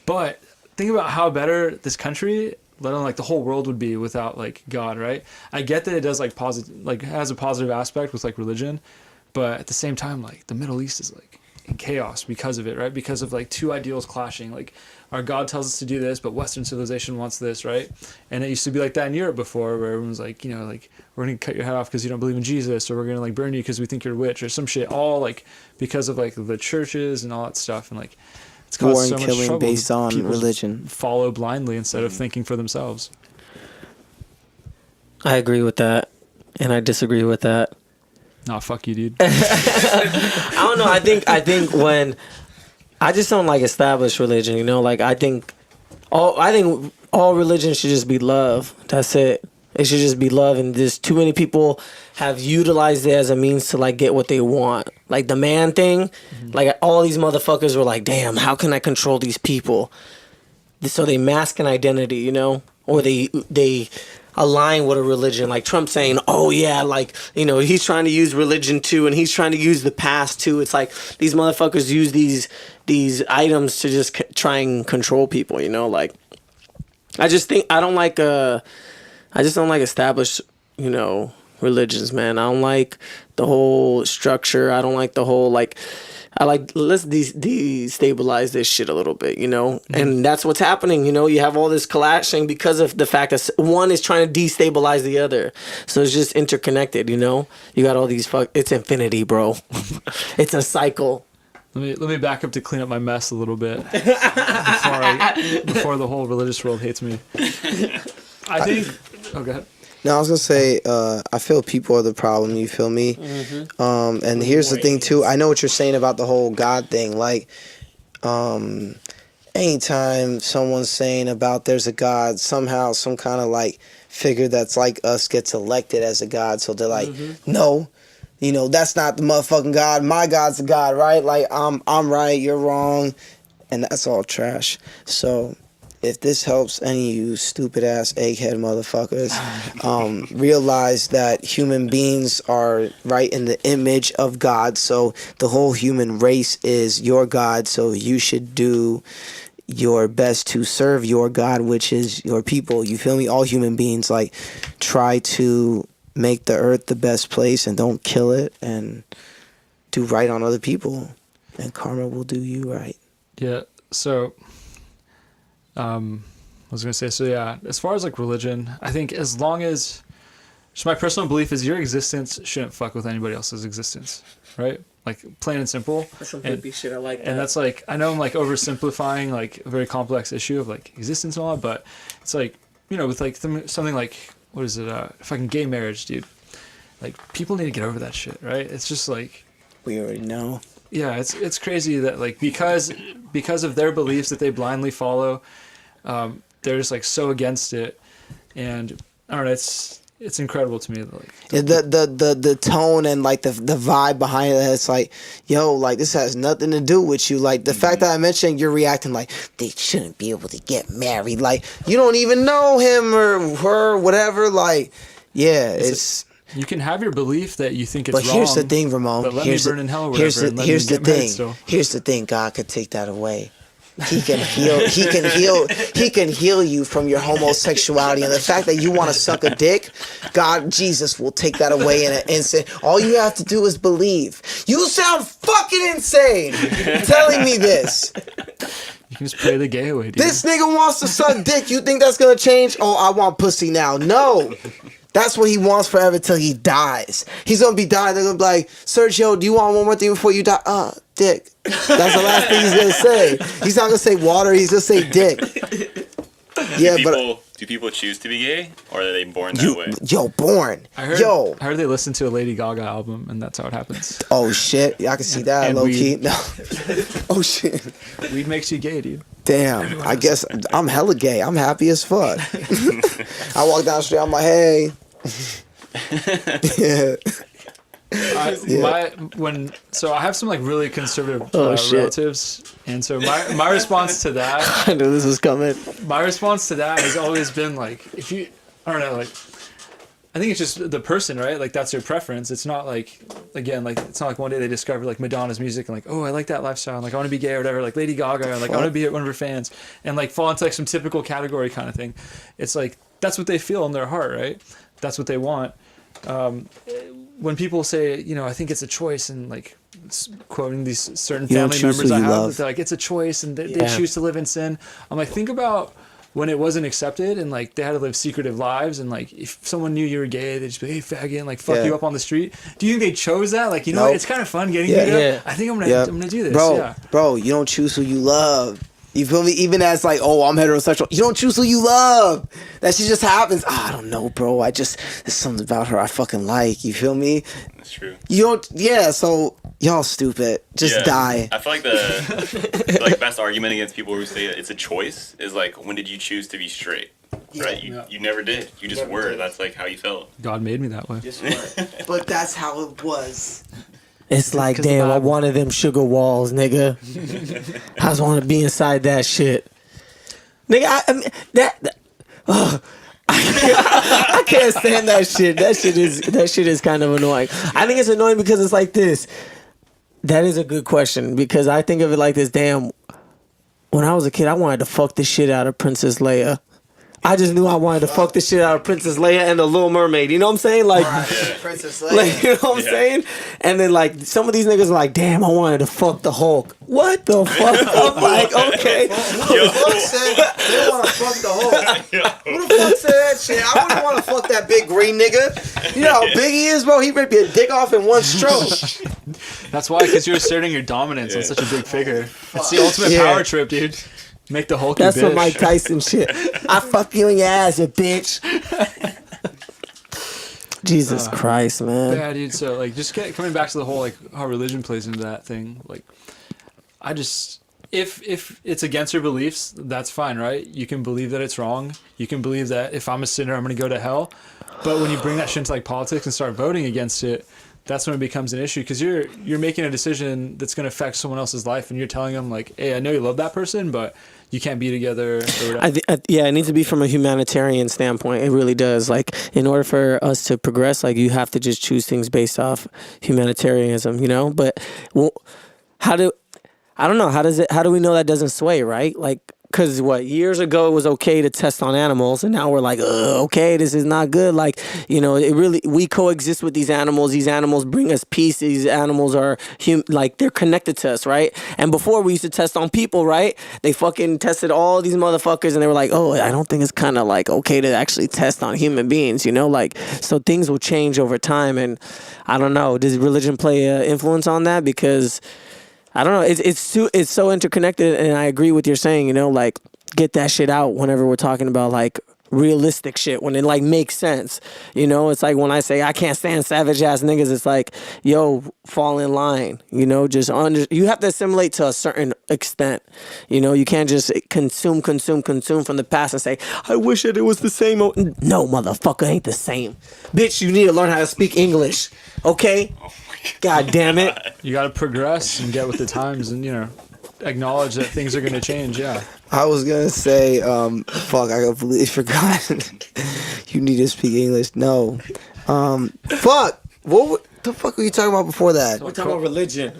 But think about how better this country, let alone like the whole world, would be without like God, right? I get that it does like positive, like has a positive aspect with like religion, but at the same time, like the Middle East is like in chaos because of it, right? Because of like two ideals clashing. Like our God tells us to do this, but Western civilization wants this, right? And it used to be like that in Europe before, where everyone's like, you know, like we're gonna cut your head off because you don't believe in Jesus, or we're gonna like burn you because we think you're a witch, or some shit. All like because of like the churches and all that stuff, and like it's caused War and so much killing trouble. based on People religion. follow blindly instead of thinking for themselves. I agree with that, and I disagree with that. Nah, fuck you, dude. I don't know. I think when I just don't like established religion. You know, like I think all religion should just be love. That's it. It should just be love, and just too many people have utilized it as a means to like get what they want. Like the man thing, like all these motherfuckers were like, "Damn, how can I control these people?" So they mask an identity, you know, or they align with a religion. Like Trump saying, "Oh yeah, like you know, he's trying to use religion too, and he's trying to use the past too." It's like these motherfuckers use these items to just try and control people, you know. Like I just don't like established, you know, religions, man. I don't like the whole structure. I don't like the whole like. I like, let's destabilize this shit a little bit, you know? And that's what's happening, you know? You have all this clashing because of the fact that one is trying to destabilize the other. So it's just interconnected, you know? You got all these it's infinity, bro. It's a cycle. Let me back up to clean up my mess a little bit before the whole religious world hates me. I think. Oh, go ahead. No, I was gonna say, I feel people are the problem. You feel me? And here's the thing too. I know what you're saying about the whole God thing. Like, anytime someone's saying about there's a God, somehow some kind of like figure that's like us gets elected as a God. So they're like, no, you know, that's not the motherfucking God. My God's the God, right? Like I'm right, you're wrong, and that's all trash. So if this helps any of you stupid ass egghead motherfuckers, realize that human beings are right in the image of God. So the whole human race is your God. So you should do your best to serve your God, which is your people. You feel me? All human beings, like, try to make the earth the best place and don't kill it, and do right on other people, and karma will do you right. Yeah. So, I was gonna say, so yeah, as far as like religion, I think as long as, just my personal belief is your existence shouldn't fuck with anybody else's existence, right? Like, plain and simple. That's some hippie shit. I like that. And that's like, I know I'm like oversimplifying like a very complex issue of like existence and all that, but it's like, you know, with like something like, what is it, fucking gay marriage, dude. Like, people need to get over that shit, right? It's just like, We already know. yeah, it's crazy that like because of their beliefs that they blindly follow, they're just like so against it, and I don't know, it's incredible to me. Like, The tone and like the vibe behind it, it's like, yo, like, this has nothing to do with you. Like, the fact that I mentioned you're reacting like they shouldn't be able to get married, like, you don't even know him or her, whatever. Like, yeah, it's you can have your belief that you think it's but wrong. here's the thing, Ramon. But let here's me burn in hell or whatever. Here's the, and let here's me the get married thing. still. Here's the thing. God could take that away. He can heal. He can heal. He can heal you from your homosexuality, and the fact that you want to suck a dick, God, Jesus will take that away in an instant. All you have to do is believe. You sound fucking insane telling me this. You can just pray the gay away, dude. This nigga wants to suck dick. You think that's gonna change? Oh, I want pussy now. No. That's what he wants forever till he dies. He's gonna be dying. They're gonna be like, Sergio, do you want one more thing before you die? Dick. That's the last thing he's gonna say. He's not gonna say water. He's gonna say dick. Yeah, Do people choose to be gay, or are they born that way? Born. I heard they listened to a Lady Gaga album, and that's how it happens. Oh shit. Yeah, I can see that. And Low weed. key. No. Oh shit. Weed makes you gay, dude. Damn. I guess I'm hella gay. I'm happy as fuck. I walk down the street. I'm like, hey. Yeah. So I have some like really conservative shit. relatives, and so my response to that, I knew this was coming. my response to that has always been like, if you, I don't know, like, I think it's just the person, right? Like, that's your preference. It's not like, again, like, it's not like one day they discover like Madonna's music and like, oh, I like that lifestyle, and like I want to be gay or whatever, like Lady Gaga, or like I want to be one of her fans, and like fall into like some typical category kind of thing. It's like that's what they feel in their heart, right? That's what they want. When people say, you know, I think it's a choice, and like quoting these certain You don't family choose members who I you have, love. they're like, it's a choice, and they Yeah. choose to live in sin. I'm like, think about when it wasn't accepted, and like they had to live secretive lives, and like if someone knew you were gay, they'd just be, hey, faggot, and like fuck Yeah. you up on the street. Do you think they chose that? Like, you know, Nope. it's kind of fun getting Yeah. beat up. Yeah. I think I'm gonna do this. Bro, Yeah. bro, you don't choose who you love. You feel me? Even as like, oh, I'm heterosexual. You don't choose who you love. That shit just happens. I don't know, bro. there's something about her I fucking like. You feel me? That's true. You don't, yeah, so y'all stupid. Just Yeah. die. I feel like the best argument against people who say it's a choice is like, when did you choose to be straight? Right? You never did. You just Never were. did. That's like how you felt. God made me that way. But that's how it was. It's like, 'Cause the damn, I Bible. wanted them sugar walls, nigga. I just want to be inside that shit. Nigga, I mean, I can't stand that shit. That shit is kind of annoying. I think it's annoying because it's like this. That is a good question, because I think of it like this. Damn, when I was a kid, I wanted to fuck the shit out of Princess Leia. I just knew I wanted to fuck the shit out of Princess Leia and the Little Mermaid. You know what I'm saying? Like, Princess like, you know what I'm Yeah. saying? And then like some of these niggas are like, damn, I wanted to fuck the Hulk. What the fuck? I'm like, okay. Who the fuck said they want to fuck the Hulk? Who the fuck said that shit? I wouldn't want to fuck that big green nigga. You know how big he is, bro? He ripped your dick off in one stroke. That's why, because you're asserting your dominance on such a big figure. It's the ultimate Yeah. power trip, dude. Make the Hulk That's your some bitch. Mike Tyson shit. I fuck you in your ass, you bitch. Jesus Christ, man. Yeah, dude. So like, just coming back to the whole like how religion plays into that thing. Like, I just if it's against your beliefs, that's fine, right? You can believe that it's wrong. You can believe that if I'm a sinner, I'm gonna go to hell. But when you bring that shit into like politics and start voting against it, that's when it becomes an issue, because you're making a decision that's going to affect someone else's life, and you're telling them like, hey, I know you love that person, but you can't be together. Or whatever. Yeah, it needs to be from a humanitarian standpoint. It really does. Like, in order for us to progress, like, you have to just choose things based off humanitarianism, you know? But I don't know, how do we know that doesn't sway, right? Like, because years ago it was okay to test on animals, and now we're like, okay, this is not good. Like, you know, we coexist with these animals. These animals bring us peace. These animals are like, they're connected to us, right? And before we used to test on people, right? They fucking tested all these motherfuckers, and they were like, oh, I don't think it's kind of like okay to actually test on human beings, you know? Like, so things will change over time, and I don't know. Does religion play an influence on that? Because I don't know. It's so interconnected, and I agree with your saying. You know, like, get that shit out whenever we're talking about like realistic shit, when it like makes sense. You know, it's like when I say I can't stand savage ass niggas. It's like, yo, fall in line. You know, you have to assimilate to a certain extent. You know, you can't just consume from the past and say, I wish it was the same. No, motherfucker, ain't the same. Bitch, you need to learn how to speak English. Okay. God damn it. You got to progress and get with the times, and, you know, acknowledge that things are going to change. Yeah. I was gonna say, fuck, I completely forgot. You need to speak English. No. Fuck. What the fuck were you talking about before that? We're talking about religion.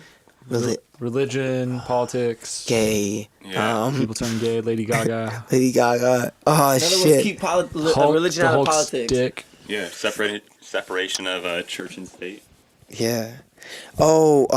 Religion, politics. Gay. Yeah. People turn gay. Lady Gaga. Lady Gaga. Oh, shit. Keep Hulk, religion the out of Hulk's politics. dick. Yeah, separation of church and state. Yeah. Oh,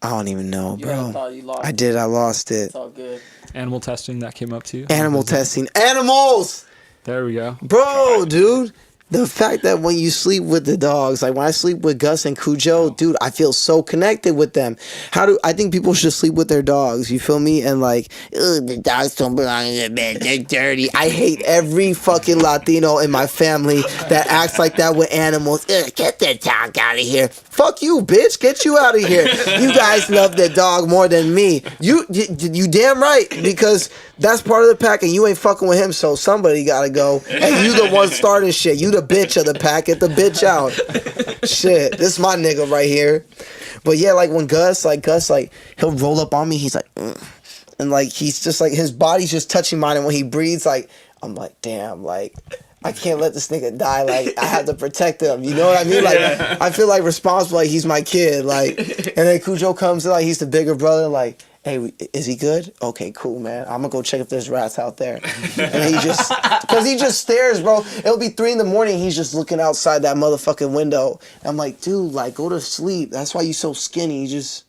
I don't even know, You ever bro. thought you lost I did. I lost it. It's all good. Animal testing, that came up too. Animal testing. Animals! There we go. Bro, dude. The fact that when you sleep with the dogs, like when I sleep with Gus and Cujo, dude, I feel so connected with them. I think people should sleep with their dogs, you feel me? And like, the dogs don't belong in the bed, they're dirty. I hate every fucking Latino in my family that acts like that with animals. Get that dog out of here. Fuck you, bitch. Get you out of here. You guys love the dog more than me. You damn right, because that's part of the pack and you ain't fucking with him, so somebody gotta go. And you the one starting shit. You the bitch of the pack. Get the bitch out. Shit. This is my nigga right here. But yeah, like when Gus, he'll roll up on me. He's like, and like, he's just like, his body's just touching mine. And when he breathes, like, I'm like, damn, like, I can't let this nigga die. Like, I have to protect him. You know what I mean? Like, I feel like responsible. Like, he's my kid. Like, and then Cujo comes in, like, he's the bigger brother. Like, hey, is he good? Okay, cool, man. I'm gonna go check if there's rats out there. And he just, because he just stares, bro. It'll be 3 a.m. He's just looking outside that motherfucking window. And I'm like, dude, like, go to sleep. That's why you so skinny. You just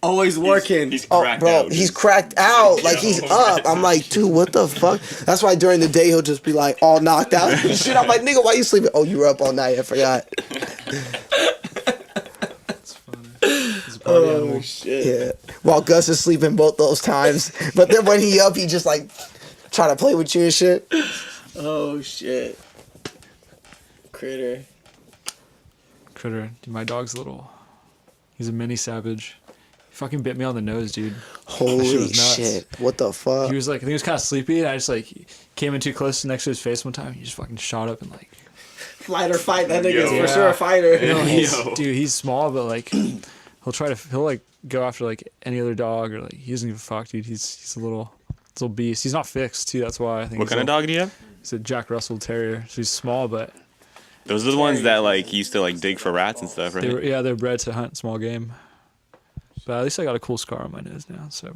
Always working. He's oh, cracked bro, out. he's cracked out. Like, he's up. I'm like, dude, what the fuck? That's why during the day he'll just be like all knocked out and shit. I'm like, nigga, why you sleeping? Oh, you were up all night. I forgot. Oh, shit. Yeah. While Gus is sleeping both those times. But then when he up, he just like try to play with you and shit. Oh, shit. Critter. Critter. Dude, my dog's little. He's a mini savage. He fucking bit me on the nose, dude. That shit Holy was nuts. shit. What the fuck? He was like, I think he was kind of sleepy, and I just like came in too close next to his face one time. He just fucking shot up and like. Flight or fight. That nigga's Yo. for sure a fighter. You know, Yo. dude, he's small, but like he'll like go after like any other dog, or like he doesn't give a fuck, dude. He's a little beast. He's not fixed too. That's why I think. What kind of dog do you have? He's a Jack Russell Terrier. So he's small, but Those are the ones that like used to like dig for rats and stuff, right? they're bred to hunt small game. But at least I got a cool scar on my nose now, so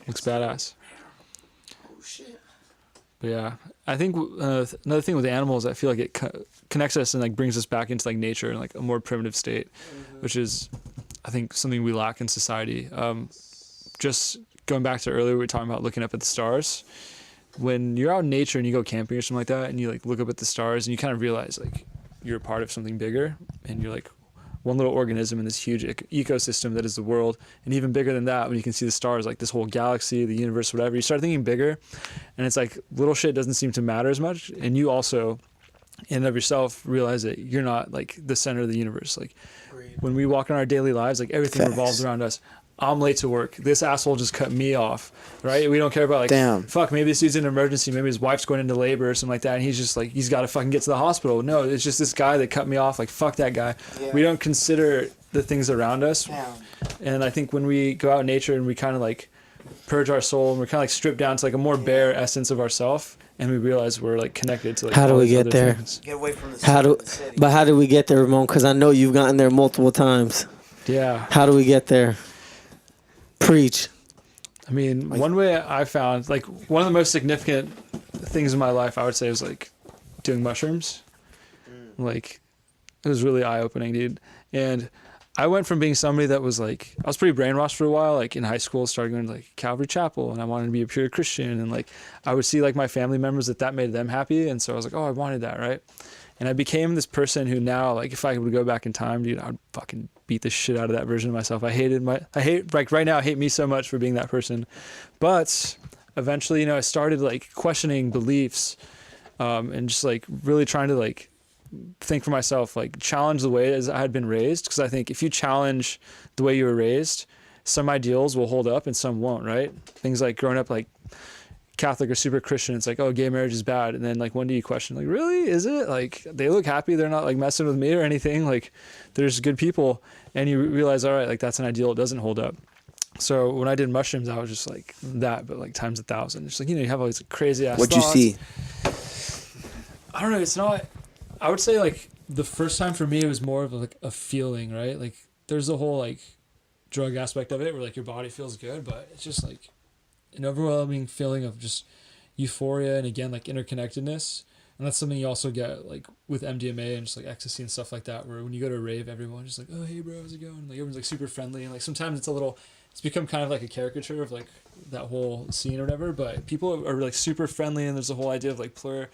looks badass. Oh, shit. But yeah, I think another thing with animals, I feel like it connects us and like brings us back into like nature and like a more primitive state, which is, I think, something we lack in society. Just going back to earlier, we were talking about looking up at the stars. When you're out in nature and you go camping or something like that, and you like look up at the stars and you kind of realize like you're a part of something bigger, and you're like one little organism in this huge ecosystem that is the world. And even bigger than that, when you can see the stars, like this whole galaxy, the universe, whatever, you start thinking bigger, and it's like little shit doesn't seem to matter as much. And you also, in and of yourself, realize that you're not like the center of the universe. Like when we walk in our daily lives, like everything Facts. revolves around us. I'm late to work. This asshole just cut me off, right? We don't care about like, Damn. fuck, maybe this dude's in an emergency. Maybe his wife's going into labor or something like that. And he's just like, he's got to fucking get to the hospital. No, it's just this guy that cut me off. Like, fuck that guy. Yeah. We don't consider the things around us. Damn. And I think when we go out in nature and we kind of like purge our soul, and we're kind of like stripped down to like a more bare essence of ourself, and we realize we're like connected to like How do all we these get other there? things. Get away from the city. But how do we get there, Ramon? Because I know you've gotten there multiple times. Yeah. How do we get there? Preach. I mean, one way I found, like, one of the most significant things in my life, I would say, was like doing mushrooms. Like, it was really eye-opening, dude. And I went from being somebody that was like, I was pretty brainwashed for a while. Like in high school, started going to like Calvary Chapel, and I wanted to be a pure Christian. And like, I would see like my family members that made them happy, and so I was like, oh, I wanted that, right? And I became this person who now, like, if I would go back in time, dude, I would fucking beat the shit out of that version of myself. I hate like right now, I hate me so much for being that person. But eventually, I started like questioning beliefs, and just like really trying to like think for myself, like challenge the way as I had been raised. Because I think if you challenge the way you were raised, some ideals will hold up and some won't, right? Things like growing up like Catholic or super Christian, it's like, oh, gay marriage is bad. And then like, when do you question, like, really, is it? Like, they look happy, they're not like messing with me or anything, like there's good people. And you realize, all right, like that's an ideal, it doesn't hold up. So when I did mushrooms, I was just like that, but like times 1,000. It's like, you have all these crazy ass What'd you thoughts. see? I don't know, it's not, I would say like the first time for me, it was more of like a feeling, right? Like there's the whole like drug aspect of it where like your body feels good, but it's just like an overwhelming feeling of just euphoria and again like interconnectedness. And that's something you also get like with MDMA and just like ecstasy and stuff like that, where when you go to a rave, everyone's just like, oh hey bro, how's it going? Like everyone's like super friendly, and like sometimes it's become kind of like a caricature of like that whole scene or whatever, but people are like super friendly, and there's a whole idea of like plur.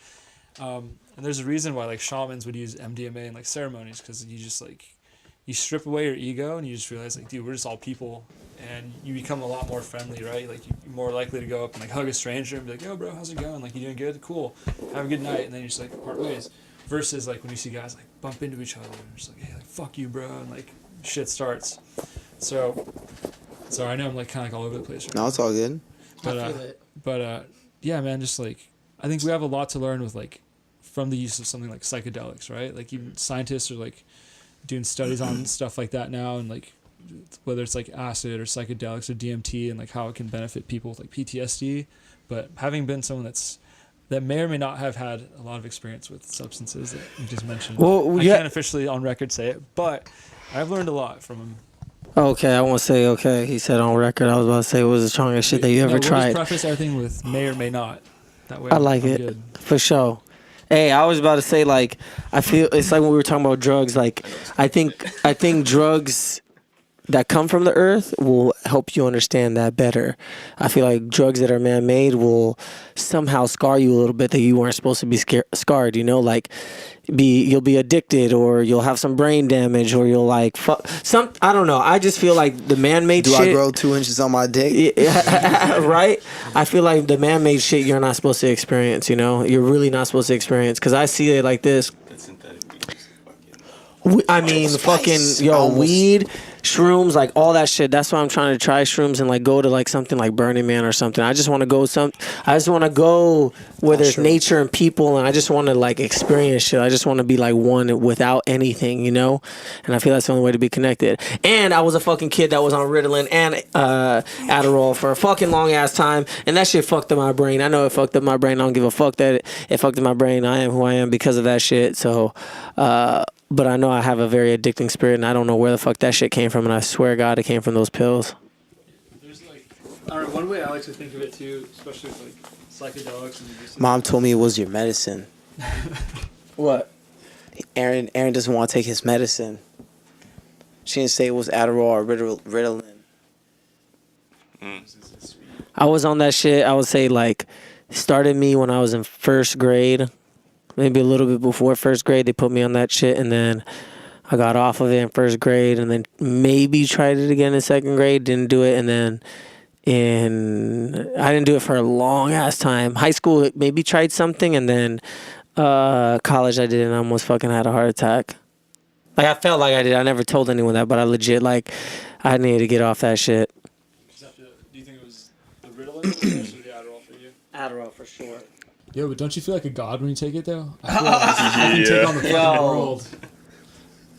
And there's a reason why like shamans would use MDMA in like ceremonies, because you just like you strip away your ego and you just realize like, dude, we're just all people, and you become a lot more friendly, right? Like you're more likely to go up and like hug a stranger and be like, yo bro, how's it going? Like, you doing good? Cool, have a good night. And then you just like part ways, versus like when you see guys like bump into each other and just like, hey, like fuck you bro, and like shit starts. So I know I'm like kind of like all over the place right No, it's all good. but yeah, man, just like I think we have a lot to learn with like from the use of something like psychedelics, right? Like even scientists are like doing studies on stuff like that now, and like whether it's like acid or psychedelics or DMT, and like how it can benefit people with like PTSD. But having been someone that may or may not have had a lot of experience with substances that you just mentioned, I can't officially on record say it, but I've learned a lot from them. Okay, I won't say okay. He said on record. I was about to say it was the strongest shit that you ever We'll tried. just preface everything with may or may not. That way I like I'm it good. for sure. Hey, I was about to say, like, I feel it's like when we were talking about drugs. Like, I think drugs that come from the earth will help you understand that better. I feel like drugs that are man-made will somehow scar you a little bit that you weren't supposed to be scarred. Like you'll be addicted, or you'll have some brain damage, or you'll like I don't know. I just feel like the man-made shit. Do I grow 2 inches on my dick? Right? I feel like the man-made shit you're not supposed to experience. You're really not supposed to experience, because I see it like this. I mean, fucking weed, shrooms, like all that shit. That's why I'm trying to try shrooms and like go to like something like Burning Man or something. I just want to go where there's nature and people, and I just want to like experience shit. I just want to be like one without anything, And I feel that's the only way to be connected. And I was a fucking kid that was on Ritalin and Adderall for a fucking long ass time, and that shit fucked up my brain. I know it fucked up my brain. I don't give a fuck that it fucked up my brain. I am who I am because of that shit. So, but I know I have a very addicting spirit, and I don't know where the fuck that shit came from, and I swear to God it came from those pills. There's like, I don't know, one way I like to think of it too, especially with like psychedelics and just Mom told me it was your medicine. What? Aaron doesn't want to take his medicine. She didn't say it was Adderall or Ritalin. I was on that shit, I would say, like, started me when I was in first grade. Maybe a little bit before first grade, they put me on that shit, and then I got off of it in first grade, and then maybe tried it again in second grade, didn't do it, and then I didn't do it for a long ass time. High school, maybe tried something, and then college I did it, and I almost fucking had a heart attack. Like, I felt like I did. I never told anyone that, but I legit, like, I needed to get off that shit. Do you think it was the Ritalin or the Adderall for you? Adderall for sure. Yo, but don't you feel like a god when you take it though? I feel like I can take on the fucking world.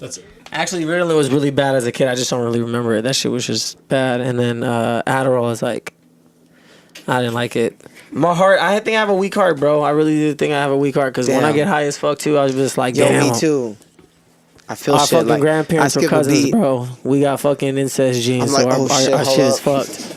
That's it. Actually, Ritalin was really bad as a kid. I just don't really remember it. That shit was just bad. And then Adderall is like, I didn't like it. My heart, I think I have a weak heart, bro. I really do think I have a weak heart because when I Damn. get high as fuck too, I was just like, Yo, damn. me too. I feel Our shit fucking like grandparents I were skip a cousins, beat. bro. We got fucking incest genes, I'm like, so our, oh, shit, our hold shit is up. fucked.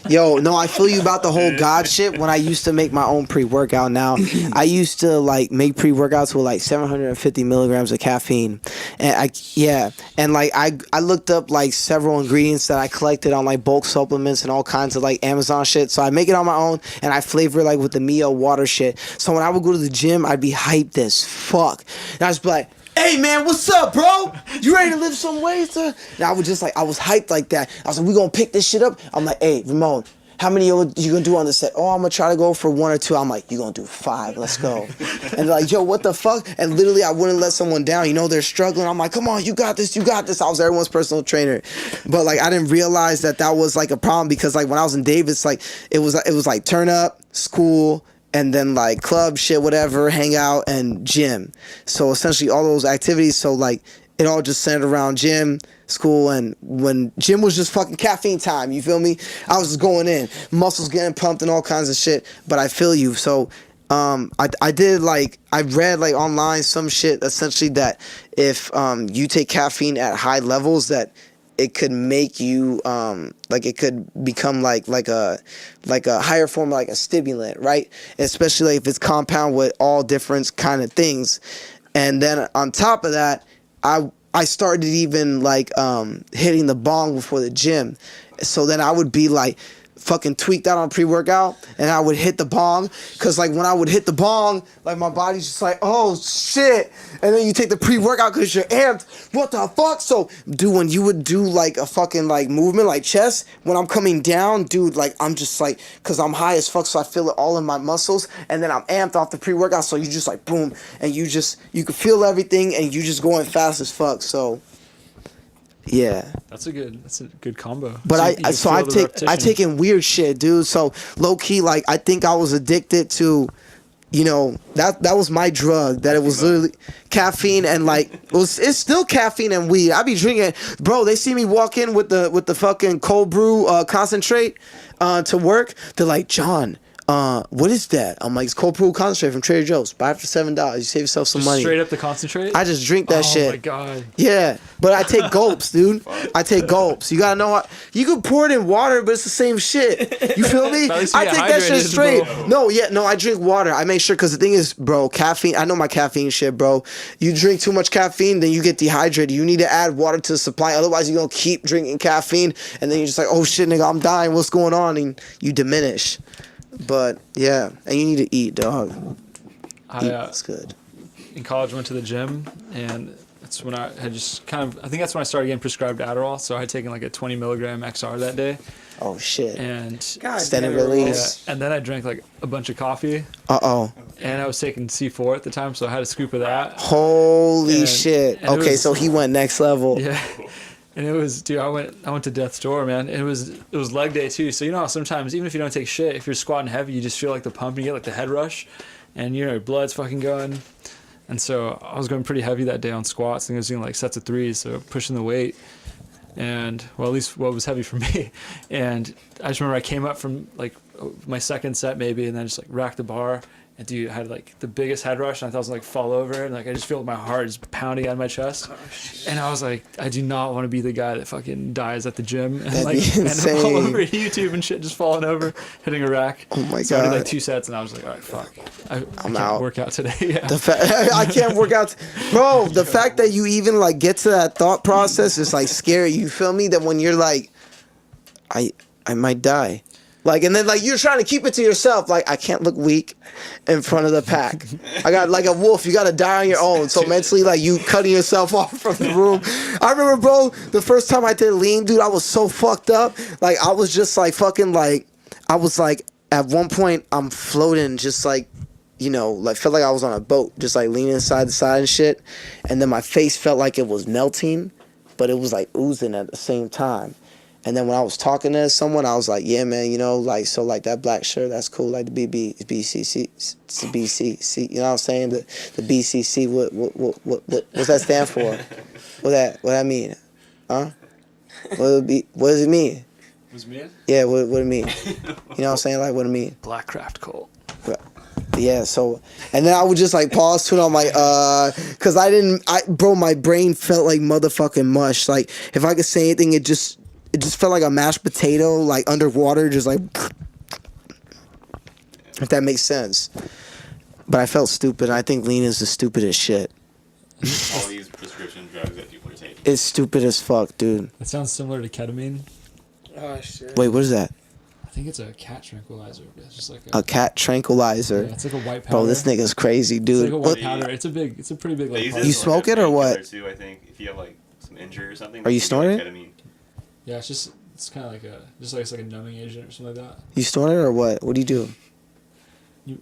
Yo, no, I feel you about the whole God shit. When I used to make my own pre-workout, now I used to like make pre-workouts with like 750 milligrams of caffeine, and I looked up like several ingredients that I collected on like bulk supplements and all kinds of like Amazon shit. So I make it on my own and I flavor it like with the Mio water shit. So when I would go to the gym, I'd be hyped as fuck, and I was be like, hey man, what's up, bro? You ready to lift some weights? And I was just like, I was hyped like that. I was like, we gonna pick this shit up? I'm like, hey, Ramon, how many you gonna do on the set? Oh, I'm gonna try to go for 1 or 2. I'm like, you gonna do 5, let's go. And they're like, yo, what the fuck? And literally I wouldn't let someone down. You know, they're struggling. I'm like, come on, you got this, you got this. I was everyone's personal trainer. But like, I didn't realize that was like a problem because like when I was in Davis, like it was like turn up, school, and then like club shit, whatever, hang out, and gym. So essentially all those activities. So like it all just centered around gym, school, and when gym was just fucking caffeine time, you feel me? I was just going in, muscles getting pumped and all kinds of shit. But I feel you. So I did like, I read like online some shit essentially that if you take caffeine at high levels that it could make you like it could become like a higher form, like a stimulant, right? Especially like if it's compound with all different kind of things. And then on top of that, I started even like hitting the bong before the gym. So then I would be like fucking tweaked out on pre-workout and I would hit the bong because like when I would hit the bong, like my body's just like, oh shit. And then you take the pre-workout because you're amped. What the fuck? So dude, when you would do like a fucking like movement like chest, when I'm coming down, dude, like I'm just like, because I'm high as fuck, so I feel it all in my muscles, and then I'm amped off the pre-workout, so you just like boom, and you can feel everything and you just going fast as fuck. So yeah. That's a good combo. But I've repetition. taken weird shit, dude. So low key, like I think I was addicted to, you know, that was my drug. That it was literally caffeine and like it's still caffeine and weed. I be drinking, bro. They see me walk in with the fucking cold brew concentrate to work. They're like, John, what is that? I'm like, it's cold brew concentrate from Trader Joe's. Buy it for $7. You save yourself some Just money. Straight up the concentrate? I just drink that shit. Oh my god. Yeah, but I take gulps, dude. I take gulps. You gotta know how, you can pour it in water, but it's the same shit. You feel me? At least you I get take that shit hydrated, straight. bro. No, I drink water. I make sure, because the thing is, bro, caffeine. I know my caffeine shit, bro. You drink too much caffeine, then you get dehydrated. You need to add water to the supply. Otherwise, you're gonna keep drinking caffeine, and then you're just like, oh shit, nigga, I'm dying. What's going on? And you diminish. But yeah, and you need to eat, dog. It's good. In college, went to the gym, and that's when I had just I think that's when I started getting prescribed Adderall. So I had taken like a 20 milligram XR that day. Oh shit. And Extended release. Yeah, and then I drank like a bunch of coffee. Uh-oh. And I was taking C4 at the time, so I had a scoop of that. Holy shit. and it Okay, was- so he went next level. Yeah. And it was, dude, I went to death's door, man. It was leg day too. So you know how sometimes even if you don't take shit, if you're squatting heavy, you just feel like the pump and you get like the head rush, and you know your blood's fucking going. And so I was going pretty heavy that day on squats. I think I was doing like sets of 3s, so pushing the weight. And well, at least what was heavy for me. And I just remember I came up from like my second set maybe, and then just like racked the bar. And dude, I had like the biggest head rush, and I thought I was like fall over, and like I just feel my heart is pounding out of my chest. And I was like, I do not want to be the guy that fucking dies at the gym and That'd like be end up all insane. over YouTube and shit, just falling over, hitting a rack. Oh my So I did like God. 2 sets, and I was like, all right, fuck, I can't out. work out today. Yeah. I can't work out. Bro, the fact that you even like get to that thought process is like scary. You feel me? That when you're like, I might die. Like, and then like you're trying to keep it to yourself. Like, I can't look weak in front of the pack. I got like a wolf. You got to die on your own. So mentally, like you cutting yourself off from the room. I remember, bro, the first time I did lean, dude, I was so fucked up. Like, I was just like fucking like, I was like, at one point, I'm floating just like, you know, like felt like I was on a boat, just like leaning side to side and shit. And then my face felt like it was melting, but it was like oozing at the same time. And then when I was talking to someone, I was like, yeah, man, you know, like, so like that black shirt, that's cool. Like the BCC, it's the BCC, you know what I'm saying? The BCC, what's that stand for? What that mean? Huh? What does it mean? Was me? Yeah, what it mean? You know what I'm saying? Like, what it mean? Black craft cult. Yeah, so, and then I would just like pause too, and I'm like, cause bro, my brain felt like motherfucking mush. Like, if I could say anything, it just felt like a mashed potato, like underwater, just like, if that makes sense. But I felt stupid. I think lean is the stupidest shit. All these prescription drugs that people are taking. It's stupid as fuck, dude. It sounds similar to ketamine. Oh shit. Wait, what is that? I think it's a cat tranquilizer. It's just like A cat tranquilizer. yeah, it's like a white powder. Bro, this nigga's crazy, It's dude. like a What? white powder. It's a pretty big They like. use powder. You this as, like, smoke a it or what? painkiller, Too, I think if you have like some injury or something. Are you they give snorting it? ketamine. Yeah, it's kind of like it's like a numbing agent or something like that. You snorted it or what? What do you do? You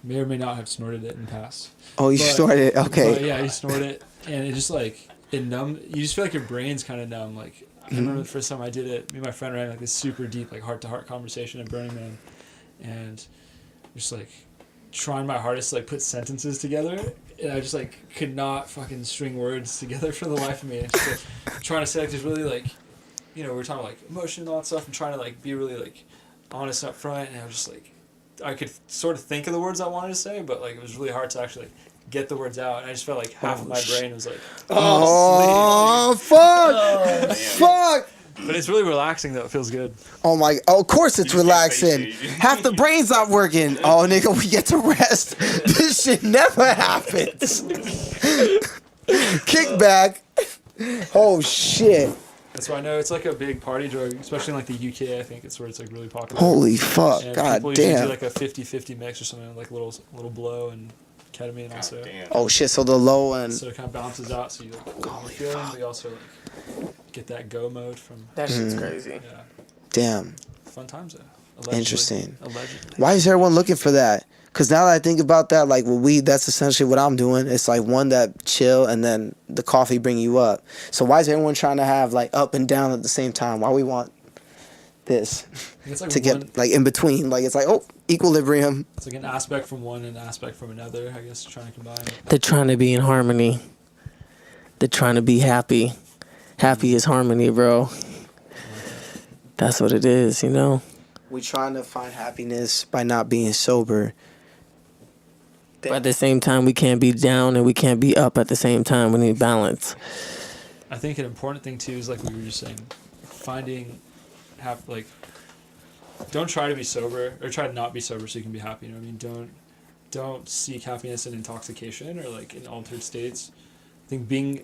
may or may not have snorted it in the past. Oh, you But- snorted it. Okay. But yeah, you snort it, and it just like it numb. You just feel like your brain's kind of numb. Like I remember the first time I did it, me and my friend were having like this super deep, like heart to heart conversation at Burning Man, and just like trying my hardest to like put sentences together, and I just like could not fucking string words together for the life of me. And just like trying to say like there's really like, we were talking about like emotion and all that stuff, and trying to like be really like honest up front, and I was just like, I could sort of think of the words I wanted to say, but like it was really hard to actually like get the words out, and I just felt like half of my brain was like, Oh, fuck. Fuck. but it's really relaxing though. It feels good. Oh my! Oh, of course it's You just can't face relaxing. it. Half the brain's not working. Oh, nigga, we get to rest. This shit never happens. Kickback. Oh shit! That's why I know it's like a big party drug, especially in like the UK. I think it's where it's like really popular. Holy fuck! And God people usually damn. do like a 50-50 mix or something, like little blow and ketamine also. Damn. Oh shit! So the low end. So it kind of balances out, so you like get the feeling, but you also like get that go mode from That shit's crazy. yeah. Damn. Fun times though. Allegedly. Interesting. Allegedly. Why is everyone looking for that? Because now that I think about that, like with weed, that's essentially what I'm doing. It's like one that chill and then the coffee bring you up. So why is everyone trying to have like up and down at the same time? Why we want this It's like to one, get like in between? Like it's like, oh, equilibrium. it's like an aspect from one and an aspect from another. I guess trying to combine. They're trying to be in harmony. They're trying to be happy. Happy is harmony, bro. That's what it is, you know? We trying to find happiness by not being sober. But at the same time, we can't be down and we can't be up at the same time. We need balance. I think an important thing too is like we were just saying, finding like don't try to be sober or try to not be sober so you can be happy. You know what I mean? Don't seek happiness in intoxication or like in altered states. I think being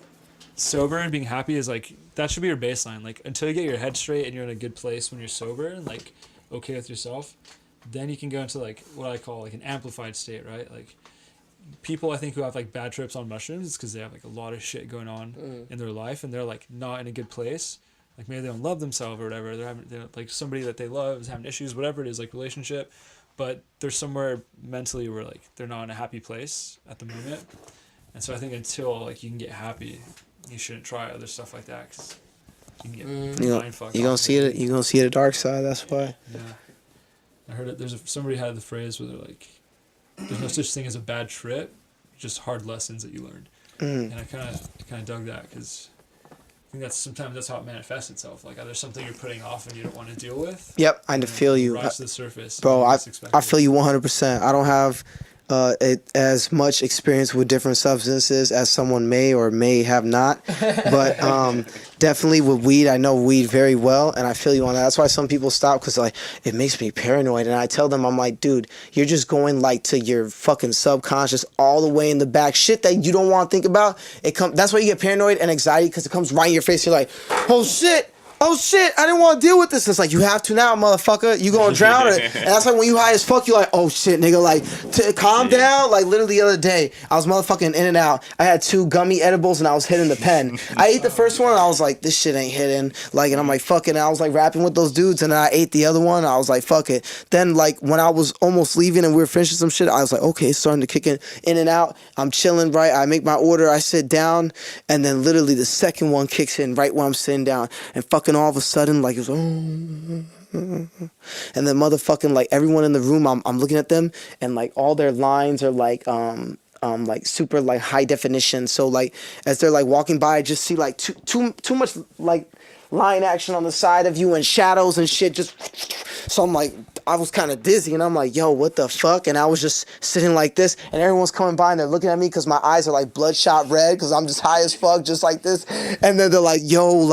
sober and being happy is like that should be your baseline. Like until you get your head straight and you're in a good place when you're sober and like okay with yourself, then you can go into like what I call like an amplified state, right? Like people I think who have like bad trips on mushrooms, it's because they have like a lot of shit going on in their life and they're like not in a good place. Like maybe they don't love themselves or whatever. They're like somebody that they love is having issues, whatever it is, like relationship, but they're somewhere mentally where like they're not in a happy place at the moment. And so I think until like you can get happy, you shouldn't try other stuff like that because you can get mind fucked. You gonna see it. You gonna see the dark side. That's why. Yeah, I heard it. Somebody had the phrase where they're like, "There's no such thing as a bad trip, just hard lessons that you learned." And I kind of dug that because I think sometimes that's how it manifests itself. Like there's something you're putting off and you don't want to deal with. Yep, I feel you, Rise to the surface, bro. I I feel you 100%. I don't have as much experience with different substances as someone may or may have not, but definitely with weed, I know weed very well, and I feel you on that. That's why some people stop because like it makes me paranoid, and I tell them I'm like, dude, you're just going like to your fucking subconscious all the way in the back, shit that you don't want to think about. That's why you get paranoid and anxiety because it comes right in your face. You're like, oh shit, I didn't want to deal with this. It's like, you have to now, motherfucker. You gonna drown it. And that's like when you high as fuck, you're like, oh shit, nigga, like, calm down. Like, literally the other day, I was motherfucking in and out. I had 2 gummy edibles and I was hitting the pen. I ate the first one and I was like, this shit ain't hitting. Like, and I'm like, fuck it. And I was like rapping with those dudes and then I ate the other one and I was like, fuck it. Then, like, when I was almost leaving and we were finishing some shit, I was like, okay, it's starting to kick in and out. I'm chilling, right? I make my order, I sit down, and then literally the second one kicks in right when I'm sitting down. And fucking all of a sudden, like, it was, and then motherfucking, like, everyone in the room, I'm looking at them, and, like, all their lines are, like super, like, high definition. So, like, as they're, like, walking by, I just see, like, too much, like line action on the side of you and shadows and shit. Just so I'm like, I was kind of dizzy, and I'm like, yo, what the fuck? And I was just sitting like this, and everyone's coming by and they're looking at me because my eyes are like bloodshot red because I'm just high as fuck, just like this. And then they're like, yo,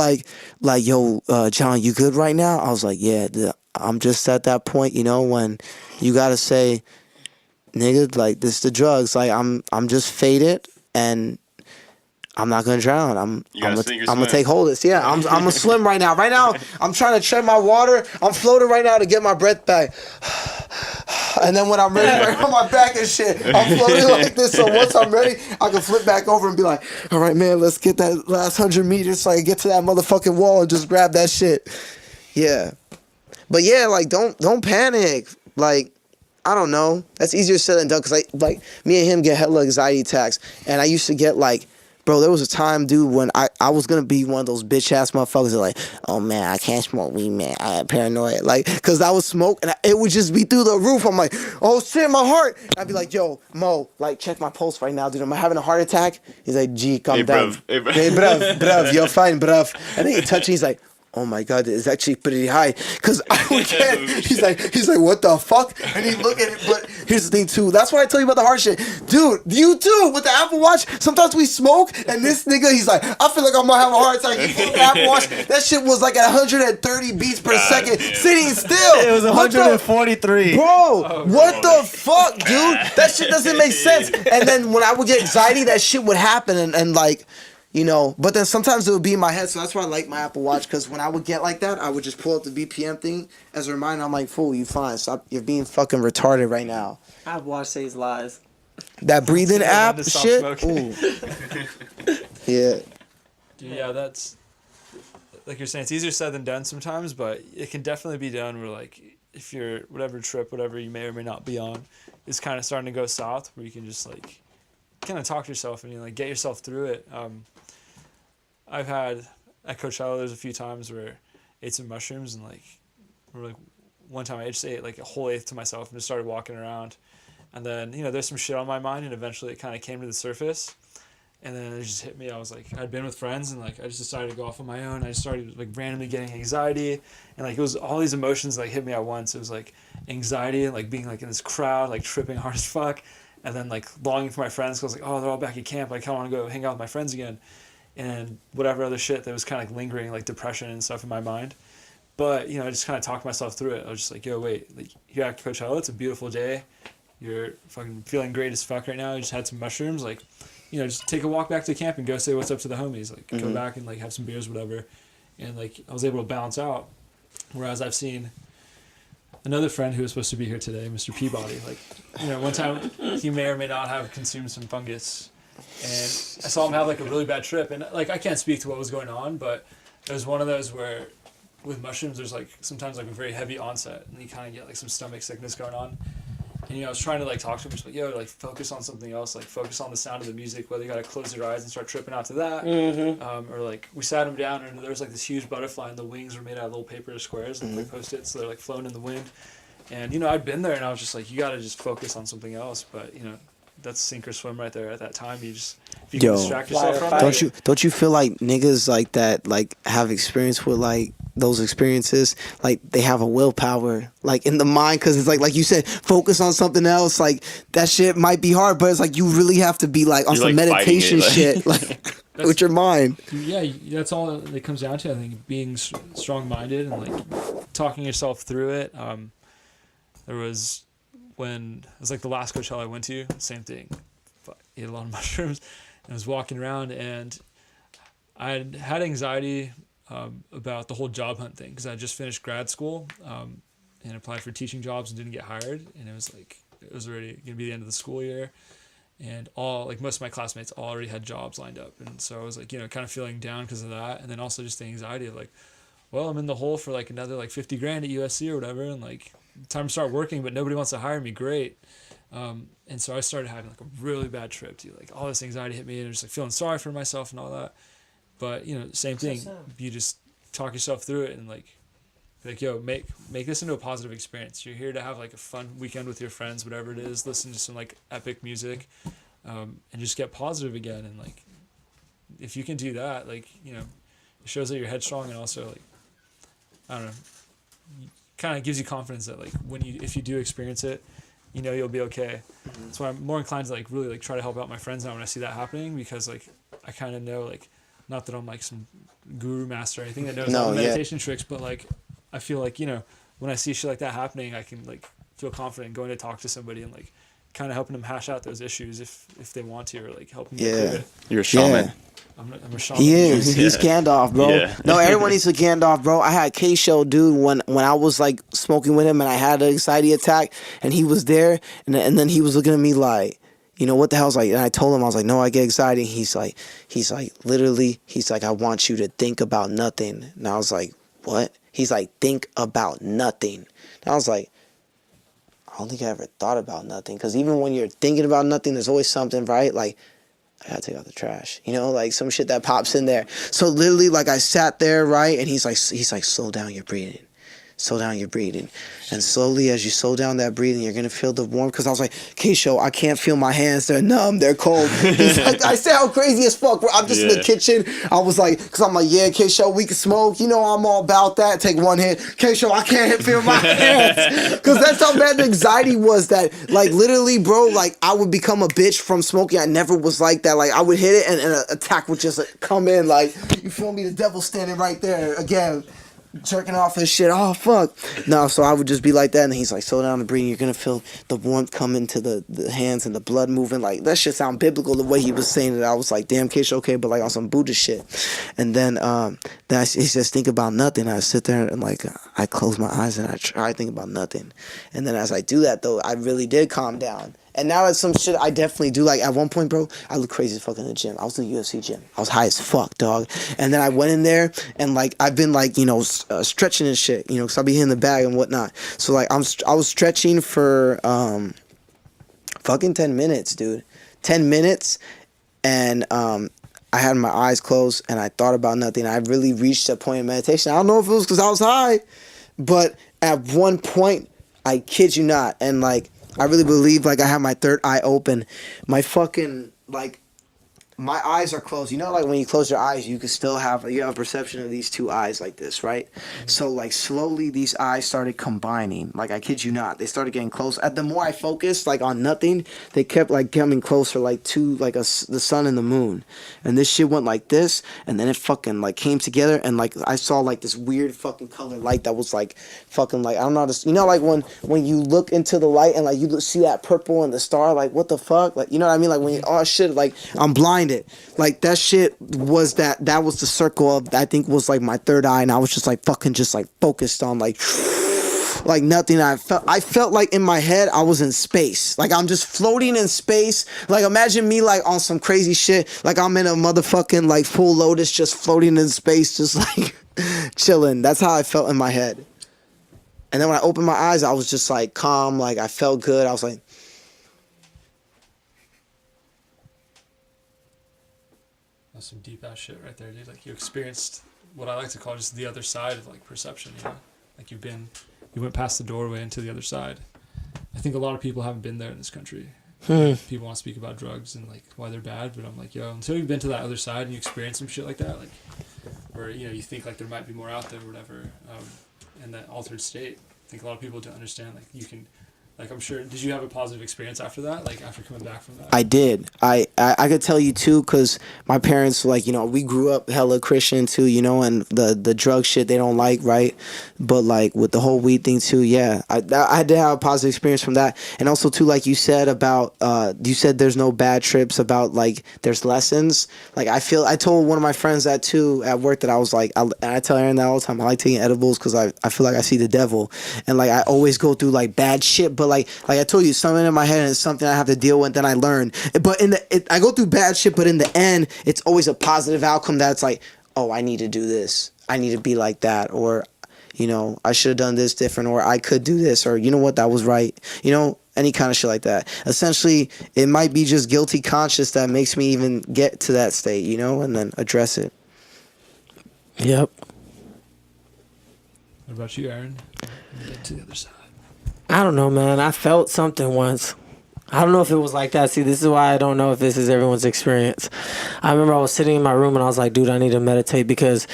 John, you good right now? I was like, yeah, I'm just at that point, you know, when you gotta say, nigga, like, this the drugs. Like, I'm just faded, and I'm not gonna drown. I'm gonna take hold of this. Yeah, I'm a swim right now. Right now, I'm trying to tread my water. I'm floating right now to get my breath back. And then when I'm ready, right on my back and shit, I'm floating like this. So once I'm ready, I can flip back over and be like, all right, man, let's get that last 100 meters so I can get to that motherfucking wall and just grab that shit. Yeah. But yeah, like, don't panic. Like, I don't know. That's easier said than done because me and him get hella anxiety attacks. And I used to get like, bro, there was a time, dude, when I was going to be one of those bitch-ass motherfuckers that like, oh, man, I can't smoke weed, man. I had paranoia. Like, because I would smoke, and it would just be through the roof. I'm like, oh, shit, my heart. And I'd be like, yo, Mo, like, check my pulse right now, dude. Am I having a heart attack? He's like, G, calm down. Hey, bruv. Hey, bruv, you're fine, bruv. And then he touched me. He's like, oh my God, it's actually pretty high. Cause I would get, he's like, what the fuck? And he look at it, but here's the thing too. That's why I tell you about the heart shit. Dude, you too, with the Apple Watch, sometimes we smoke, and this nigga, he's like, I feel like I'm gonna have a heart attack. He put the Apple Watch, that shit was like at 130 beats per second, sitting still. It was 143. Bro, what the fuck, dude? That shit doesn't make sense. And then when I would get anxiety, that shit would happen, and like, you know, but then sometimes it would be in my head, so that's why I like my Apple Watch, because when I would get like that, I would just pull up the BPM thing as a reminder. I'm like, fool, you fine. Stop, you're being fucking retarded right now. Apple Watch says lies. That breathing app to stop shit? smoking. Ooh. Yeah. Dude, yeah, that's like you're saying. It's easier said than done sometimes, but it can definitely be done. Where like if you're whatever you may or may not be on is kind of starting to go south, where you can just like kind of talk to yourself and you like get yourself through it. I've had at Coachella, there's a few times where I ate some mushrooms and one time I just ate like a whole eighth to myself and just started walking around. And then, you know, there's some shit on my mind and eventually it kind of came to the surface. And then it just hit me. I was like, I'd been with friends and like I just decided to go off on my own. I just started like randomly getting anxiety and like it was all these emotions like hit me at once. It was like anxiety and like being like in this crowd, like tripping hard as fuck. And then like longing for my friends because I was like, oh, they're all back at camp. I kind of want to go hang out with my friends again. And whatever other shit that was kind of like lingering, like depression and stuff in my mind. But, you know, I just kind of talked myself through it. I was just like, yo, wait, like you're at Coachella, it's a beautiful day. You're fucking feeling great as fuck right now. You just had some mushrooms. Like, you know, just take a walk back to camp and go say what's up to the homies. Like, go back and like have some beers, whatever. And like, I was able to balance out. Whereas I've seen another friend who was supposed to be here today, Mr. Peabody. Like, you know, one time he may or may not have consumed some fungus. And I saw him have like a really bad trip. And like, I can't speak to what was going on, but it was one of those where with mushrooms, there's like sometimes like a very heavy onset and you kind of get like some stomach sickness going on. And, you know, I was trying to like talk to him, just like, yo, like focus on something else, like focus on the sound of the music, whether you got to close your eyes and start tripping out to that. Or like we sat him down and there was like this huge butterfly and the wings were made out of little paper squares and like Post-its, so they're like flown in the wind. And, you know, I'd been there and I was just like, you got to just focus on something else. But, you know, that's sink or swim right there at that time. You just, if you can distract yourself from it. Don't you feel like niggas like that, like have experience with like those experiences, like they have a willpower like in the mind, because it's like you said, focus on something else. Like that shit might be hard, but it's like you really have to be like on You're some like meditation fighting it, like- shit like with your mind. Yeah, that's all it comes down to. I think being strong-minded and like talking yourself through it. There was when it was like the last Coachella I went to, same thing. Ate a lot of mushrooms and I was walking around and I had anxiety about the whole job hunt thing because I just finished grad school and applied for teaching jobs and didn't get hired, and it was already gonna be the end of the school year. And most of my classmates already had jobs lined up. And so I was like, you know, kind of feeling down because of that. And then also just the anxiety of like, well, I'm in the hole for like another like 50 grand at USC or whatever. And like time to start working, but nobody wants to hire me. Great. And so I started having like a really bad trip too. Like all this anxiety hit me and just like feeling sorry for myself and all that. But, you know, same thing. You just talk yourself through it and like, yo, make this into a positive experience. You're here to have like a fun weekend with your friends, whatever it is. Listen to some like epic music, and just get positive again. And like, if you can do that, like, you know, it shows that you're headstrong, and also like, I don't know, kind of gives you confidence that like if you do experience it, you know you'll be okay. That's why I'm more inclined to like really like try to help out my friends now when I see that happening, because like I kind of know, like, not that I'm like some guru master or anything that knows all the meditation tricks, but like I feel like, you know, when I see shit like that happening, I can like feel confident going to talk to somebody and like kind of helping them hash out those issues if they want to, or like helping them improve it. You're a shaman. Yeah. I'm a shaman. He is. He's Gandalf, bro. Yeah. No, everyone needs a Gandalf, bro. I had K-Show, dude, when I was like smoking with him and I had an anxiety attack and he was there and then he was looking at me like, you know, what the hell's like, and I told him, I was like, no, I get anxiety. He's like, literally, he's like, I want you to think about nothing. And I was like, what? He's like, think about nothing. And I was like, I don't think I ever thought about nothing. Because even when you're thinking about nothing, there's always something, right? Like, I gotta take out the trash, you know, like some shit that pops in there. So literally, like, I sat there, right, and he's like, slow down your breathing. Slow down your breathing. And slowly, as you slow down that breathing, you're gonna feel the warmth. Because I was like, K-Show, I can't feel my hands. They're numb. They're cold. He's like, I sound crazy as fuck. I'm just in the kitchen. I was like, because I'm like, yeah, K-Show, we can smoke. You know, I'm all about that. Take one hit. K-Show, I can't feel my hands. Because that's how bad the anxiety was. That, like, literally, bro, like, I would become a bitch from smoking. I never was like that. Like, I would hit it and an attack would just like, come in. Like, you feel me? The devil standing right there again. Jerking off his shit. Oh, fuck. No, so I would just be like that. And he's like, slow down the breathing. You're going to feel the warmth come into the hands and the blood moving. Like, that shit sound biblical the way he was saying it. I was like, damn, Kish, okay, but like on some Buddha shit. And then he says, think about nothing. I sit there and like, I close my eyes and I try to think about nothing. And then as I do that, though, I really did calm down. And now that's some shit I definitely do. Like, at one point, bro, I look crazy as fuck in the gym. I was in the UFC gym. I was high as fuck, dog. And then I went in there, and, like, I've been, like, you know, stretching and shit, you know, because I'll be hitting the bag and whatnot. So, like, I was stretching for fucking 10 minutes, dude. 10 minutes, and I had my eyes closed, and I thought about nothing. I really reached a point of meditation. I don't know if it was because I was high, but at one point, I kid you not, and, like, I really believe, like, I have my third eye open. My fucking, like, my eyes are closed. You know, like, when you close your eyes, you can still have a perception of these two eyes like this, right? So, like, slowly these eyes started combining. Like, I kid you not. They started getting close. The more I focused, like, on nothing, they kept, like, coming closer, like, to, like, the sun and the moon. And this shit went like this, and then it fucking, like, came together, and, like, I saw, like, this weird fucking color light that was, like, fucking, like, I don't know how to, you know, like, when you look into the light and, like, you see that purple and the star, like, what the fuck? Like, you know what I mean? Like, when you, oh, shit, like, I'm blinded. Like, that shit was that was the circle of, I think, was like my third eye, and I was just like fucking just like focused on like nothing. I felt like in my head I was in space. Like, I'm just floating in space. Like, imagine me like on some crazy shit, like I'm in a motherfucking like full lotus just floating in space, just like chilling. That's how I felt in my head. And then when I opened my eyes, I was just like calm, like I felt good. I was like, That's some deep ass shit right there, dude. Like, you experienced what I like to call just the other side of like perception, you know? Like, you went past the doorway into the other side. I think a lot of people haven't been there in this country. People want to speak about drugs and like why they're bad, but I'm like, yo, until you've been to that other side and you experience some shit like that, like, where, you know, you think like there might be more out there or whatever, in that altered state. I think a lot of people don't understand, like, you can, like, I'm sure, did you have a positive experience after that, like after coming back from that? I did. I could tell you too, because my parents, like, you know, we grew up hella Christian too, you know, and the drug shit they don't like, right? But like with the whole weed thing too, yeah, I did have a positive experience from that. And also too, like you said about, you said there's no bad trips, about like there's lessons. Like, I told one of my friends that too at work, that I was like, I tell Aaron that all the time, I like taking edibles because I feel like I see the devil. And like, I always go through like bad shit, but like I told you, something in my head and it's something I have to deal with, then I learn. But I go through bad shit, but in the end, it's always a positive outcome that's like, oh, I need to do this. I need to be like that. Or, you know, I should have done this different, or I could do this, or you know what, that was right. You know, any kind of shit like that. Essentially, it might be just guilty conscience that makes me even get to that state, you know, and then address it. Yep. What about you, Aaron? Get to the other side. I don't know, man. I felt something once. I don't know if it was like that. See, this is why I don't know if this is everyone's experience. I remember I was sitting in my room and I was like, dude, I need to meditate because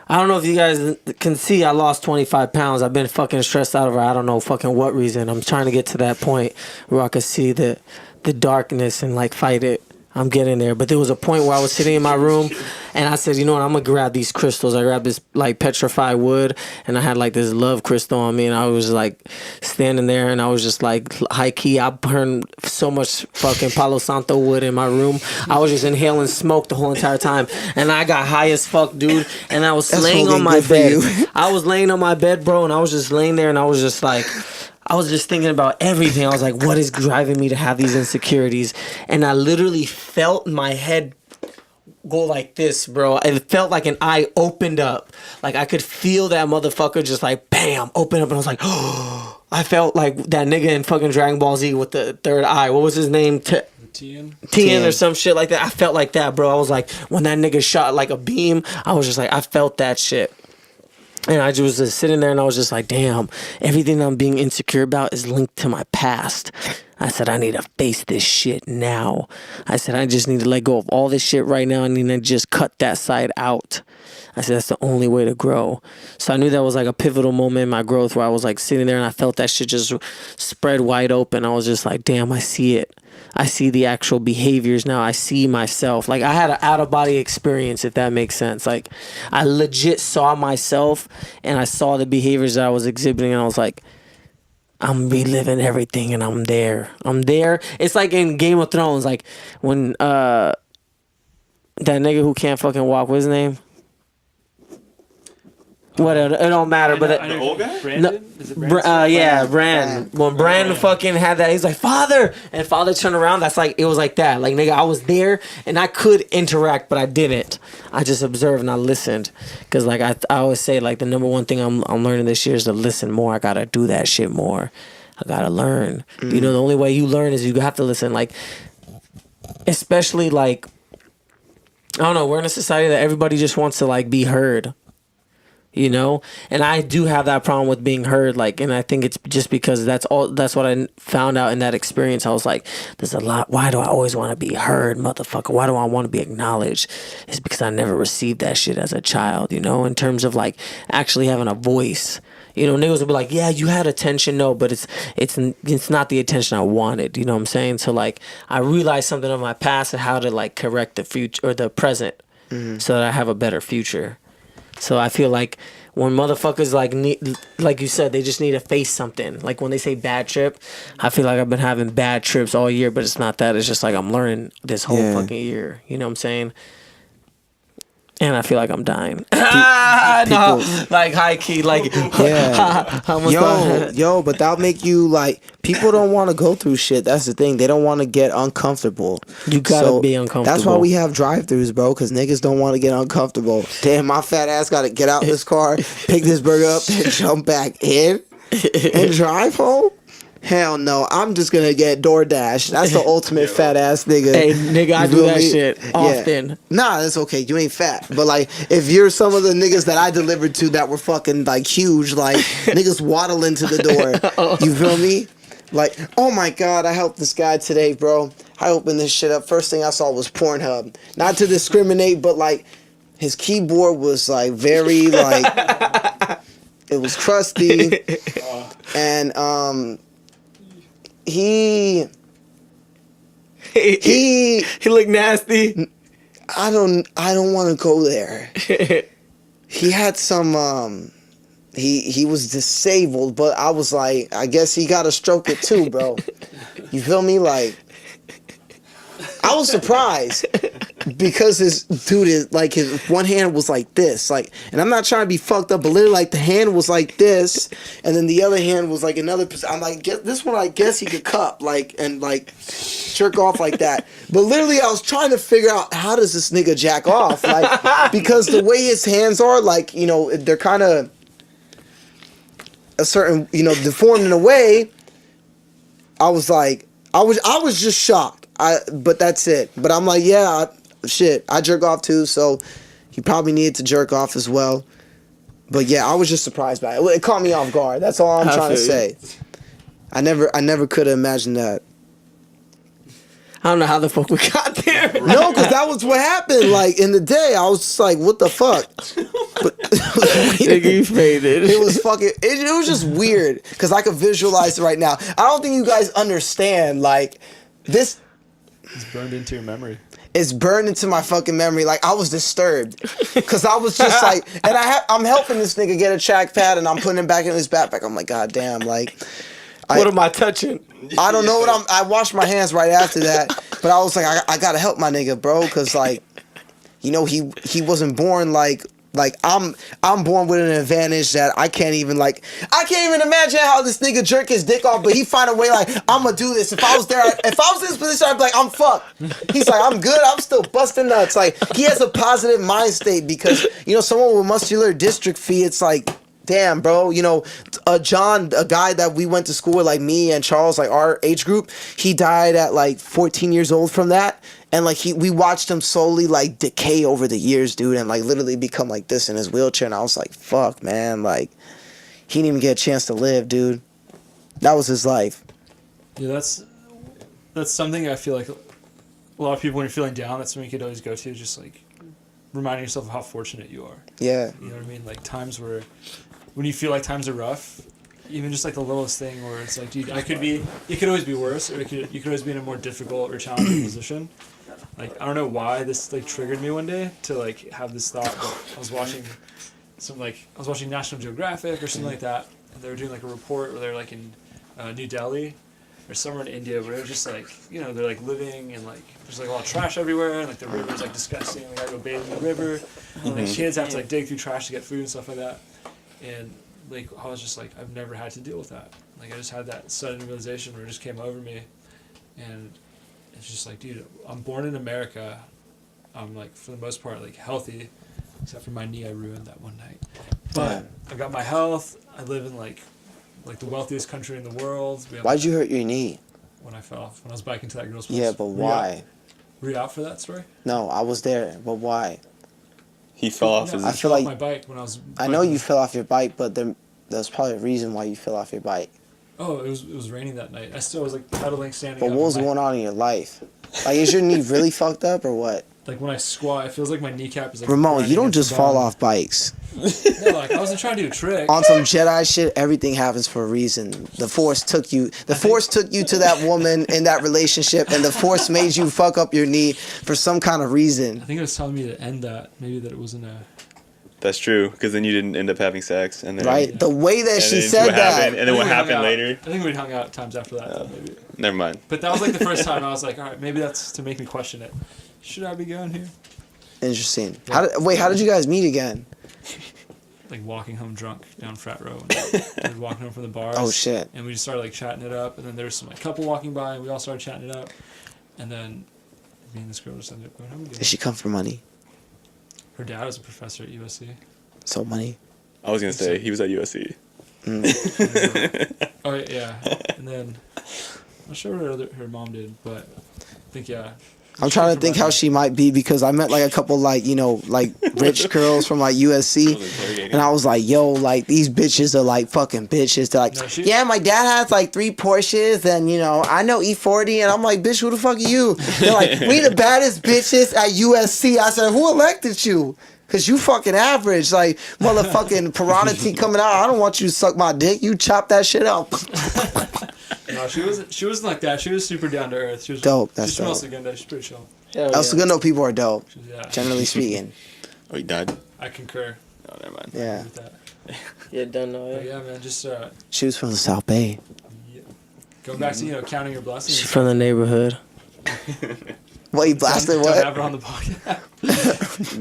I don't know if you guys can see I lost 25 pounds. I've been fucking stressed out over I don't know fucking what reason. I'm trying to get to that point where I could see the darkness and like fight it. I'm getting there. But there was a point where I was sitting in my room and I said, you know what, I'm going to grab these crystals. I grabbed this like petrified wood and I had like this love crystal on me and I was like standing there and I was just like high key. I burned so much fucking Palo Santo wood in my room. I was just inhaling smoke the whole entire time and I got high as fuck, dude. And I was laying on my bed. I was laying on my bed, bro, and I was just laying there and I was just like... I was just thinking about everything. I was like, what is driving me to have these insecurities? And I literally felt my head go like this, bro. It felt like an eye opened up. Like I could feel that motherfucker just like, bam, open up. And I was like, oh, I felt like that nigga in fucking Dragon Ball Z with the third eye. What was his name? Tien or some shit like that. I felt like that, bro. I was like, when that nigga shot like a beam, I was just like, I felt that shit. And I was just sitting there and I was just like, damn, everything I'm being insecure about is linked to my past. I said, I need to face this shit now. I said, I just need to let go of all this shit right now. I need to just cut that side out. I said, that's the only way to grow. So I knew that was like a pivotal moment in my growth where I was like sitting there and I felt that shit just spread wide open. I was just like, damn, I see it. I see the actual behaviors now. I see myself. Like I had an out of body experience, if that makes sense. Like I legit saw myself and I saw the behaviors that I was exhibiting and I was like, I'm reliving everything and I'm there. I'm there. It's like in Game of Thrones, like when that nigga who can't fucking walk, what's his name? What it don't matter, but the old guy? Brandon? Is it Brandon? Yeah, Brandon. When Brandon fucking had that, he's like, Father! And Father turned around, that's like, it was like that. Like, nigga, I was there, and I could interact, but I didn't. I just observed and I listened. Because, like, I always say, like, the number one thing I'm learning this year is to listen more. I gotta do that shit more. I gotta learn. You know, the only way you learn is you have to listen. Like, especially, like, I don't know, we're in a society that everybody just wants to, like, be heard. You know, and I do have that problem with being heard, like, and I think it's just because that's what I found out in that experience. I was like, there's a lot. Why do I always want to be heard, motherfucker? Why do I want to be acknowledged? It's because I never received that shit as a child, you know, in terms of like actually having a voice. You know, niggas will be like, yeah, you had attention. No, but it's not the attention I wanted. You know what I'm saying? So like, I realized something of my past and how to like correct the future or the present so that I have a better future. So I feel like when motherfuckers like you said, they just need to face something. Like when they say bad trip, I feel like I've been having bad trips all year, but it's not that. It's just like I'm learning this whole fucking year. You know what I'm saying? And I feel like I'm dying. No, like high key, like yo, but that'll make you like people don't want to go through shit. That's the thing. They don't want to get uncomfortable. You gotta be uncomfortable. That's why we have drive-throughs, bro. Because niggas don't want to get uncomfortable. Damn, my fat ass got to get out this car, pick this burger up, and jump back in and drive home. Hell no, I'm just gonna get DoorDash. That's the ultimate fat ass nigga. Hey, nigga, I do that shit often. Yeah. Nah, that's okay. You ain't fat. But like, if you're some of the niggas that I delivered to that were fucking like huge, like niggas waddling to the door. You feel me? Like, oh my God, I helped this guy today, bro. I opened this shit up. First thing I saw was Pornhub. Not to discriminate, but like, his keyboard was like very like, it was crusty, and He looked nasty. I don't want to go there. He had some he was disabled, but I was like, I guess he got to stroke it too, bro. You feel me? Like, I was surprised because his dude is like, his one hand was like this, like, and I'm not trying to be fucked up, but literally like the hand was like this, and then the other hand was like another. I'm like, this one I guess he could cup like and like jerk off like that. But literally, I was trying to figure out how does this nigga jack off, like, because the way his hands are, like, you know, they're kind of a certain, you know, deformed in a way. I was like, I was just shocked. But that's it. But I'm like, yeah, I jerk off too, so he probably needed to jerk off as well. But yeah, I was just surprised by it. It caught me off guard. That's all I'm trying to say. I never could have imagined that. I don't know how the fuck we got there. No, because that was what happened. Like in the day, I was just like, "What the fuck?" But Nigga, you faded. it was fucking. It was just weird because I could visualize it right now. I don't think you guys understand. Like this It's burned into your memory. is burned into my fucking memory. Like I was disturbed because I was just like, and I'm helping this nigga get a track pad, and I'm putting it back in his backpack. I'm like, God damn, like. What am I touching? I don't know what I washed my hands right after that, but I was like, I gotta help my nigga, bro, because like, you know, he wasn't born like I'm born with an advantage that I can't even imagine how this nigga jerk his dick off, but he find a way like I'm gonna do this. If I was in this position, I'd be like, I'm fucked. He's like, I'm good. I'm still busting nuts. Like he has a positive mind state because you know someone with muscular dystrophy, it's like. Damn, bro, you know, John, a guy that we went to school with, like me and Charles, like our age group, he died at like 14 years old from that. And like we watched him slowly like decay over the years, dude, and like literally become like this in his wheelchair. And I was like, fuck, man, like he didn't even get a chance to live, dude. That was his life. Yeah, that's something I feel like a lot of people, when you're feeling down, that's something you could always go to, just like reminding yourself of how fortunate you are. Yeah. You know what I mean? Like times where, when you feel like times are rough, even just like the littlest thing where it's like, dude, it could always be worse, or you could always be in a more difficult or challenging position. Like, I don't know why this like triggered me one day to like have this thought, but I was watching National Geographic or something like that, and they were doing like a report where they're like in New Delhi or somewhere in India where they're just like, you know, they're like living and like there's like a lot of trash everywhere and like the river's like disgusting, they gotta go bathe in the river, and like kids have to like dig through trash to get food and stuff like that. And like I was just like, I've never had to deal with that. Like I just had that sudden realization where it just came over me, and it's just like, dude, I'm born in America. I'm like for the most part like healthy, except for my knee I ruined that one night. But I got my health. I live in like the wealthiest country in the world. Why'd you hurt your knee? When I fell off, when I was biking to that girl's place. Yeah, but why? Were you out for that story? No, I was there, but why? He fell off his. I feel fell off like- my bike when I was. I know biking. you fell off your bike, but there's probably a reason why you fell off your bike. Oh, it was raining that night. I still was like pedaling, standing. But up what was and going on in your life? Like, is your knee really fucked up or what? Like when I squat, it feels like my kneecap is like. Ramon, grinding you don't against just the fall bone. off bikes. No, like I wasn't trying to do a trick. On some Jedi shit, everything happens for a reason. The Force took you to that woman in that relationship, and the Force made you fuck up your knee for some kind of reason. I think it was telling me to end that. Maybe that it wasn't a. That's true, because then you didn't end up having sex, and then Right? The way that and she then said what happened, that. and then what I think we hung happened out- later. I think we'd hung out times after that. Maybe. Never mind. But that was like the first time I was like, all right, maybe that's to make me question it. Should I be going here? Interesting. How did you guys meet again? Like walking home drunk down Frat Row. And we were walking home from the bars. Oh, shit. And we just started like chatting it up. And then there was some like couple walking by, and we all started chatting it up. And then me and this girl just ended up going home together. Did she come for money? Her dad was a professor at USC. So money? I was gonna say he was at USC. Oh yeah. And then I'm not sure what her mom did, but I think yeah. I'm trying to think how she might be because I met like a couple like, you know, like rich girls from like USC. And I was like, yo, like these bitches are like fucking bitches. They're like, No, she- yeah, my dad has like 3 Porsches and, you know, I know E40. And I'm like, bitch, who the fuck are you? They're like, we the baddest bitches at USC. I said, who elected you? Because you fucking average. Like, motherfucking piranha tea coming out. I don't want you to suck my dick. You chop that shit up. No, she wasn't like that. She was super down to earth. She was Dope, that's She's from El dope. Segundo. She's pretty chill. Hell I also yeah. gonna know people are dope, Yeah. generally speaking. Oh, he died. I concur Oh, never mind. Yeah. with that. Yeah, done know But it. yeah, man, just She was from the South Bay. going back to counting your blessings. She's from the neighborhood. What, you blasted Don't what? have her on the podcast.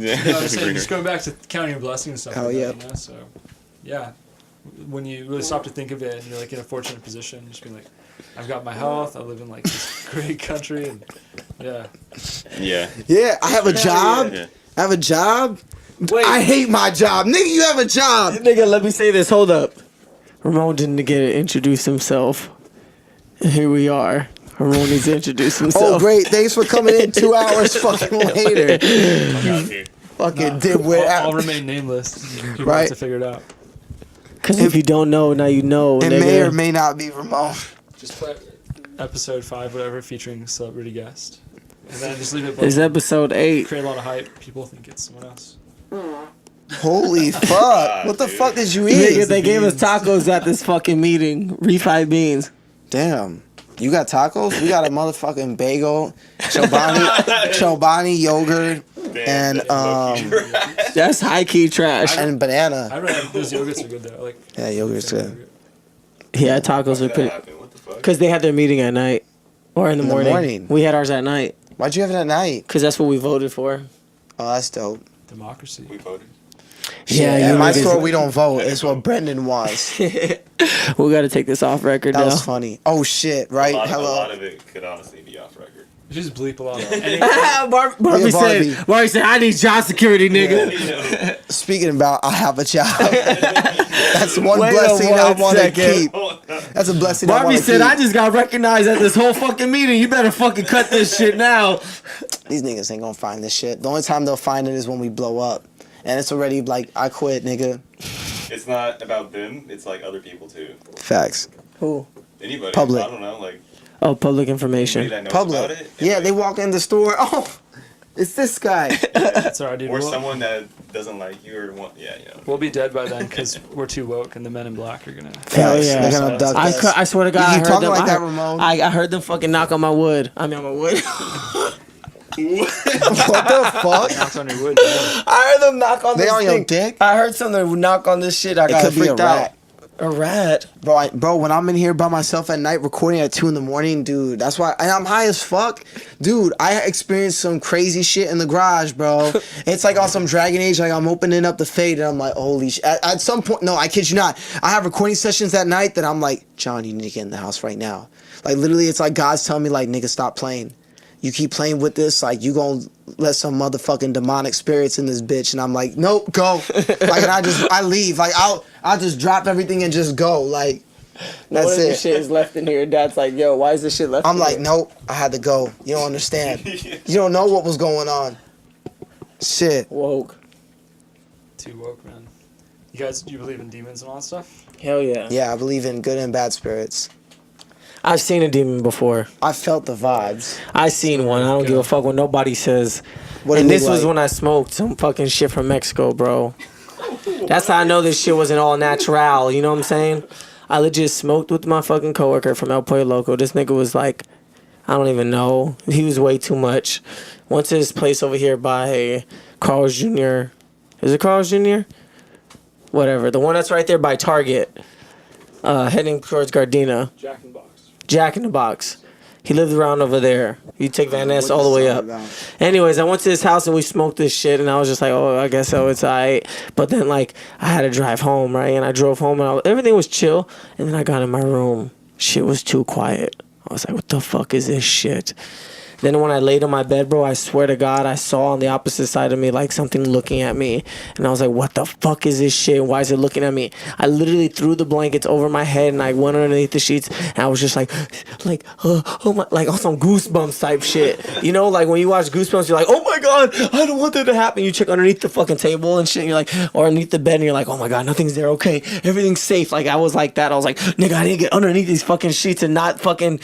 Yeah. No, I'm saying, just going back to counting your blessings and stuff. Hell like yeah. That, you know? So, yeah, when you really stop to think of it, and you're like in a fortunate position, just being like, I've got my health. I live in like this great country, and yeah. Yeah. Yeah, I have a job. Yeah. I have a job. Wait. I hate my job. Nigga, you have a job. Nigga, let me say this. Hold up. Ramon didn't get to introduce himself. And here we are. Ramon needs to introduce himself. Oh, great. Thanks for coming in 2 hours fucking later. Fucking dimwit. I'll remain nameless. People Right. have to figure it out. Because if you don't know, now you know. It nigga. may or may not be Ramon. Just play. episode 5, whatever, featuring celebrity guest, and then just leave it. It's episode 8. Create a lot of hype. People think it's someone else. Holy fuck! What the fuck did you eat? Nigga, they gave us tacos at this fucking meeting. Refried beans. Damn. You got tacos? We got a motherfucking bagel, Chobani yogurt, and That's high key trash. and banana. I read those yogurts are good though. Like Yeah, yogurt's good. Yeah, tacos are pretty. What the fuck? Because they had their meeting at night or in the morning. We had ours at night Why'd you have it at night? because that's what we voted for. Oh, that's dope. Democracy. We voted. Yeah, At you my niggas- store we don't vote. It's what Brendan wants. We got to take this off record That now. was funny. Oh shit! Right? A lot Hello. of it could honestly be off record. You just bleep a lot. Barbie Barbie. said, Barbie said, I need job security, nigga. Speaking about, I have a job. That's one Wait a blessing I one want to second. keep. That's a blessing I Barbie want to said, keep. I just got recognized at this whole fucking meeting. You better fucking cut this shit now. These niggas ain't gonna find this shit. The only time they'll find it is when we blow up. And it's already like, I quit, nigga. It's not about them. It's like other people too. Facts. Who? Anybody. Public. I don't know. Like Oh, public anybody information. that knows about Public. it. Yeah, they walk in the store. Oh, it's this guy. That's alright, dude. Or We'll, someone that doesn't like you or want. Yeah, you know. we'll be dead by then because we're too woke, and the men in black are gonna. Hell Facts. yeah. They're gonna abduct us. I swear to God, You I keep heard talking them. like that, Ramon. I heard them fucking knock on my wood. I mean, on my wood. What the fuck? Knocked on your wood. Yeah. I heard them knock on They this on your thing. dick? I heard something knock on this shit. I It got could be a freaked out. rat. A rat. Bro, when I'm in here by myself at night recording at 2 a.m, dude, that's why, and I'm high as fuck. Dude, I experienced some crazy shit in the garage, bro. It's like on some Dragon Age, like I'm opening up the Fade and I'm like, holy shit. At some point, no, I kid you not. I have recording sessions at night that I'm like, John, you need to get in the house right now. Like literally, it's like God's telling me like, nigga, stop playing. You keep playing with this, like you gonna let some motherfucking demonic spirits in this bitch, and I'm like, nope, go. Like, and I leave. Like, I'll just drop everything and just go. Like, that's What if it. this shit is left in here? Dad's like, yo, why is this shit left I'm in like, here? nope, I had to go. You don't understand. You don't know what was going on. Shit. Woke. Too woke, man. You guys, do you believe in demons and all that stuff? Hell yeah. Yeah, I believe in good and bad spirits. I've seen a demon before. I felt the vibes. I seen one. I don't give a fuck what nobody says. What And did it this look was like? when I smoked some fucking shit from Mexico, bro. That's how I know this shit wasn't all natural. You know what I'm saying? I legit smoked with my fucking coworker from El Pollo Loco. This nigga was like, I don't even know. He was way too much. Went to this place over here by Carl's Jr. Is it Carl's Jr.? Whatever. The one that's right there by Target. Heading towards Gardena. Jack in the Box. Jack in the Box. He lived around over there. You take Van Ness all the way up. Anyways, I went to his house and we smoked this shit, and I was just like, oh, I guess so, it's alright. But then, like, I had to drive home, right? And I drove home, and everything was chill. And then I got in my room. Shit was too quiet. I was like, what the fuck is this shit? Then when I laid on my bed, bro, I swear to God, I saw on the opposite side of me, like, something looking at me. And I was like, what the fuck is this shit? Why is it looking at me? I literally threw the blankets over my head, and I went underneath the sheets, and I was just like, oh my, like, on some Goosebumps type shit. You know, like, when you watch Goosebumps, you're like, oh my God, I don't want that to happen. You check underneath the fucking table and shit, and you're like, or underneath the bed, and you're like, oh my God, nothing's there, okay, everything's safe. Like, I was like that. I was like, nigga, I didn't get underneath these fucking sheets and not fucking,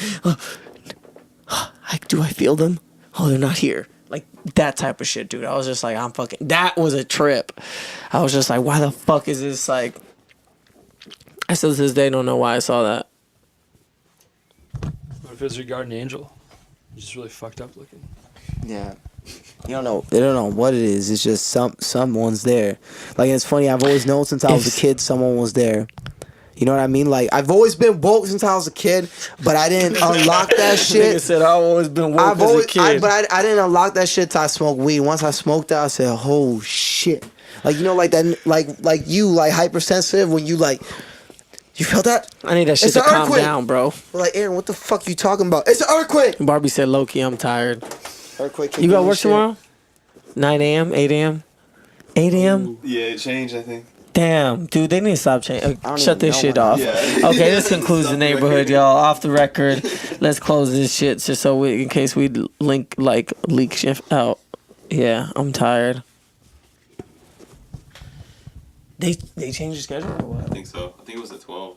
do I feel them? Oh, they're not here. Like, that type of shit, dude. I was just like, that was a trip. I was just like, why the fuck is this, like, I still to this day don't know why I saw that. What if it was your guardian angel? Just really fucked up looking. Yeah. You don't know. They don't know what it is. It's just someone's there. Like, it's funny. I've always known since I was a kid someone was there. You know what I mean? Like, I've always been woke since I was a kid, but I didn't unlock that Nigga shit. said I've always been woke as a kid. I didn't unlock that shit till I smoked weed. Once I smoked that, I said, "Oh shit!" Like, you know, like that, like you, like hypersensitive when you like, you felt that? I need that shit It's to an calm earthquake. down, bro. We're like, Aaron, what the fuck you talking about? It's an earthquake. Barbie said, low-key, I'm tired. Earthquake. You got work tomorrow? 9 a.m., 8 a.m.? 8 a.m.? Yeah, it changed. I think. Damn, dude, they need to stop changing. don't Shut even this know shit when- off. Yeah. Okay, this concludes the neighborhood, y'all. Off the record. Let's close this shit just so in case we leak shit out. Yeah, I'm tired. They changed the schedule or what? I think so. I think it was at 12.